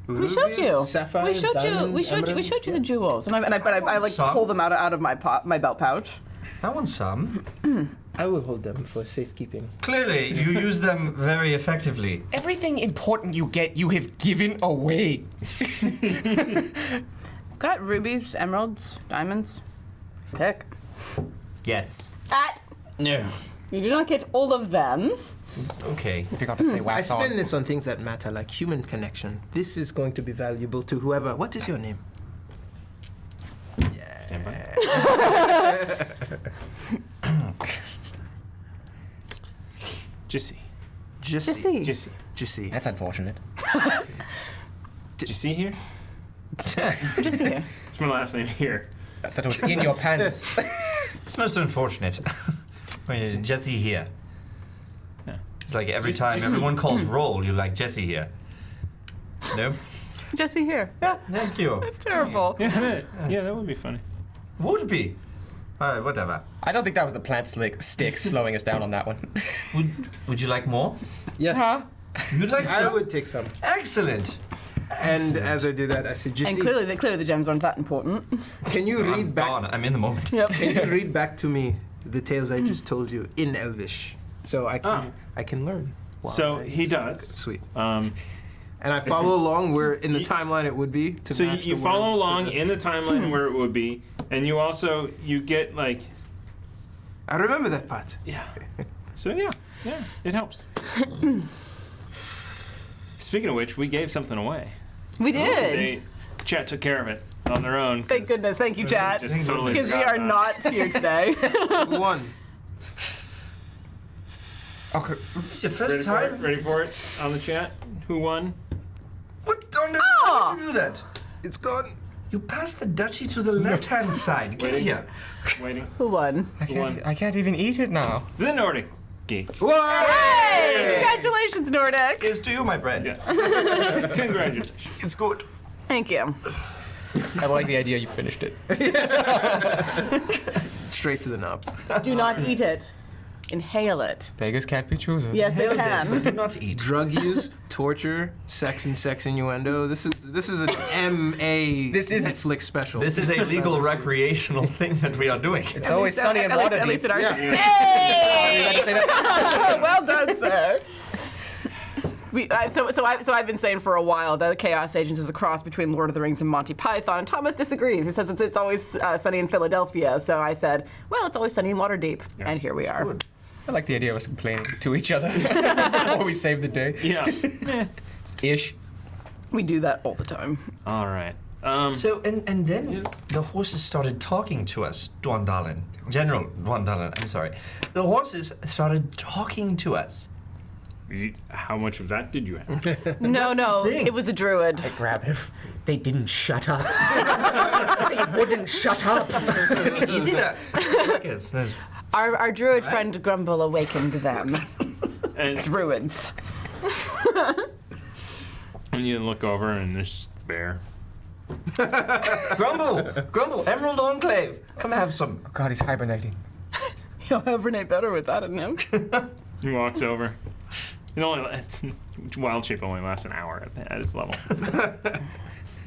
We showed you. Sapphires, We showed you. diamonds, We showed you. We emeralds, showed you the yes. jewels, and I like Some. pull them out of my belt pouch. I want some. I will hold them for safekeeping. Clearly, you use them very effectively. Everything important you get, you have given away. Got rubies, emeralds, diamonds. Pick. Yes. No. You do not get all of them. Okay. I forgot to say I wax spend on. this on things that matter, like human connection. This is going to be valuable to whoever. What is your name? Stand by. Jissy. Jissy. Jissy. Jissy. That's unfortunate. Did you see here? Just here. It's my last name here. That was in your pants. It's most unfortunate. Wait, Jesse here. Yeah. It's like every time Jesse. everyone calls roll, you're like, Jesse here. No? Jesse here. Yeah, Thank you. it's terrible. Yeah, that would be funny. Would be. Alright, whatever. I don't think that was the plant stick slowing us down on that one. Would you like more? Yes. You'd like I some? would take some. Excellent. And as I do that, I say, And Jissy, clearly the gems aren't that important. can you I'm read back? gone. I'm in the moment. Yep. Can you read back to me the tales I just told you in Elvish, so I can learn. while So I he speak. does. Sweet. Um, And I follow along where in the timeline it would be. To so match you the follow words to along the- in the timeline where it would be, and you get like, I remember that part. yeah. So yeah, it helps. Speaking of which, we gave something away. We did. Chat took care of it on their own. Thank goodness. Thank you, chat. Just totally Because we forgot are about it. not here today. Who won? Okay. It's your Ready first for it? time? Ready for it on the chat? Who won? What on earth? Oh! Why did you do that? It's gone. You passed the duchy to the left-hand side. Get Waiting. here. Waiting. Who won? I can't even eat it now. The Nordic Geek. Hey! Congratulations, Nordic. Here's to you, my friend. Yes. Congratulations. It's good. Thank you. I like the idea you finished it. Straight to the knob. Do not eat it. Inhale it. Beggars can't be choosers. Yes, they This, can. but do not eat. Drug use, torture, sex and sex innuendo. This is an MA This is- Netflix special. This is a legal recreational thing that we are doing. It's always sunny in At least Waterdeep. in our Yeah. Hey! Well done, sir. So I've been saying for a while that Chaos Agents is a cross between Lord of the Rings and Monty Python. Thomas disagrees. He says it's always sunny in Philadelphia. So I said, well, it's always sunny in Waterdeep, and here we are. I like the idea of us complaining to each other before we save the day. Yeah. Ish. We do that all the time. All right. So, and then Yes. the horses started talking to us, Dwandalen. General Dwandalen, I'm sorry. The horses started talking to us. How much of that did you have? No, thing. it was a druid. Grab him. They didn't shut up. They wouldn't shut up. Easy there. Yes, that's- Our druid friend Grumble awakened them. And Druids. you look over and there's bear. Grumble, Emerald Enclave. Come have some. Oh God, he's hibernating. He'll hibernate better with that, I know. He walks over. Wild shape only lasts an hour at his level.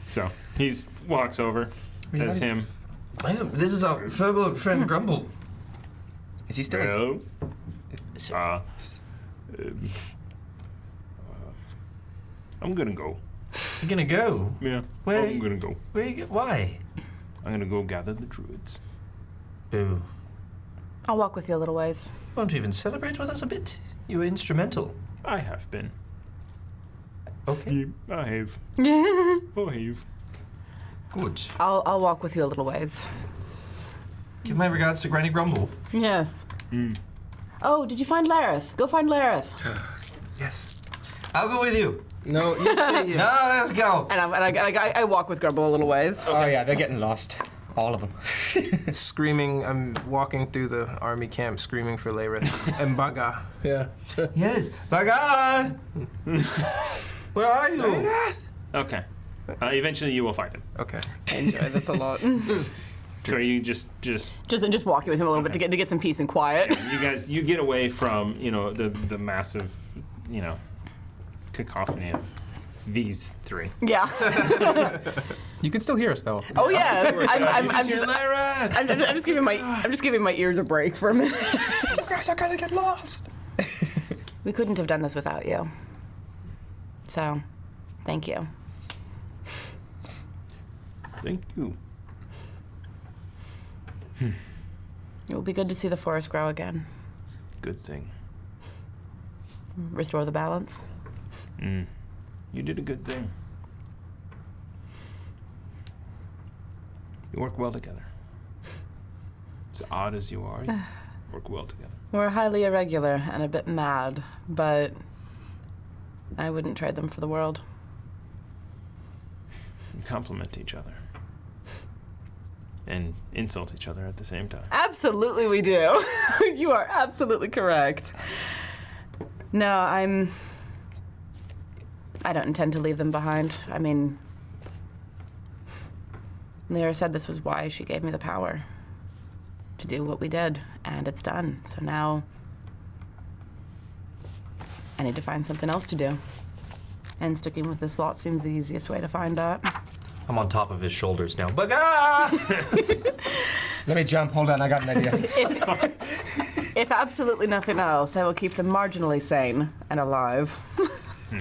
So he walks over. That's him. This is our furbolg friend Grumble. Is he still? Hello. I'm gonna go. You're gonna go. Yeah. Where- I'm gonna go. Where you go? Why? I'm gonna go gather the druids. Oh. I'll walk with you a little ways. Won't you even celebrate with us a bit? You were instrumental. I have been. Okay. I have. I have. Good. I'll walk with you a little ways. Give my regards to Granny Grumble. Yes. Oh, did you find Lareth? Go find Lareth. Yes. I'll go with you. No, you stay here. No, let's go. And I walk with Grumble a little ways. Oh yeah, they're getting lost. All of them. Screaming, I'm walking through the army camp screaming for Layrith and Baga. Yeah. Yes. Bagan! Where are you? Okay. Eventually you will find him. Okay. I enjoy this a lot. So you just just walking with him a little bit to get some peace and quiet. you get away from the massive cacophony of these three. Yeah. You can still hear us though. Oh yes. I'm I'm just giving my ears a break for a minute. You guys are gonna get lost. We couldn't have done this without you. So, thank you. Thank you. It will be good to see the forest grow again. Good thing. Restore the balance. You did a good thing. You work well together. As odd as you are, you work well together. We're highly irregular and a bit mad, but I wouldn't trade them for the world. You complement each other. And insult each other at the same time. Absolutely we do. You are absolutely correct. No, I don't intend to leave them behind. I mean, Lyra said this was why she gave me the power to do what we did, and it's done. So now I need to find something else to do. And sticking with this lot seems the easiest way to find that. I'm on top of his shoulders now. But Let me jump. Hold on, I got an idea. If absolutely nothing else, I will keep them marginally sane and alive.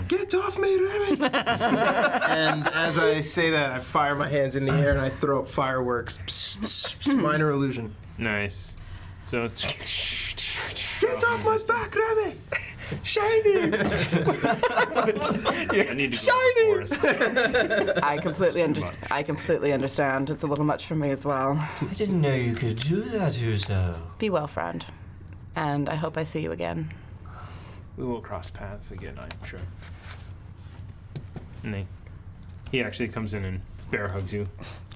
Get off me, Remy! And as I say that, I fire my hands in the air and I throw up fireworks. Psst, psst, psst, minor illusion. Nice. So it's Get off my back, Remy! Shiny! I need to go to the forest. I completely understand. It's a little much for me as well. I didn't know you could do that, Uzo. Be well, friend. And I hope I see you again. We will cross paths again, I'm sure. And he actually comes in and bear hugs you.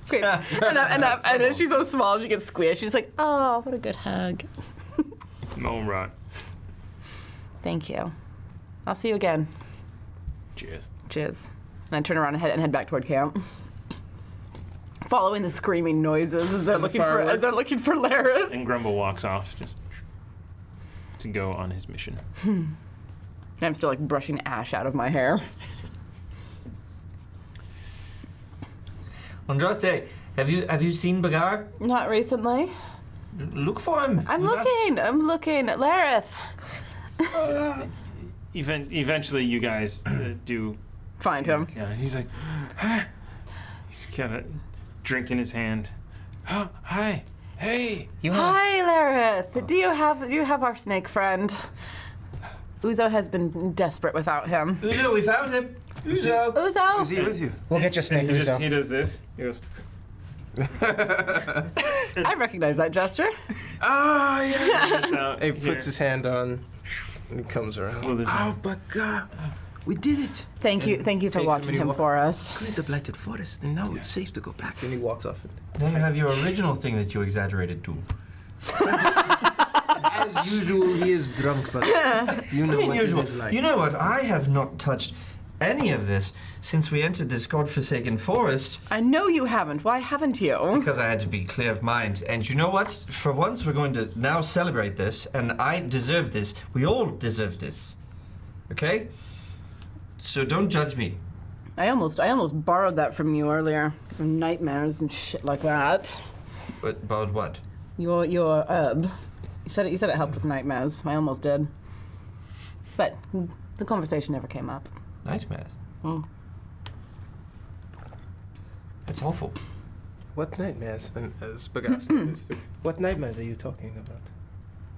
Great. And then she's so small, she gets squished. She's like, oh, what a good hug. All right. Thank you. I'll see you again. Cheers. Cheers. And I turn around and head back toward camp. Following the screaming noises as they're looking for Lara. And Grumble walks off just to go on his mission. I'm still like brushing ash out of my hair. Andraste, have you seen Bagar? Not recently. Look for him. I'm looking. Lareth. Eventually, you guys do. Find him. Yeah, he's like, ah. He's kind of drinking his hand. Oh, hi, hey. Hi, Lareth. Do you have our snake friend? Uzo has been desperate without him. Uzo, we found him. Uzo. Uzo. Is he with you? We'll get your snake, He Uzo. he does this. He goes. I recognize that gesture. Ah, yeah. He He puts his hand on and he comes around. Slithers Oh, Bagar! We did it! Thank you for takes him watching and he him for us. Cleared the blighted forest, and now it's safe to go back. And he walks off. Now you have your original thing that you exaggerated to. As usual, he is drunk, but you know what it is like. You know what? I have not touched any of this since we entered this godforsaken forest I know you haven't. Why haven't you? because I had to be clear of mind. And you know what? For once, we're going to now celebrate this, and I deserve this. We all deserve this. Okay? So don't judge me. I almost borrowed that from you earlier. Some nightmares and shit like that. But about what? Your herb. You said it helped with nightmares. I almost did. But the conversation never came up. Nightmares. Hmm. It's awful. What nightmares? And as Bagar understood, what nightmares are you talking about?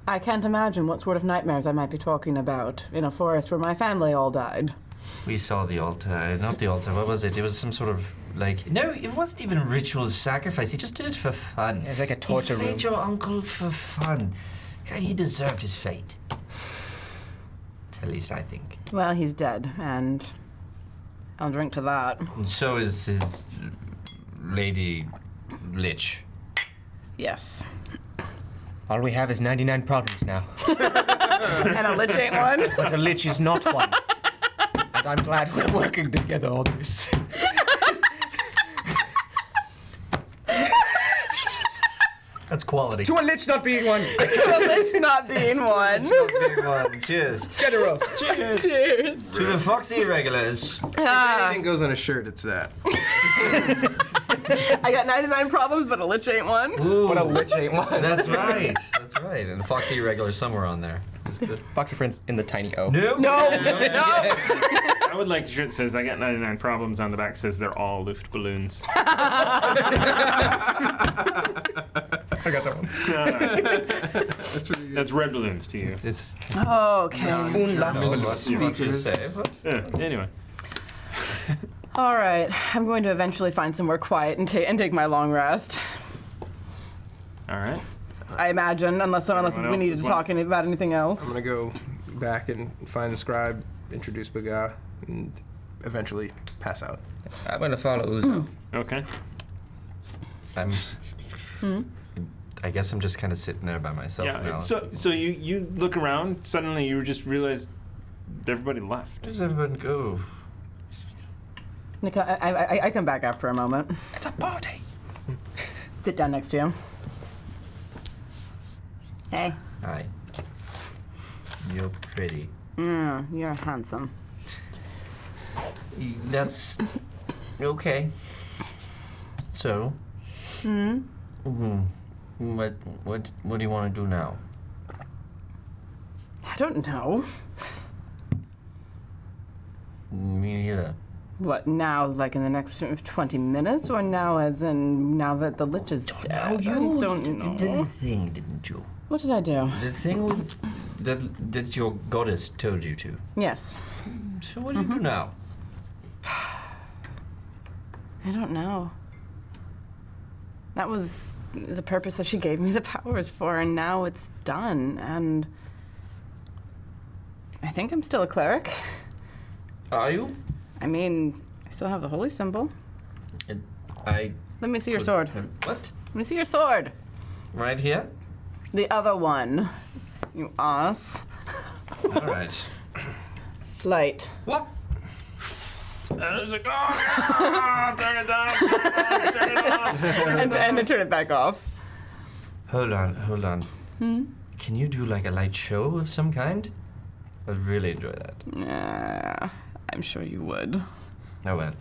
I can't imagine what sort of nightmares I might be talking about in a forest where my family all died. We saw the altar. Not the altar. What was it? It was some sort of, like... No, it wasn't even ritual sacrifice. He just did it for fun. It's like a torture He room. played your uncle for fun. God, he deserved his fate. At least I think. Well, he's dead, and I'll drink to that. And so is his Lady Lich. Yes. All we have is 99 problems now. And a lich ain't one? But a lich is not one. And I'm glad we're working together on this. That's quality. To a lich not being one. It's not being one. Big one. Cheers. General. Cheers. To the Foxy Irregulars. If anything goes on a shirt, it's that. I got 99 problems, but a lich ain't one. Ooh, But a lich ain't one. that's right. That's right. And Foxy Irregulars somewhere on there. Foxy friends in the tiny O. Nope. No. I would like the shirt that says, I got 99 problems. On the back says, they're all Luft balloons. I got that one. That's pretty good. That's red balloons to you. It's Okay. speakers say. Yeah, anyway. All right. I'm going to eventually find somewhere quiet and take my long rest. All right. I imagine, unless Everyone we else need as to well? talk about anything I'm else. gonna go back and find the scribe, introduce Baga, and eventually pass out. I'm gonna follow Uzo. Okay. I guess I'm just kind of sitting there by myself Yeah. now. So you look around. Suddenly you just realize everybody left. Where does everyone go? Nika, I come back after a moment. It's a party. Sit down next to you. Hey. Hi. You're pretty. You're handsome. That's okay. So. What do you want to do now? I don't know. Me neither. What, now, like in the next 20 minutes? Or now as in, now that the lich is dead? I don't know. did the thing, didn't you? What did I do? The thing with that your goddess told you to. Yes. So what do you do now? I don't know. That was the purpose that she gave me the powers for, and now it's done, and I think I'm still a cleric. Are you? I mean, I still have the holy symbol. I. Let me see your sword. What? Let me see your sword. Right here? The other one. You ass. All right. Light. What? And I was like, oh, turn it down. Turn it off. and then turn it back off. Hold on. Can you do like a light show of some kind? I'd really enjoy that. Yeah, I'm sure you would. Oh well.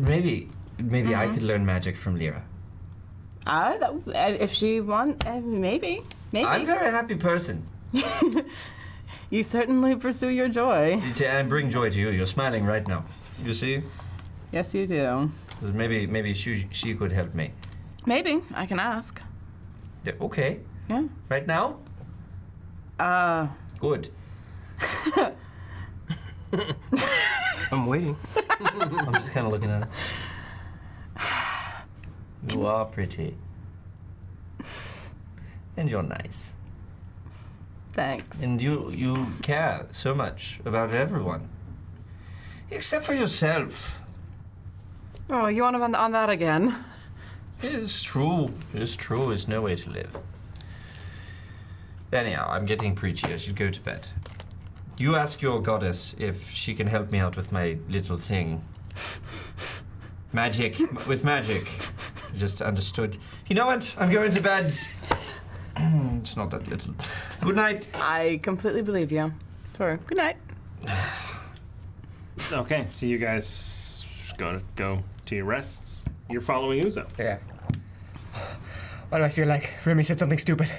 Maybe I could learn magic from Lyra. If she wants, maybe. I'm a very happy person. You certainly pursue your joy. And bring joy to you. You're smiling right now. You see? Yes, you do. 'Cause maybe she could help me. Maybe. I can ask. Yeah, okay. Yeah. Right now? Good. I'm waiting. I'm just kind of looking at her. You are pretty. And you're nice. Thanks. And you care so much about everyone. Except for yourself. Oh, you want to on that again? It's true. It's true. It's no way to live. Anyhow, I'm getting preachy. I should go to bed. You ask your goddess if she can help me out with my little thing. With magic. Just understood. You know what? I'm going to bed. It's not that little. Good night. I completely believe you. Sure. Good night. Okay, so you guys go to your rests. You're following Uzo. Yeah. Why do I feel like Remy said something stupid?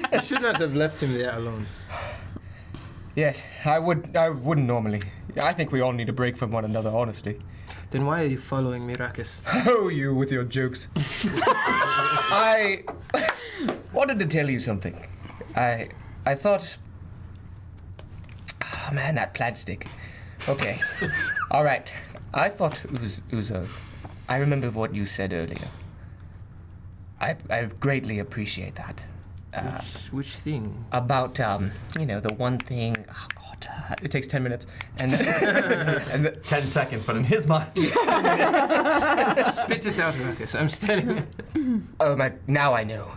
I should not have left him there alone. Yes, I wouldn't normally. I think we all need a break from one another, honestly. Then why are you following me, Rakis? Oh, you with your jokes. I wanted to tell you something. I thought... Oh, man, that plaid stick. Okay. All right. I thought Uzo. I remember what you said earlier. I greatly appreciate that. Which thing? About, the one thing... Oh, God. It takes 10 minutes. And 10 seconds, but in his mind. Spit it out, Rakis. I'm standing. oh, now I know.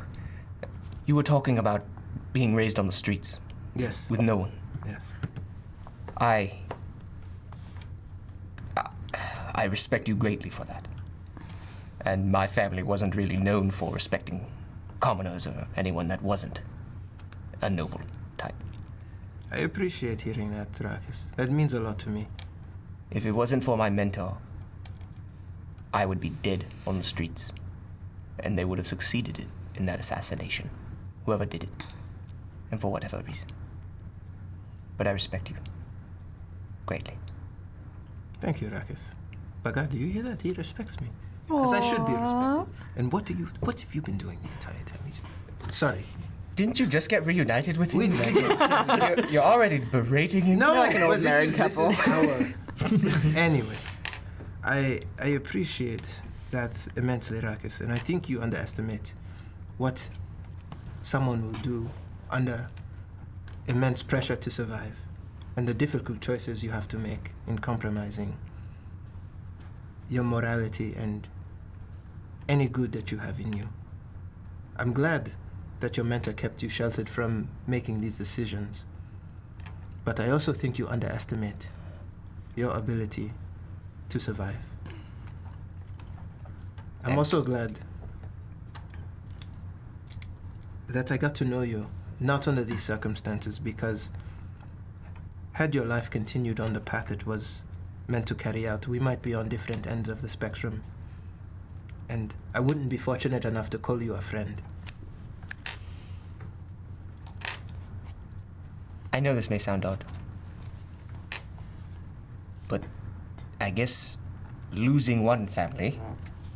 You were talking about being raised on the streets Yes. with no one. Yes. I respect you greatly for that. And my family wasn't really known for respecting commoners or anyone that wasn't a noble type. I appreciate hearing that, Rakis. That means a lot to me. If it wasn't for my mentor, I would be dead on the streets. And they would have succeeded in that assassination, whoever did it, and for whatever reason. But I respect you greatly. Thank you, Rakis. Baga, do you hear that? He respects me. As I should be respected. And what have you been doing the entire time? Sorry. Didn't you just get reunited with him? We- You're already berating him? No, like an old but married this couple. is our... Anyway, I appreciate that immensely, Rakis, and I think you underestimate what someone will do under immense pressure to survive and the difficult choices you have to make in compromising your morality and any good that you have in you. I'm glad that your mentor kept you sheltered from making these decisions. But I also think you underestimate your ability to survive. I'm also glad that I got to know you, not under these circumstances, because had your life continued on the path it was meant to carry out, we might be on different ends of the spectrum. And I wouldn't be fortunate enough to call you a friend. I know this may sound odd, but I guess losing one family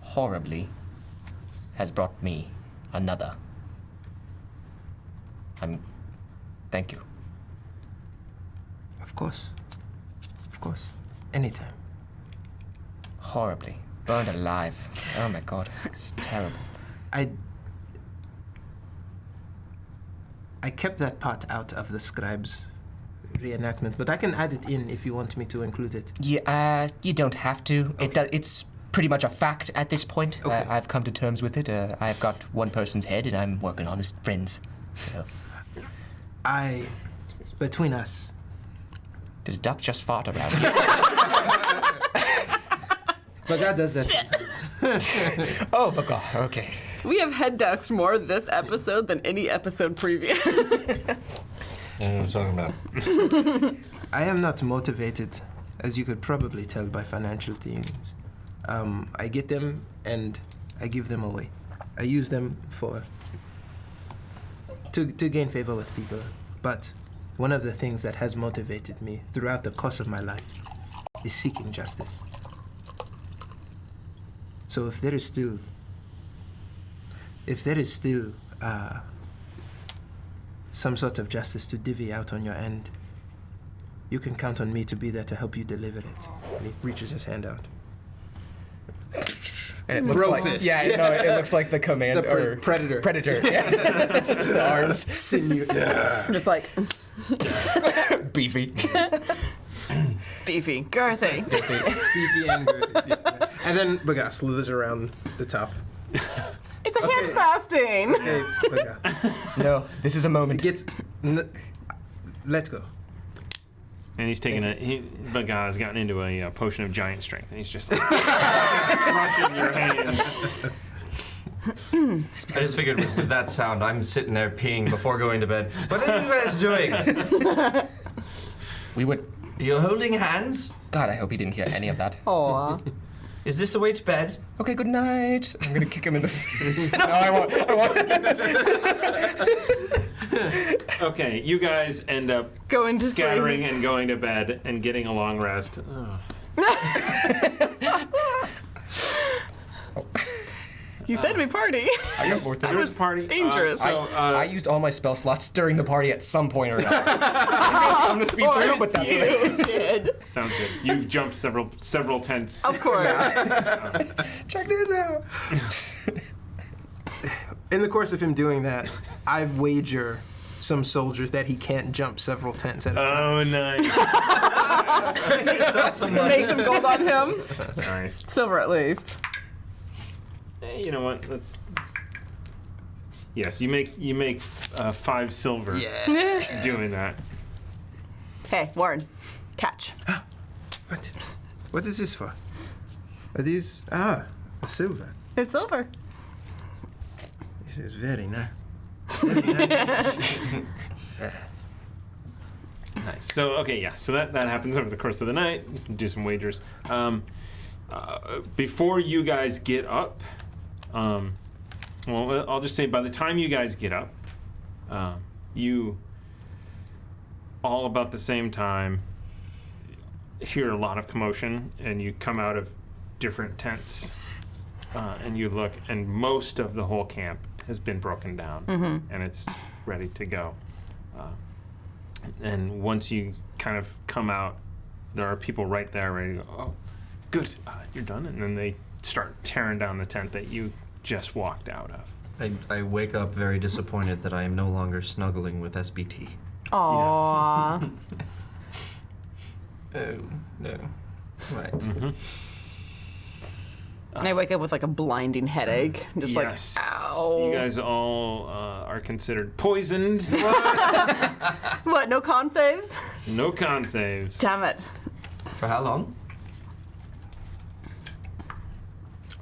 horribly has brought me another. Thank you. Of course. Of course. Anytime. Horribly. Burned alive. Oh my god. It's terrible. I kept that part out of the scribe's reenactment, but I can add it in if you want me to include it. Yeah, you don't have to. Okay. It's pretty much a fact at this point. Okay. I've come to terms with it. I've got one person's head and I'm working on his friends. So, between us, did a duck just fart around here? but God does that sometimes. Oh, my god, okay. We have head ducks more this episode than any episode previous. I don't know what I'm talking about. I am not motivated, as you could probably tell by financial things. I get them and I give them away. I use them to gain favor with people. But one of the things that has motivated me throughout the course of my life is seeking justice. So if there is still some sort of justice to divvy out on your end, you can count on me to be there to help you deliver it. And he reaches his hand out. And it looks Bro like, fist. yeah, no, it looks like the command The or predator. Predator. Yeah. It's the arms. Sinew. Yeah. Just like Beefy. beefy, girthy. Beefy and good. And then Baga slithers around the top. It's a hand fasting. Hey, Baga. No, this is a moment. Let go. And he's taking Bagaz gotten into a potion of giant strength, and he's just like, crushing your hands. I just figured with that sound, I'm sitting there peeing before going to bed. What are you guys doing? We would. You're holding hands? God, I hope he didn't hear any of that. Aw. Is this the way to bed? Okay, good night. I'm gonna kick him in the. No, I won't. Okay, you guys end up Going to scattering sleep. and going to bed and getting a long rest. You said we party. I got more There was a party. dangerous. I used all my spell slots during the party at some point or another. I guys come to speed through, but that's what I you did. Sounds good. You've jumped several tents. Of course. Check this out. In the course of him doing that, I wager some soldiers that he can't jump several tents at a time. Oh, nice. Make some gold on him. Nice. Silver at least. Hey, you know what? Let's. Yes, you make 5 silver doing that. Hey, Warren. Catch. What is this for? Are these... a silver. It's over. This is very nice. Very nice. Nice. So, okay, yeah. So that happens over the course of the night. Do some wagers. Before you guys get up, well, I'll just say by the time you guys get up, you, all about the same time, hear a lot of commotion, and you come out of different tents, and you look, and most of the whole camp has been broken down, and it's ready to go. And once you kind of come out, there are people right there ready to go, oh, good, you're done. And then they start tearing down the tent that you just walked out of. I wake up very disappointed that I am no longer snuggling with SBT. Aww. Oh, no. Right. And I wake up with like a blinding headache. Just Yes. like, ow. You guys all are considered poisoned. What, no con saves? No con saves. Damn it. For how long?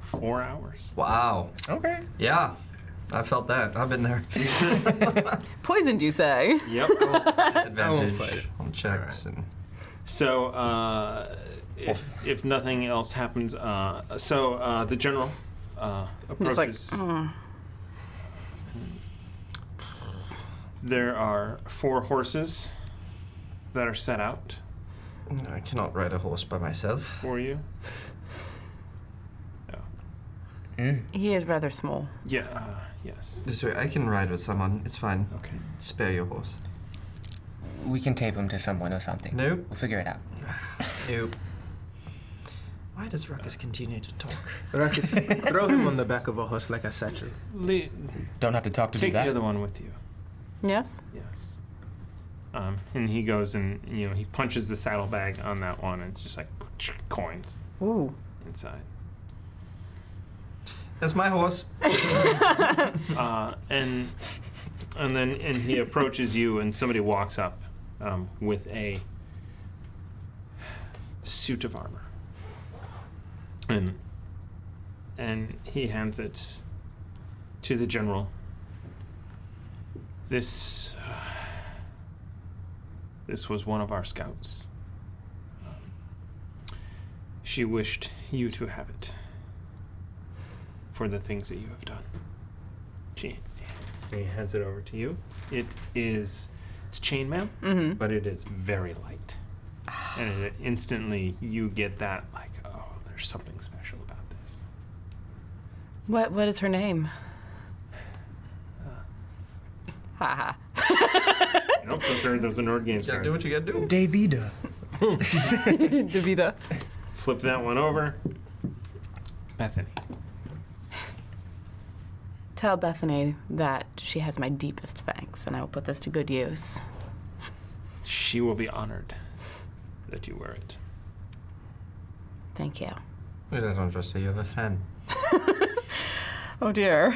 4 hours. Wow. Okay. Yeah, I felt that. I've been there. Poisoned, you say? Yep. Disadvantage on checks and. So, if nothing else happens, the general Just like, approaches. There are 4 horses that are set out I cannot ride a horse by myself. for you. he is rather small. Yeah. Yes. This way, I can ride with someone. It's fine. Okay. Spare your horse. We can tape him to someone or something. Nope. We'll figure it out. Nope. Why does Ruckus continue to talk? Ruckus, throw him on the back of a horse like a satchel. Don't have to talk to do Take that. the other one with you. Yes? Yes. And he goes and he punches the saddlebag on that one, and it's just like coins Ooh. inside. That's my horse. And then he approaches you, and somebody walks up with a suit of armor, and he hands it to the general. This was one of our scouts. She wished you to have it for the things that you have done. He hands it over to you. It's chainmail, but it is very light. And instantly you get that, like, oh, there's something special about this. What is her name? Haha. Nope, those are Nord Games You gotta do cards. what you gotta do. Davida. Davida. Flip that one over. Bethany. Tell Bethany that she has my deepest thanks, and I will put this to good use. She will be honored that you wear it. Thank you. I don't trust you have a fan. Oh dear.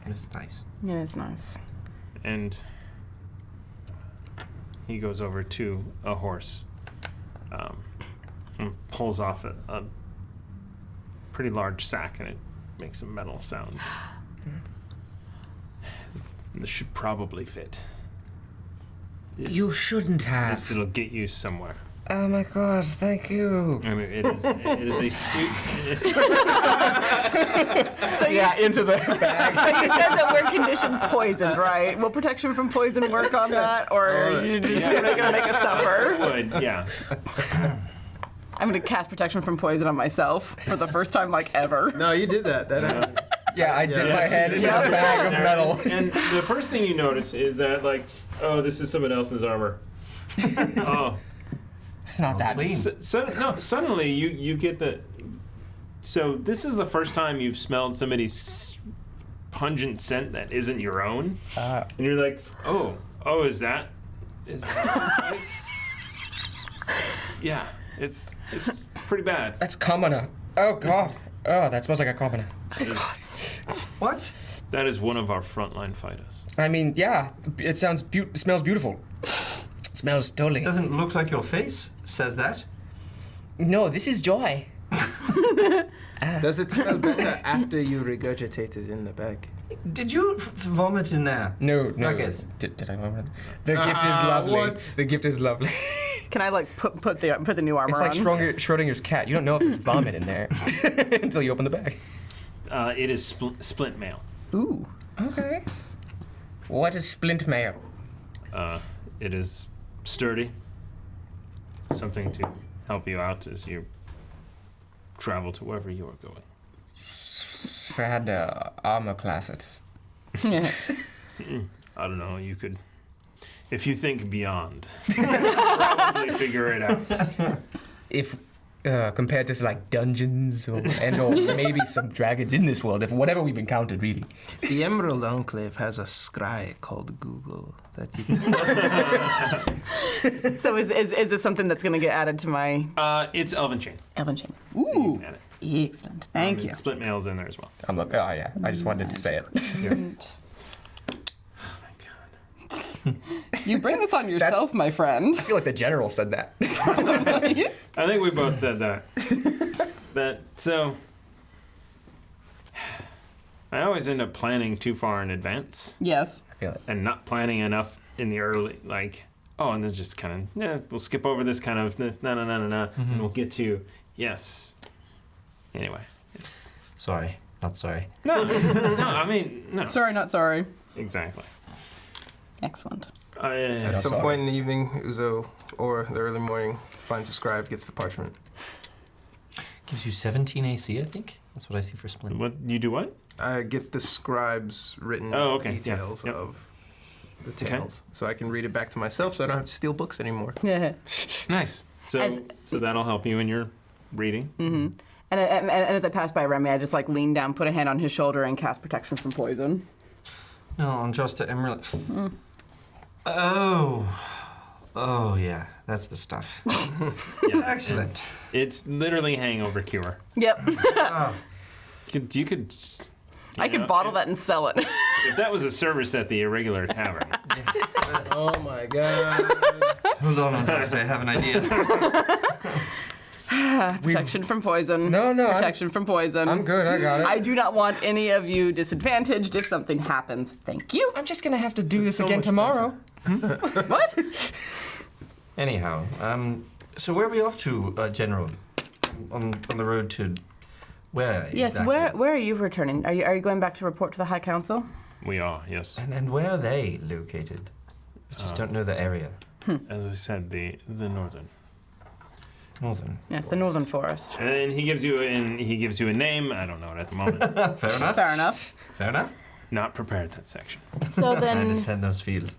It's nice. Yeah, it's nice. And he goes over to a horse and pulls off a pretty large sack, and it makes a metal sound. This should probably fit. You shouldn't At least have. it'll get you somewhere. Oh my god, thank you. I mean, it is a suit. So Yeah, into the bag. So you said that we're conditioned poisoned, right? Will protection from poison work on that, or are you just gonna make us suffer? Would, yeah. I'm gonna cast protection from poison on myself for the first time, like, ever. No, you did that. That happened. Yeah, I dip my Yes, head into yeah. the bag of metal. And the first thing you notice is that, like, oh, this is someone else's armor. Oh. It's not that clean. Suddenly you get the. So this is the first time you've smelled somebody's pungent scent that isn't your own, and you're like, oh, is that what it's like? Yeah, it's pretty bad. That's commoner. Oh god. Oh, that smells like a commoner. What? That is one of our frontline fighters. I mean, yeah, it smells beautiful. It smells totally. Doesn't look like your face says that. No, this is joy. Does it smell better after you regurgitate it in the bag? Did you vomit in there? No. Ruckus. Did I remember? The gift is lovely. What? The gift is lovely. Can I like put the new armor It's like on? Schrodinger's cat. You don't know if there's vomit in there until you open the bag. It is splint mail. Ooh. Okay. What is splint mail? It is sturdy. Something to help you out as you travel to wherever you are going. If I had to armor class it. I don't know. You could, if you think beyond, probably figure it out. If compared to like dungeons or maybe some dragons in this world, if whatever we've encountered really. The Emerald Enclave has a scry called Google that you can. So is this something that's going to get added to my It's Elven Chain. Elven chain? So you Ooh, can add it. excellent. Thank you. Split mail's in there as well. I'm like, oh yeah, I just wanted to say it. Oh my god. You bring this on yourself, my friend. I feel like the general said that. I think we both said that. So I always end up planning too far in advance Yes. I feel it. and not planning enough in the early, like, and then just kind of, we'll skip over this kind of this, no, and we'll get to, yes. Anyway. Sorry, not sorry. No, I mean, no. Sorry, not sorry. Exactly. Excellent. At some sorry. point in the evening, Uzo, or the early morning, finds a scribe, gets the parchment. Gives you 17 AC, I think. That's what I see for Splint. What, you do what? I get the scribe's written details Yep. of the tales, so I can read it back to myself, so I don't have to steal books anymore. Yeah. Nice. So that'll help you in your reading. Mm-hmm. And as I pass by Remy, I just like lean down, put a hand on his shoulder, and cast protection from poison. No, I'm just a Emerald. Oh, yeah, that's the stuff. Yeah. Excellent. It's literally hangover cure. Yep. You could I could bottle that and sell it. If that was a service at the Irregular Tavern. Oh my god. Hold on, I have an idea. Protection from poison. No, Protection from poison. I'm good. I got it. I do not want any of you disadvantaged if something happens. Thank you. I'm just gonna have to do this so again much tomorrow. What? Anyhow, so where are we off to, General? On the road to where? Yes. exactly? Where are you returning? Are you going back to report to the High Council? We are, yes. And where are they located? I just don't know the area. As I said, the northern. Northern. Yes, the Northern Forest. And he gives you a name. I don't know it at the moment. Fair enough. Fair enough. Fair enough. Not prepared that section. So I then, understand those feels.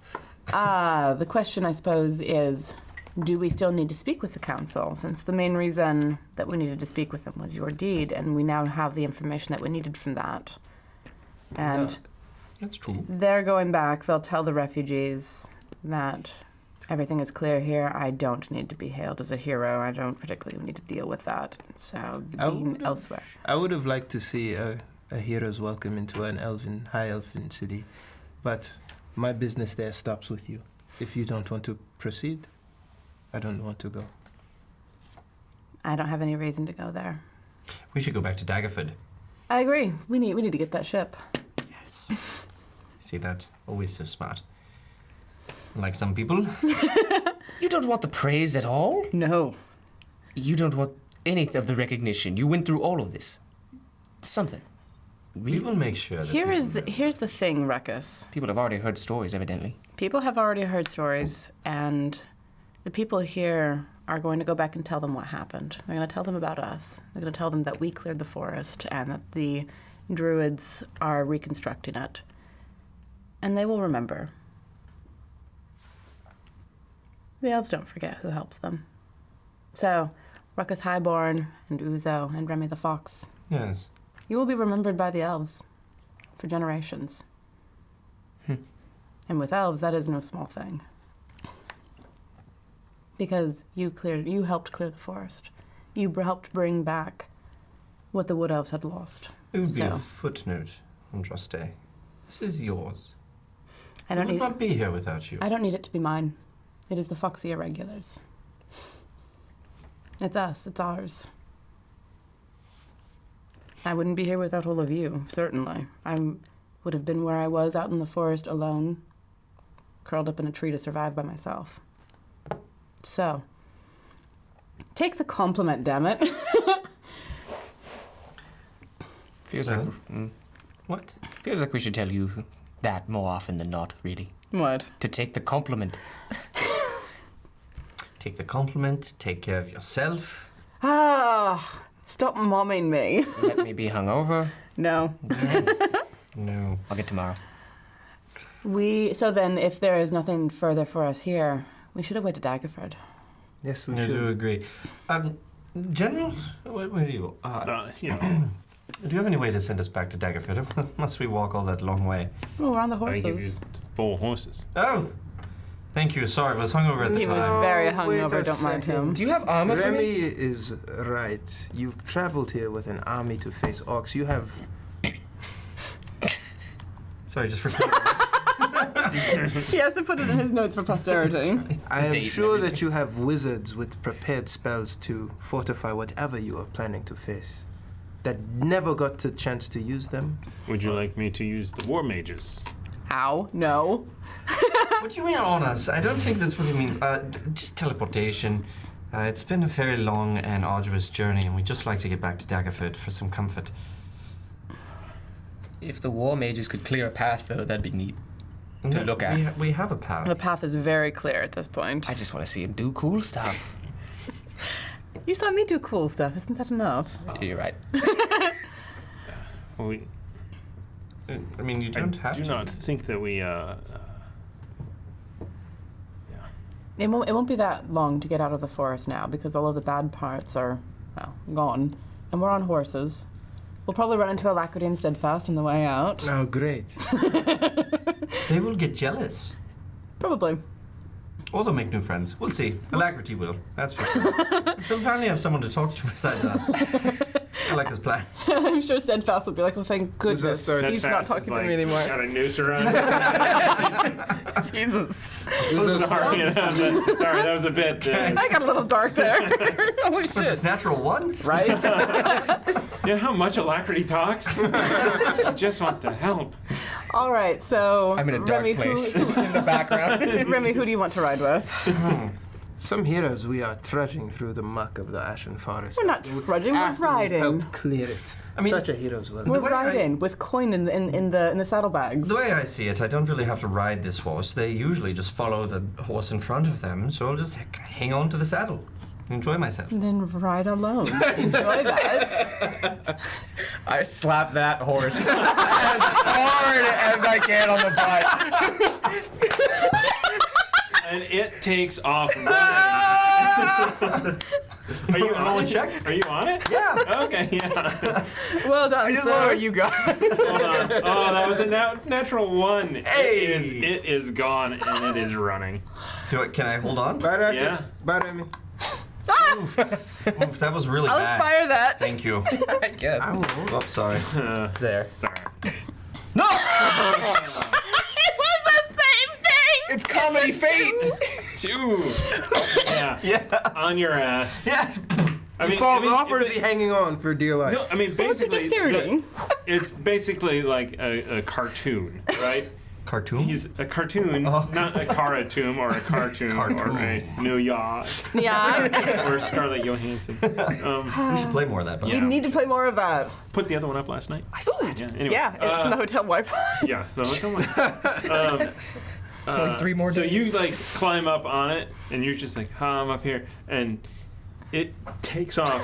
the question I suppose is, do we still need to speak with the council? Since the main reason that we needed to speak with them was your deed, and we now have the information that we needed from that. And That's true. they're going back. They'll tell the refugees that everything is clear here. I don't need to be hailed as a hero. I don't particularly need to deal with that. So being elsewhere. I would have liked to see a hero's welcome into an high elfin city, but my business there stops with you. If you don't want to proceed, I don't want to go. I don't have any reason to go there. We should go back to Daggerford. I agree. We need to get that ship. Yes. See that? Always so smart. Like some people. You don't want the praise at all? No. You don't want any of the recognition. You went through all of this. Something. We will make sure that Here's the thing, Ruckus. People have already heard stories, evidently. People have already heard stories, and the people here are going to go back and tell them what happened. They're going to tell them about us. They're going to tell them that we cleared the forest and that the druids are reconstructing it. And they will remember. The elves don't forget who helps them. So, Ruckus Highborn and Uzo and Remy the Fox, Yes. you will be remembered by the elves for generations. And with elves, that is no small thing. Because you helped clear the forest. You helped bring back what the wood elves had lost. It would be So- a footnote on Juste. This is yours. I don't would need not be here without you. I don't need it to be mine. It is the Foxy Irregulars. It's us. It's ours. I wouldn't be here without all of you, certainly. I would have been where I was out in the forest alone, curled up in a tree to survive by myself. So, take the compliment, damn it. Feels like What? feels like we should tell you that more often than not, really. What? To take the compliment. Take the compliment, take care of yourself. Ah, stop momming me. Let me be hungover. No. No. I'll get tomorrow. So then, if there is nothing further for us here, we should away to Daggerford. Yes, we I do should. agree. General, where do you? You know, Do you have any way to send us back to Daggerford? Must we walk all that long way? Oh, we're on the I give you horses. full horses. Oh, thank you. Sorry, I was hungover at the He was time. very Wait hungover, a don't mind second. him. Do you have armor for Remy me? is right. You've traveled here with an army to face orcs. You have. Sorry, just for He has to put it in his notes for posterity. I am Date and sure that everything. you have wizards with prepared spells to fortify whatever you are planning to face. That never got the chance to use them. Would you like me to use the war mages? Ow, no. What do you mean on us? I don't think that's what it means. Just teleportation. It's been a very long and arduous journey, and we'd just like to get back to Daggerford for some comfort. If the war mages could clear a path, though, that'd be neat to look at. We have a path. The path is very clear at this point. I just want to see him do cool stuff. You saw me do cool stuff, isn't that enough? You're right. Well, I mean, you don't have do to. not think that we. It won't be that long to get out of the forest now because all of the bad parts are, well, gone. And we're on horses. We'll probably run into Alacrity and Steadfast on the way out. Oh, great. They will get jealous. Probably. Or they'll make new friends. We'll see. Alacrity will. That's for sure. They'll finally have someone to talk to besides us. I like this plan. I'm sure Steadfast will be like, well, thank goodness. starts- He's not talking to me anymore. Got a noose around. Jesus. Sorry, that was a bit. I got a little dark there. Holy Was this shit. natural one? Right? You know how much Alacrity talks? She just wants to help. All right, so I'm in a dark Remy, place in the background. Remy, who do you want to ride with? Some heroes we are trudging through the muck of the Ashen Forest. We're not trudging, we're After we've riding. helped clear it. I mean, Such a hero's will. We're way I- riding with coin in the saddlebags. The way I see it, I don't really have to ride this horse. They usually just follow the horse in front of them, so I'll just hang on to the saddle and enjoy myself. Then ride alone. Enjoy that. I slap that horse as hard as I can on the butt. And it takes off running. Are you on it? check? Are you on it? Yeah. Okay, yeah. Well done, I just sir. love what you got. Hold on. Oh, that was a natural one. Hey. It is gone and it is running. Can I hold on? Bye, Ruckus. Yeah. Bye, Remy. Oof, that was really I'll bad. inspire that. Thank you. I guess. Oh, sorry. It's there. It's all right. It was the same thing. It's comedy fate. 2. Yeah. On your ass. Yes. I mean, Falls I mean, off, or is he hanging on for dear life? No, I mean What's the basically. dexterity? It's basically like a cartoon, right? Cartoon? He's a cartoon, not a cartoon or a cartoon or a New York Yeah. or Scarlett Johansson. We should play more of that. But Yeah. We need to play more of that. Put the other one up last night. I saw Yeah. Anyway. Yeah, it's from the hotel Wi-Fi. Yeah. No, come on. Only 3 more So days. you like climb up on it, and you're just like, I'm up here, and it takes off,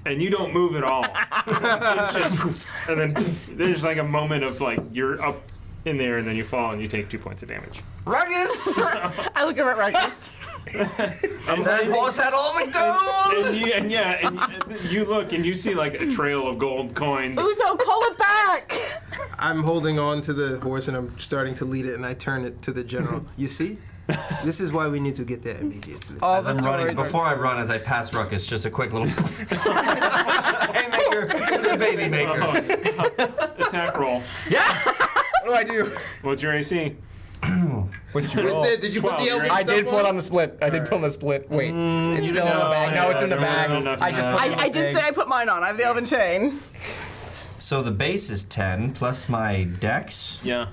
and you don't move at all. It's just, and then there's like a moment of like you're up in there, and then you fall, and you take 2 points of damage. Ruckus! I look at Ruckus. And that horse had all the gold! And you look, and you see like a trail of gold coins. Uzo, call it back. I'm holding on to the horse and I'm starting to lead it, and I turn it to the general. You see? This is why we need to get there immediately. All As the I'm running, stories are- before I run, as I pass Ruckus, just a quick little haymaker to the baby maker. Attack roll. Yes! What do I do? What's your AC? What'd you roll? Did you put 12, the elven I stuff did pull it on? on the split. I did pull on the split. Wait, it's still in the No, bag. No, it's in the there wasn't bag. enough I just time. put it in the I did bag. say I put mine on. I have the elven chain. So the base is 10 plus my dex. Yeah.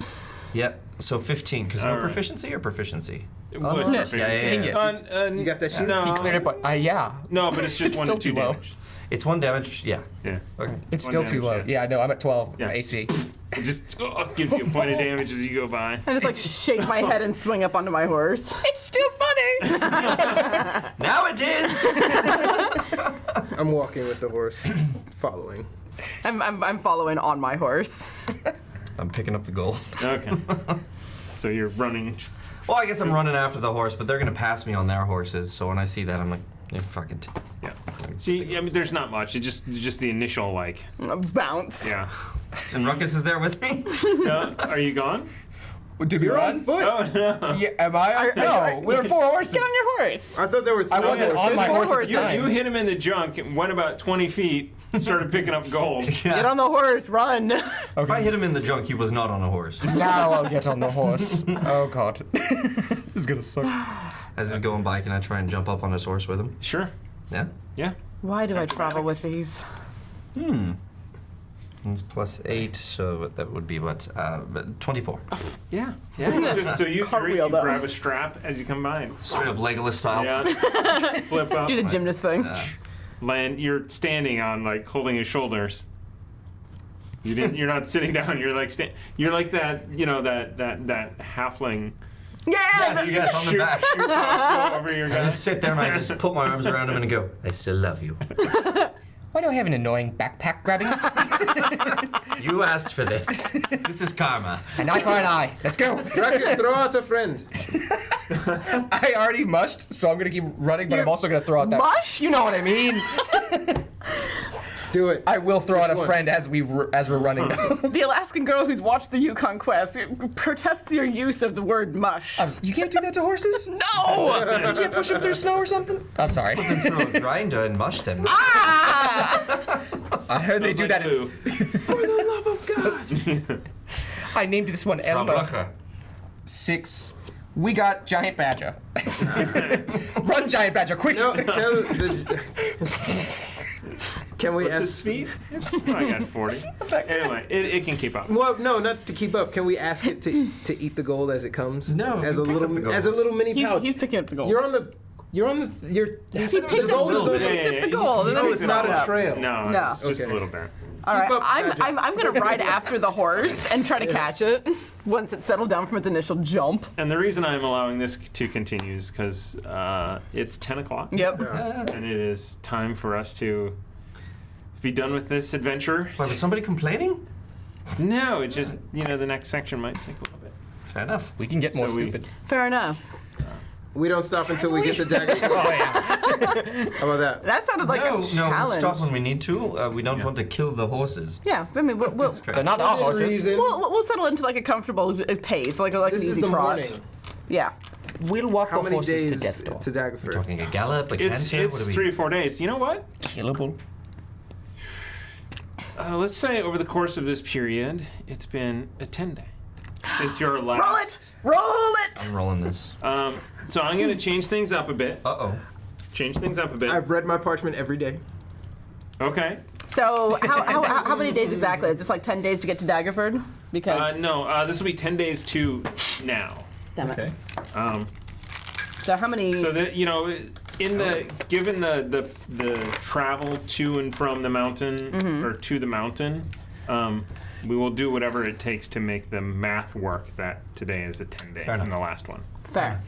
Yep. So 15. Because no All right. proficiency or proficiency? It Oh, would. no. Perfect. Yeah, yeah, Dang yeah. it. You got that shit? No. He cleared it, but yeah. No, but it's just It's 1 still to 2 too low. damage. It's 1 damage. Yeah. Yeah. Okay. It's One still too damage, low. yeah. Yeah, no, I'm at 12. Yeah. My AC. It just gives you a point of damage as you go by. I just like shake my head and swing up onto my horse. It's still funny. Now it is! I'm walking with the horse, following. I'm following on my horse. I'm picking up the gold. Okay. So you're running. Well, I guess I'm running after the horse, but they're going to pass me on their horses. So when I see that, I'm like, you fucking. Yeah. See, I mean, there's not much. It's just the initial, like, Bounce. yeah. And Ruckus is there with me? Are you gone? Did we You're run? on foot. Oh, no. Yeah, am I? No, we were 4 horses. Get on your horse. I thought there were 3 I wasn't on my horse at the You time. hit him in the junk, went about 20 feet, started picking up gold. Get on the horse. Run. If I hit him in the junk, he was not on a horse. Now I'll get on the horse. Oh god. This is gonna suck. As he's going by, can I try and jump up on his horse with him? Sure. Yeah? Yeah. Why do I travel with these? It's plus 8, so that would be what? 24. Yeah. Yeah. Just so you Cartwheel, though. grab a strap as you come by. Straight up Legolas style. Yeah. Flip up. Do the gymnast thing. Land. You're standing on, like, holding his shoulders. You're not sitting down. You're like You're like that. You know that halfling. Yes. You guys on the Shoot, back. shoot crossbow over your I gun. just sit there and I just put my arms around him and go, I still love you. Why do I have an annoying backpack grabbing? You asked for this. This is karma. An eye for an eye. Let's go. Ruckus, throw out a friend. I already mushed, so I'm gonna keep running, but I'm also gonna throw out that. Mush? You know what I mean. Do it. I will throw out a one. friend as we're running. The Alaskan girl who's watched the Yukon Quest protests your use of the word mush. You can't do that to horses? No! You can't push them through snow or something? I'm sorry. Throw a grinder and mush them. I heard they do that. Boo. For the love of God. I named this one Elmo. Rucka. 6. We got Giant Badger. Run, Giant Badger, quick! No, tell the. Can we What's its ask? speed? It's probably got 40. Anyway, it can keep up. Well, no, not to keep up. Can we ask it to eat the gold as it comes? No, as you a pick little up the gold. as a little mini pouch. He's picking up the gold. You're on the. You're. He picked the up gold the is gold. over- The gold. No, it's not a trail. No, No. it's just Okay. a little bit. All right, Keep up, Badger. I'm gonna ride after the horse and try to catch it once it's settled down from its initial jump. And the reason I'm allowing this to continue is because it's 10 o'clock. Yep. And it is time for us to be done with this adventure. Why, was somebody complaining? No, it just, the next section might take a little bit. Fair enough. We can get more So we- stupid. Fair enough. We don't stop until we get the dagger. Oh, yeah. How about that? That sounded like No, a we'll challenge. stop when we need to. We don't want to kill the horses. Yeah, I mean, we'll They're not our horses. Reason. we'll settle into like a comfortable pace, like an This is easy the trot. morning. Yeah. We'll walk How the many horses days to Deathstorm. to Daggerford? Talking a gallop, a It's canter, what are we? 3 or 4 days. You know what? Killable. Let's say over the course of this period, it's been a 10 day since your last. Roll it! Roll it! I'm rolling this. So I'm going to change things up a bit. Uh-oh. Change things up a bit. I've read my parchment every day. Okay. So how many days exactly? Is this like 10 days to get to Daggerford? Because No, this will be 10 days to now. damn it. Okay. So how many? So that given the travel to and from the mountain or to the mountain, we will do whatever it takes to make the math work that today is a 10 day Fair from enough. the last one. Fair.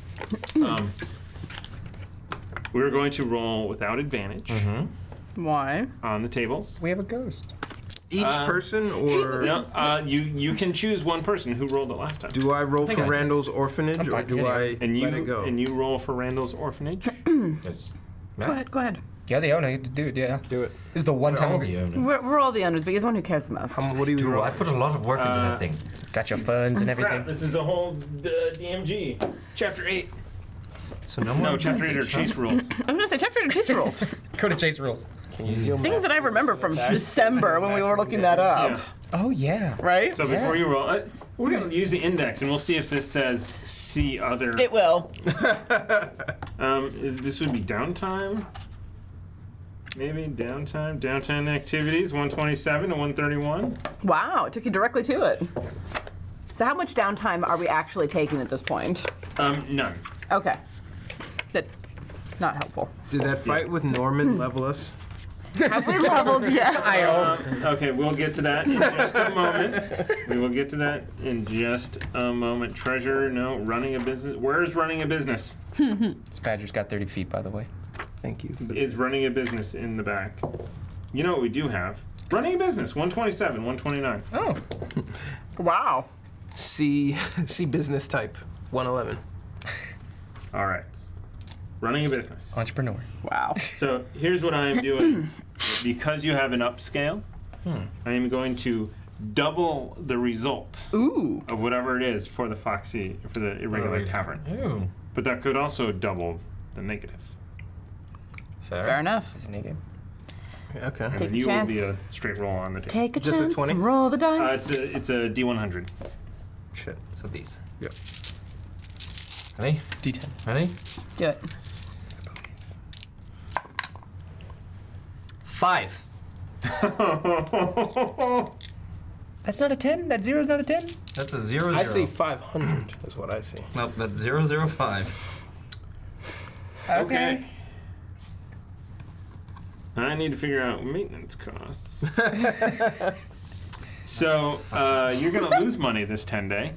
We're going to roll without advantage Why? on the tables. We have a ghost. Each person, or No, you can choose one person who rolled it last time. do I roll think for I did. Randall's orphanage, or fine, do anyway. I let it go? And you roll for Randall's orphanage. Yes. Go ahead. Go ahead. You're the owner. You do it, yeah. Do it. This is the one All time the owner. We're all the owners, but you're the one who cares the most. What do you Dude, roll? I put a lot of work into that thing. got your ferns and everything. Crap, this is a whole DMG. Chapter 8. So no more. No, Chapter 8 are chase rules. I was gonna say chapter and chase rules. Go to Chase Rules. Things that I remember from December when we were looking that up. Yeah. Oh yeah. right? So before you roll, we're going to use the index, and we'll see if this says see other. It will. This would be downtime. Maybe downtime. Downtime activities, 127 to 131. Wow, it took you directly to it. So how much downtime are we actually taking at this point? None. Okay. That, not helpful. Did that fight with Norman level us? Have we leveled yet? Okay, we'll get to that in just a moment. We will get to that in just a moment. Treasure, no. Running a business. Where is running a business? This badger's got 30 feet, by the way. Thank you. Is running a business in the back? You know what we do have? Running a business, 127, 129. Oh. Wow. C business type, 111. All right. Running a business. Entrepreneur. Wow. So here's what I am doing. Because you have an upscale, I am going to double the result Ooh. of whatever it is for the irregular tavern. Ooh. But that could also double the negative. Fair enough. Is it naked? Okay. And Take a you chance. will be a straight roll on the table. Take a Just a chance. 20? Roll the dice. It's a D100. Shit. So these. Yep. Ready? D10. Ready? Do it. 5. That's not a 10? That zero's not a 10? That's a 0, 0. I see 500 is what I see. Nope, that's 0, 0, 5. Okay. I need to figure out maintenance costs. So you're gonna lose money this 10-day.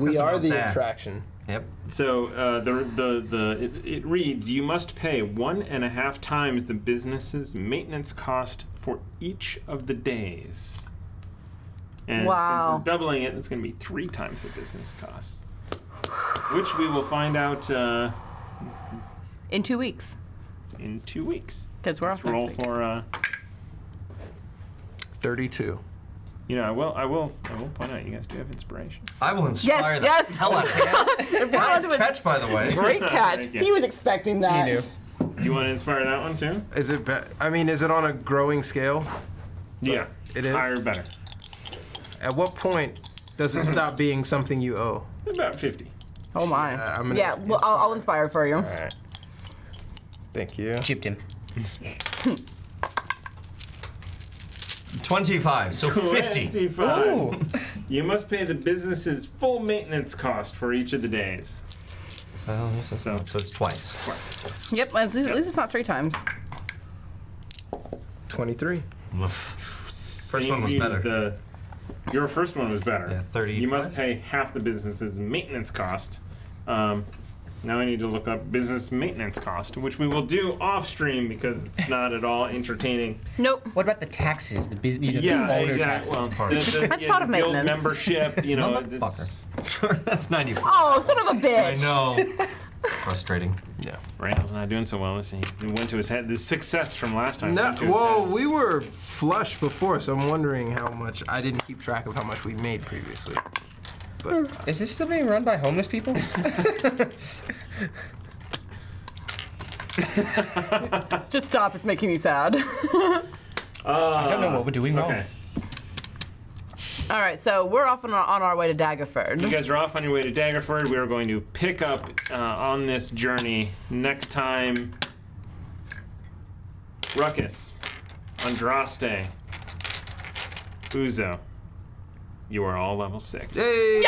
We are we're the there. attraction. Yep. So it reads: you must pay 1.5 times the business's maintenance cost for each of the days. And Wow. since we're doubling it, it's going to be 3 times the business cost, which we will find out In 2 weeks. in 2 weeks. Because we're Let's off next roll week. for. 32. You know, I will point out you guys do have inspiration. I will inspire Yes, the yes. hell out of you. Nice catch, by the way. Great catch. Thank you. He was expecting that. He knew. Do you want to inspire that one too? Is it? Is it on a growing scale? Yeah, It is? higher better. At what point does it stop being something you owe? About 50. Oh my. I'm gonna Yeah, well, I'll inspire for you. All right. Thank you. Chipped him. 25, so 50. 25. Ooh. You must pay the business's full maintenance cost for each of the days. Well, yes, that's not, so it's twice. Yep, at least it's not 3 times. 23. First one was better. Your first one was better. Yeah, 35. You must pay half the business's maintenance cost. Now I need to look up business maintenance cost, which we will do off stream because it's not at all entertaining. Nope. What about the taxes? The business, Yeah, the owner exactly. taxes. Well, That's part of the guild maintenance. membership, you know. Motherfucker. That's 94. Oh, son of a bitch. I know. Frustrating. Yeah. Randall's not doing so well. Listen, he went to his head. The success from last time. No, went to his well, head. we were flush before, so I'm wondering how much. I didn't keep track of how much we made previously. But Is this still being run by homeless people? Just stop. It's making me sad. I don't know what we're doing wrong. Okay. All right, so we're off on our way to Daggerford. You guys are off on your way to Daggerford. We are going to pick up on this journey next time. Ruckus, Andraste, Uzo, you are all level 6. hey,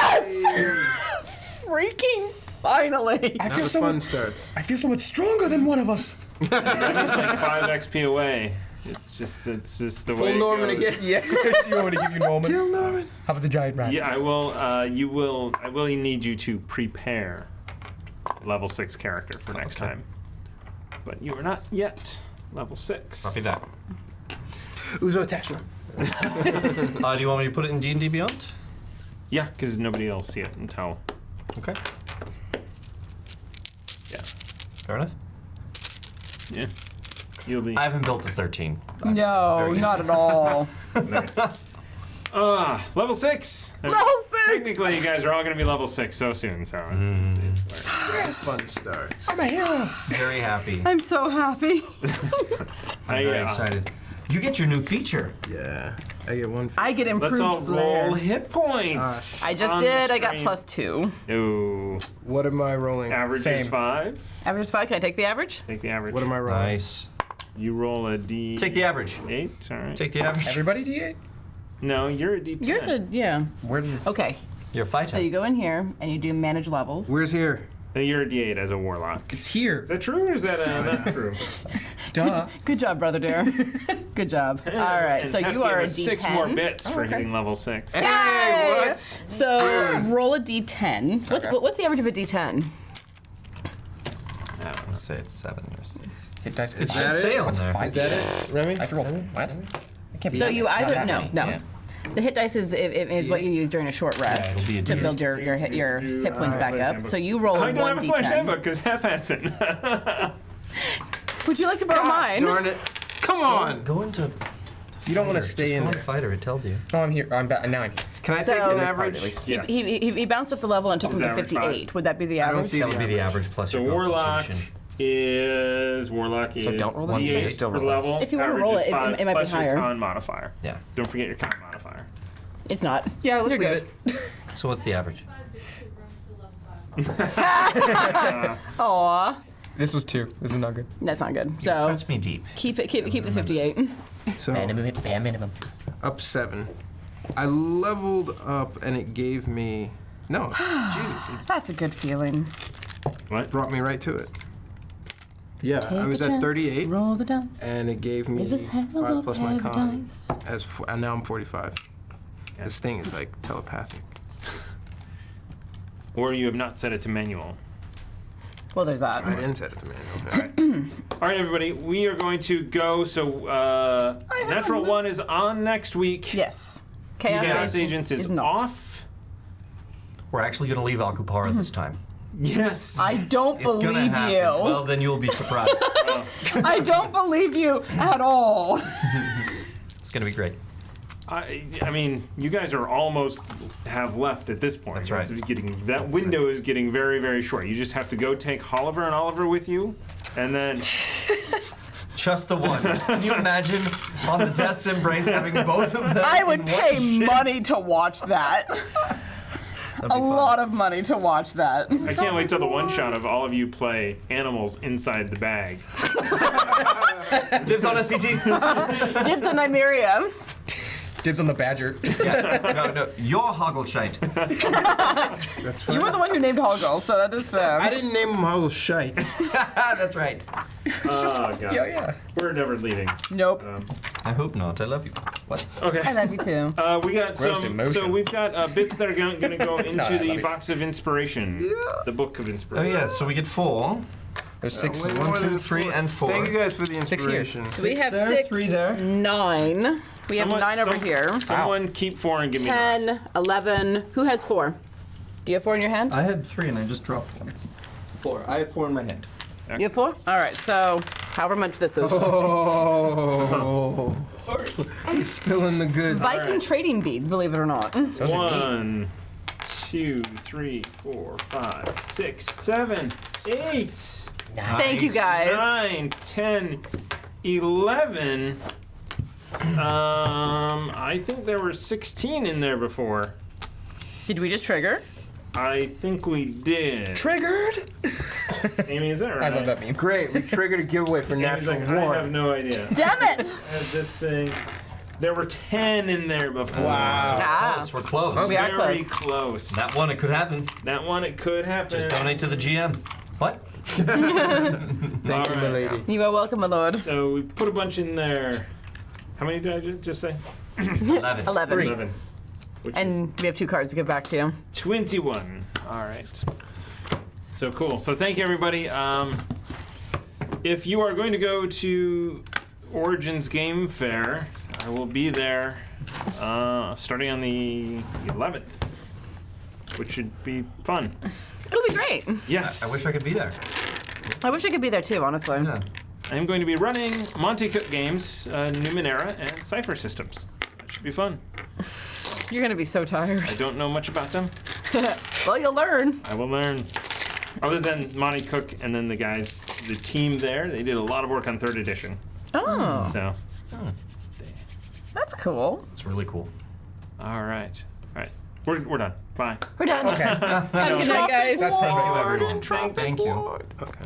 Freaking finally. I now feel the so fun much, starts. I feel so much stronger than one of us. It's like 5 XP away. It's just the way Full it Norman goes. again. Yeah. You want me to give you Norman? Kill Norman. How about the giant rat? Yeah, I will. I will need you to prepare level 6 character for next time. But you are not yet level 6. Copy that. Uzo attachment. Do you want me to put it in D&D Beyond? Yeah, because nobody will see it until. Okay. Yeah. Fair enough. Yeah. You'll be. I haven't built a 13. No, not at all. Level 6. Level 6. Technically, you guys are all going to be level 6 so soon. So. Fun starts. I'm a hero. Very happy. I'm so happy. I'm very excited. You get your new feature. Yeah, I get one. I get improved Let's all flair. roll hit points. I just on did. the I got stream. +2. Ooh. What am I rolling? Average is Same. 5. Average is 5. Can I take the average? Take the average. What am I rolling? Nice. You roll a D. Take the average. 8. All right. Take the average. Everybody D8? No, you're a D10. Yours a yeah. Where does it? Okay. You're a fighter. So you go in here and you do manage levels. Where's here? You're a D8 as a warlock. It's here. Is that true or is that not true? Duh. Good job, brother dear. Good job. All right. And So Hef you gave are a us D10. 6 more bits for hitting level 6. Hey, what? So roll a D10. What's the average of a D10? I'll say it's 7 or 6. Hit dice. It should that say it? on there. Five. Is that it, Remy? I have to roll. What? I can't be So that you many. Not either that no many. no. Yeah. The hit dice is what you use during a short rest it'll be a to D8. build your hit points back up. So you roll I don't one have a flash D10. handbook because Hef has it. Would you like to borrow mine? Darn it! Come on! Go into. You don't want to Just stay in go on there. fighter. It tells you. Oh, I'm here. I'm back. Now I'm here. Can I So- take This an Part, average? at least. Yeah. He bounced up the level and took him to Average 58. Would that be the I don't average? see That the would be the average. average plus So your warlock constitution. is don't roll that, D8 you still per roll less. level. If you wanna Average roll is it, it 5 might be plus your higher. con modifier. Yeah. Don't forget your con modifier. It's not. Yeah, let's You're leave good. it. So what's the average? 5 bits to level 5. Aw, This was 2. This is not good. that's not good. So Touch me deep. keep the 58. So Bare minimum. up 7. I leveled up and it gave me. No, jeez, it That's a good feeling. What? brought me right to it. Yeah, I was at 38, Roll the dice. and it gave me Is this hell 5 of plus my con. paradise? And now I'm 45. This thing is like telepathic. Or you have not set it to manual. Well, there's that. I didn't set it to manual. All right, everybody, we are going to go. So, Natural 1 is on next week. Yes. Chaos, Chaos Agents is not. off. We're actually going to leave Akupara this time. Yes. I don't It's going to believe happen. you. Well, then you'll be surprised. I don't believe you at all. It's going to be great. I mean, you guys are almost have left at this point. That's right. That window is getting very, very short. You just have to go take Holliver and Oliver with you, and then Just the one. Can you imagine on the Death's Embrace having both of them? I would in pay one ship? money to watch that. That'd be A fun. lot of money to watch that. I can't wait till the one shot of all of you play animals inside the bag. Dibs on SPT. Dibs on Nymeria. Dibs on the badger. Yeah. No. You're Hoggleshite. That's fine. You were the one who named Hoggle, so that is fair. I didn't name him Hoggle Shite. That's right. Oh, God. Yeah. We're never leaving. Nope. I hope not. I love you. What? Okay. I love you too. We got Gross some. emotion. So we've got bits that are going to go into I the love it. box of inspiration, the book of Oh inspiration. yeah. So we get 4. There's 6. Way One, more two, than 3, 4. and 4. Thank you guys for the 6 here. inspiration. So we have there, 6, 3 there. 9. We have 9 over here. Someone keep 4 and give me the rest. 10, 11. Who has 4? Do you have 4 in your hand? I had 3 and I just dropped one. 4. I have 4 in my hand. You have 4? All right, so however much this is. Oh, he's spilling the goods. Viking trading beads, believe it or not. Those are neat. 1, 2, 3, 4, 5, 6, 7, 8, Thank you guys. 9, 10, 11. I think there were 16 in there before. Did we just trigger? I think we did. Triggered. Amy, is that right? I love that meme. Great, we triggered a giveaway for Amy's natural like, I have one. no idea. Damn it! I have this thing. There were 10 in there before. Wow. Ah. Close. We're close. We are Very close. close. That one, it could happen. That one, it could happen. Just donate to the GM. What? Thank All you, right. milady. You are welcome, my lord. So we put a bunch in there. How many did I just say? 11. 11. 11. Which is And we have 2 cards to give back to you. 21. All right. So cool. So thank you, everybody. If you are going to go to Origins Game Fair, I will be there starting on the 11th, which should be fun. It'll be great. Yes. I wish I could be there. I wish I could be there too, honestly. Yeah. I'm going to be running Monte Cook Games, Numenera, and Cypher Systems. That should be fun. You're gonna be so tired. I don't know much about them. Well, you'll learn. I will learn. Other than Monte Cook and then the guys, the team there, they did a lot of work on 3rd edition. Oh. So That's cool. It's really cool. All right. All right. We're done. Bye. We're done. Okay. Have a good night, guys. That's perfect. Thank you. Okay.